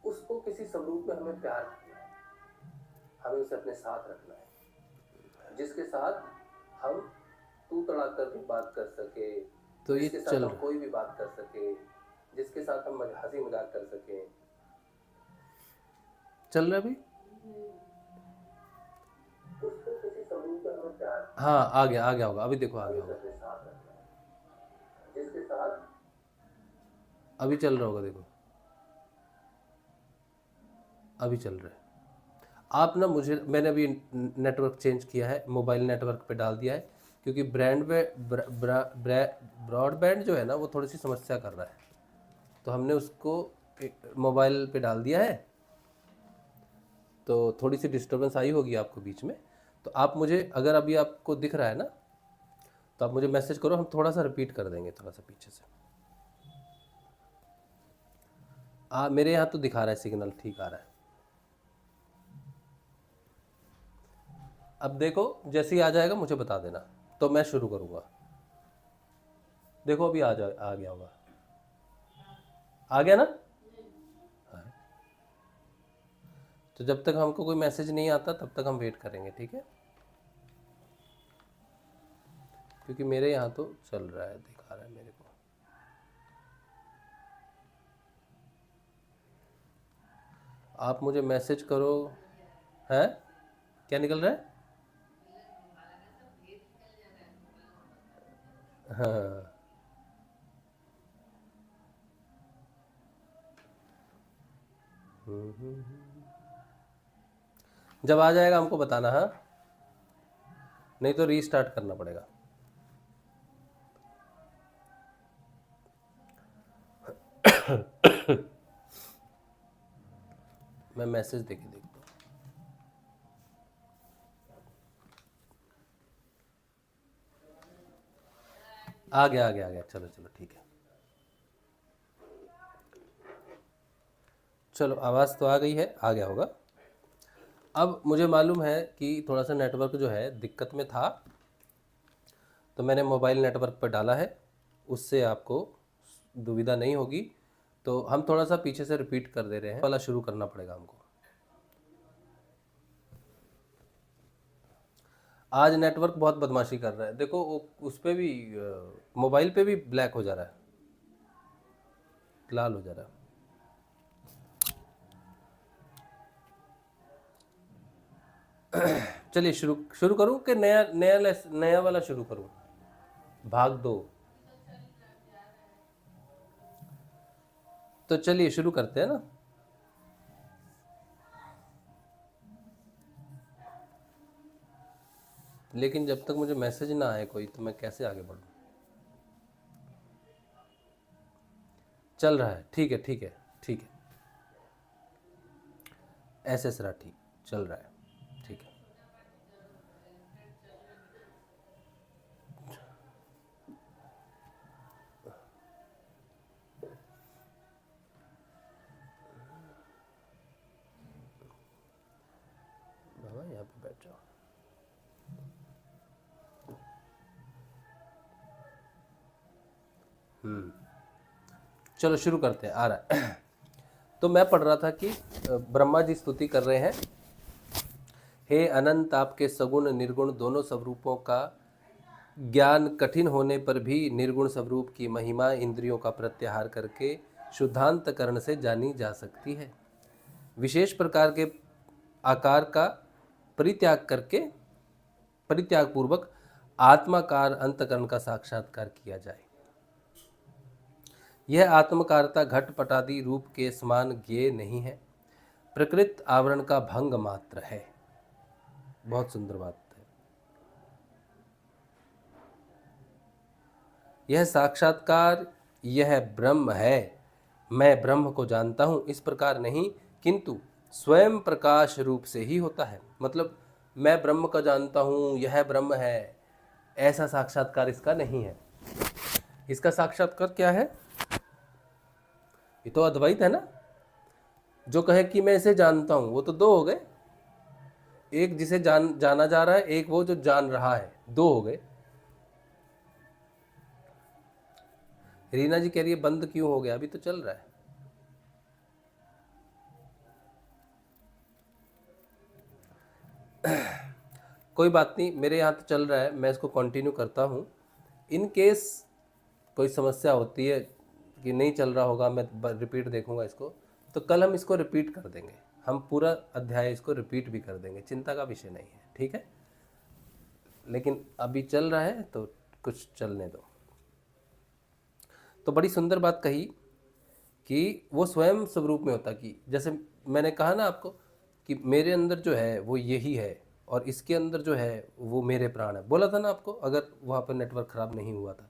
उसको किसी स्वरूप में हमें प्यार करना है, हमें उसे अपने साथ रखना है, जिसके साथ हम तू तड़ाक कर भी बात कर सके, तो ये जिसके साथ हम कोई भी बात कर सके, जिसके साथ हम हंसी मजाक कर सके। चल रहा है अभी? हाँ, आ गया होगा, अभी देखो आ गया होगा, जिसके साथ अभी चल रहा होगा, देखो अभी चल रहा है। आप ना मुझे, मैंने अभी नेटवर्क चेंज किया है, मोबाइल नेटवर्क पे डाल दिया है, क्योंकि ब्रॉडबैंड जो है ना वो थोड़ी सी समस्या कर रहा है, तो हमने उसको मोबाइल पे डाल दिया है। तो थोड़ी सी डिस्टर्बेंस आई होगी आपको बीच में, तो आप मुझे, अगर अभी आपको दिख रहा है ना, तो आप मुझे मैसेज करो, हम थोड़ा सा रिपीट कर देंगे, थोड़ा सा पीछे से। मेरे यहाँ तो दिखा रहा है सिग्नल ठीक आ रहा है। अब देखो, जैसे ही आ जाएगा मुझे बता देना, तो मैं शुरू करूँगा। देखो अभी आ गया होगा, आ गया ना? हाँ। तो जब तक हमको कोई मैसेज नहीं आता तब तक हम वेट करेंगे, ठीक है? क्योंकि मेरे यहाँ तो चल रहा है, दिखा रहा है मेरे को। आप मुझे मैसेज करो। है क्या निकल रहा है? हाँ। जब आ जाएगा हमको बताना, हाँ, नहीं तो रीस्टार्ट करना पड़ेगा। मैं मैसेज देके देखता हूँ। आ गया, चलो चलो ठीक है। चलो आवाज़ तो आ गई है, आ गया होगा। अब मुझे मालूम है कि थोड़ा सा नेटवर्क जो है दिक्कत में था, तो मैंने मोबाइल नेटवर्क पर डाला है, उससे आपको दुविधा नहीं होगी। तो हम थोड़ा सा पीछे से रिपीट कर दे रहे हैं, वाला शुरू करना पड़ेगा हमको। आज नेटवर्क बहुत बदमाशी कर रहा है, देखो उस पे भी मोबाइल पे भी ब्लैक हो जा रहा है, लाल हो जा रहा है। चलिए शुरू शुरू करूं कि नया नया नया वाला शुरू करूं? भाग दो। तो चलिए शुरू करते हैं ना। लेकिन जब तक मुझे मैसेज ना आए कोई, तो मैं कैसे आगे बढ़ूं? चल रहा है, ठीक है ठीक है ठीक है। ऐसे सरा ठीक चल रहा है, ठीक है। बाबा यहाँ पे बैठ जाओ। चलो शुरू करते हैं, आ रहा है। तो मैं पढ़ रहा था कि ब्रह्मा जी स्तुति कर रहे हैं, हे अनंत, आपके सगुण निर्गुण दोनों स्वरूपों का ज्ञान कठिन होने पर भी निर्गुण स्वरूप की महिमा इंद्रियों का प्रत्याहार करके शुद्धांतकरण से जानी जा सकती है। विशेष प्रकार के आकार का परित्याग करके परित्याग पूर्वक आत्माकार अंतकरण का साक्षात्कार किया जाए। यह आत्मकारता घटपटादि रूप के समान ज्ञेय नहीं है, प्रकृत आवरण का भंग मात्र है। बहुत सुंदर बात है। यह साक्षात्कार यह ब्रह्म है, मैं ब्रह्म को जानता हूँ, इस प्रकार नहीं, किंतु स्वयं प्रकाश रूप से ही होता है। मतलब मैं ब्रह्म का जानता हूँ, यह ब्रह्म है, ऐसा साक्षात्कार इसका नहीं है। इसका साक्षात्कार क्या है? ये तो अद्वैत है ना। जो कहे कि मैं इसे जानता हूँ, वो तो दो हो गए, एक जिसे जाना जा रहा है, एक वो जो जान रहा है, दो हो गए। रीना जी कह रही है बंद क्यों हो गया? अभी तो चल रहा है। कोई बात नहीं, मेरे यहाँ तो चल रहा है, मैं इसको कंटिन्यू करता हूँ। इन केस कोई समस्या होती है कि नहीं चल रहा होगा, मैं रिपीट देखूंगा इसको, तो कल हम इसको रिपीट कर देंगे, हम पूरा अध्याय इसको रिपीट भी कर देंगे, चिंता का विषय नहीं है, ठीक है। लेकिन अभी चल रहा है तो कुछ चलने दो। तो बड़ी सुंदर बात कही कि वो स्वयं स्वरूप में होता, कि जैसे मैंने कहा ना आपको कि मेरे अंदर जो है वो यही है, और इसके अंदर जो है वो मेरे प्राण है, बोला था ना आपको, अगर वहाँ पर नेटवर्क ख़राब नहीं हुआ था।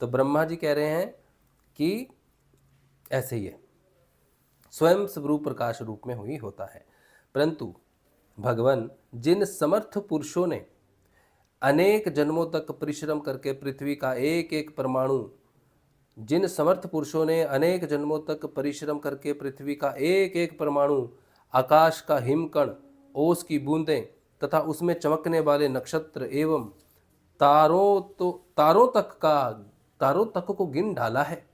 तो ब्रह्मा जी कह रहे हैं कि ऐसे ही है, स्वयं स्वरूप प्रकाश रूप में हुई होता है। परंतु भगवान, जिन समर्थ पुरुषों ने अनेक जन्मों तक परिश्रम करके पृथ्वी का एक एक परमाणु जिन समर्थ पुरुषों ने अनेक जन्मों तक परिश्रम करके पृथ्वी का एक एक परमाणु, आकाश का हिमकण, ओस की बूंदें तथा उसमें चमकने वाले नक्षत्र एवं तारों तक को गिन डाला है,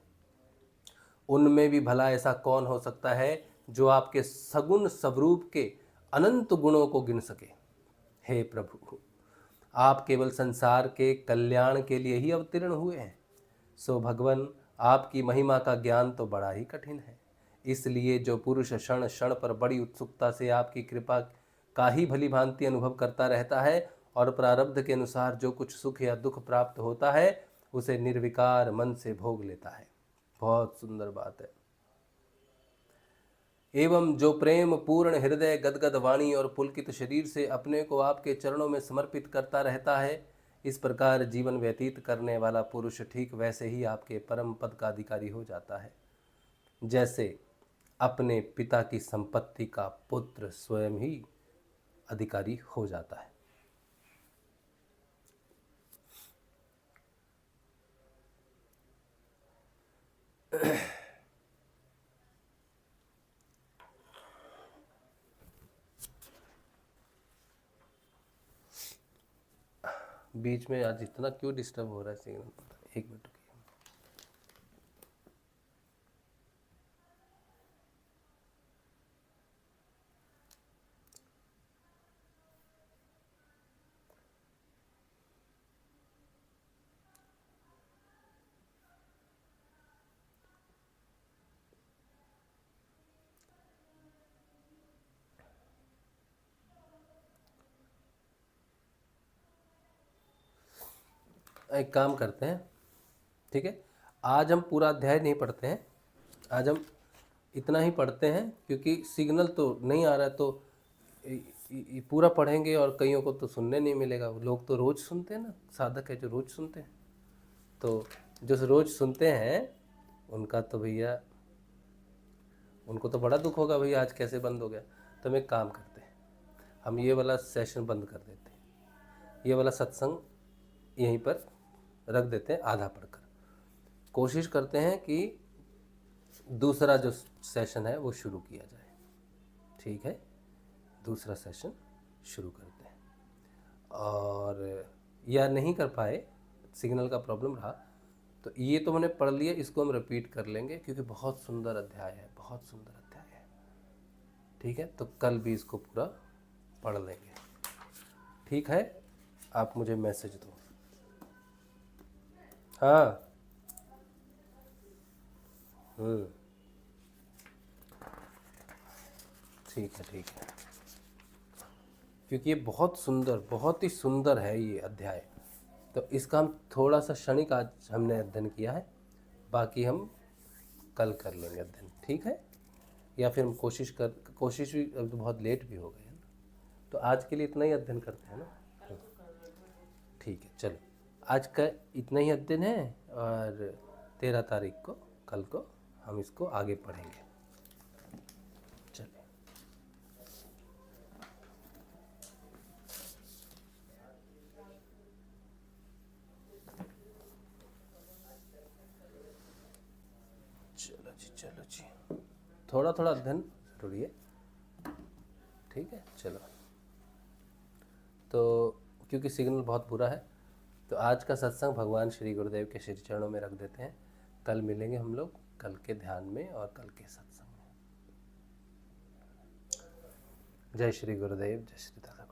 उनमें भी भला ऐसा कौन हो सकता है जो आपके सगुण स्वरूप के अनंत गुणों को गिन सके? हे प्रभु, आप केवल संसार के कल्याण के लिए ही अवतीर्ण हुए हैं। सो भगवान, आपकी महिमा का ज्ञान तो बड़ा ही कठिन है। इसलिए जो पुरुष क्षण क्षण पर बड़ी उत्सुकता से आपकी कृपा का ही भली भांति अनुभव करता रहता है और प्रारब्ध के अनुसार जो कुछ सुख या दुख प्राप्त होता है उसे निर्विकार मन से भोग लेता है। बहुत सुंदर बात है। एवं जो प्रेम पूर्ण हृदय, गदगद वाणी और पुलकित शरीर से अपने को आपके चरणों में समर्पित करता रहता है, इस प्रकार जीवन व्यतीत करने वाला पुरुष ठीक वैसे ही आपके परम पद का अधिकारी हो जाता है, जैसे अपने पिता की संपत्ति का पुत्र स्वयं ही अधिकारी हो जाता है। बीच में आज इतना क्यों डिस्टर्ब हो रहा है सिग्नल, पता नहीं। 1 मिनट रुकिए। एक काम करते हैं, ठीक है, आज हम पूरा अध्याय नहीं पढ़ते हैं, आज हम इतना ही पढ़ते हैं, क्योंकि सिग्नल तो नहीं आ रहा है, तो पूरा पढ़ेंगे और कईयों को तो सुनने नहीं मिलेगा। लोग तो रोज़ सुनते हैं ना, साधक है जो रोज़ सुनते हैं, तो जो रोज़ सुनते हैं उनका तो भैया, उनको तो बड़ा दुख होगा भैया आज कैसे बंद हो गया। तो हम एक काम करते हैं, हम ये वाला सेशन बंद कर देते हैं, ये वाला सत्संग यहीं पर रख देते हैं आधा पढ़कर। कोशिश करते हैं कि दूसरा जो सेशन है वो शुरू किया जाए, ठीक है, दूसरा सेशन शुरू करते हैं। और या नहीं कर पाए, सिग्नल का प्रॉब्लम रहा, तो ये तो मैंने पढ़ लिया, इसको हम रिपीट कर लेंगे क्योंकि बहुत सुंदर अध्याय है, बहुत सुंदर अध्याय है, ठीक है। तो कल भी इसको पूरा पढ़ लेंगे, ठीक है। आप मुझे मैसेज दो। हाँ, ठीक है, ठीक है, क्योंकि ये बहुत सुंदर, बहुत ही सुंदर है ये अध्याय। तो इसका हम थोड़ा सा क्षणिक आज हमने अध्ययन किया है, बाकी हम कल कर लेंगे अध्ययन, ठीक है। या फिर हम कोशिश भी, अब तो बहुत लेट भी हो गए हैं ना, तो आज के लिए इतना ही अध्ययन करते हैं ना, ठीक है। चलो, आज का इतना ही अध्ययन है, और 13 तारीख को, कल को हम इसको आगे पढ़ेंगे। चलिए, चलो जी, चलो जी, थोड़ा थोड़ा अध्ययन जरूरी है, ठीक है। चलो, तो क्योंकि सिग्नल बहुत बुरा है, तो आज का सत्संग भगवान श्री गुरुदेव के श्री चरणों में रख देते हैं। कल मिलेंगे हम लोग, कल के ध्यान में और कल के सत्संग में। जय श्री गुरुदेव, जय श्री दादा।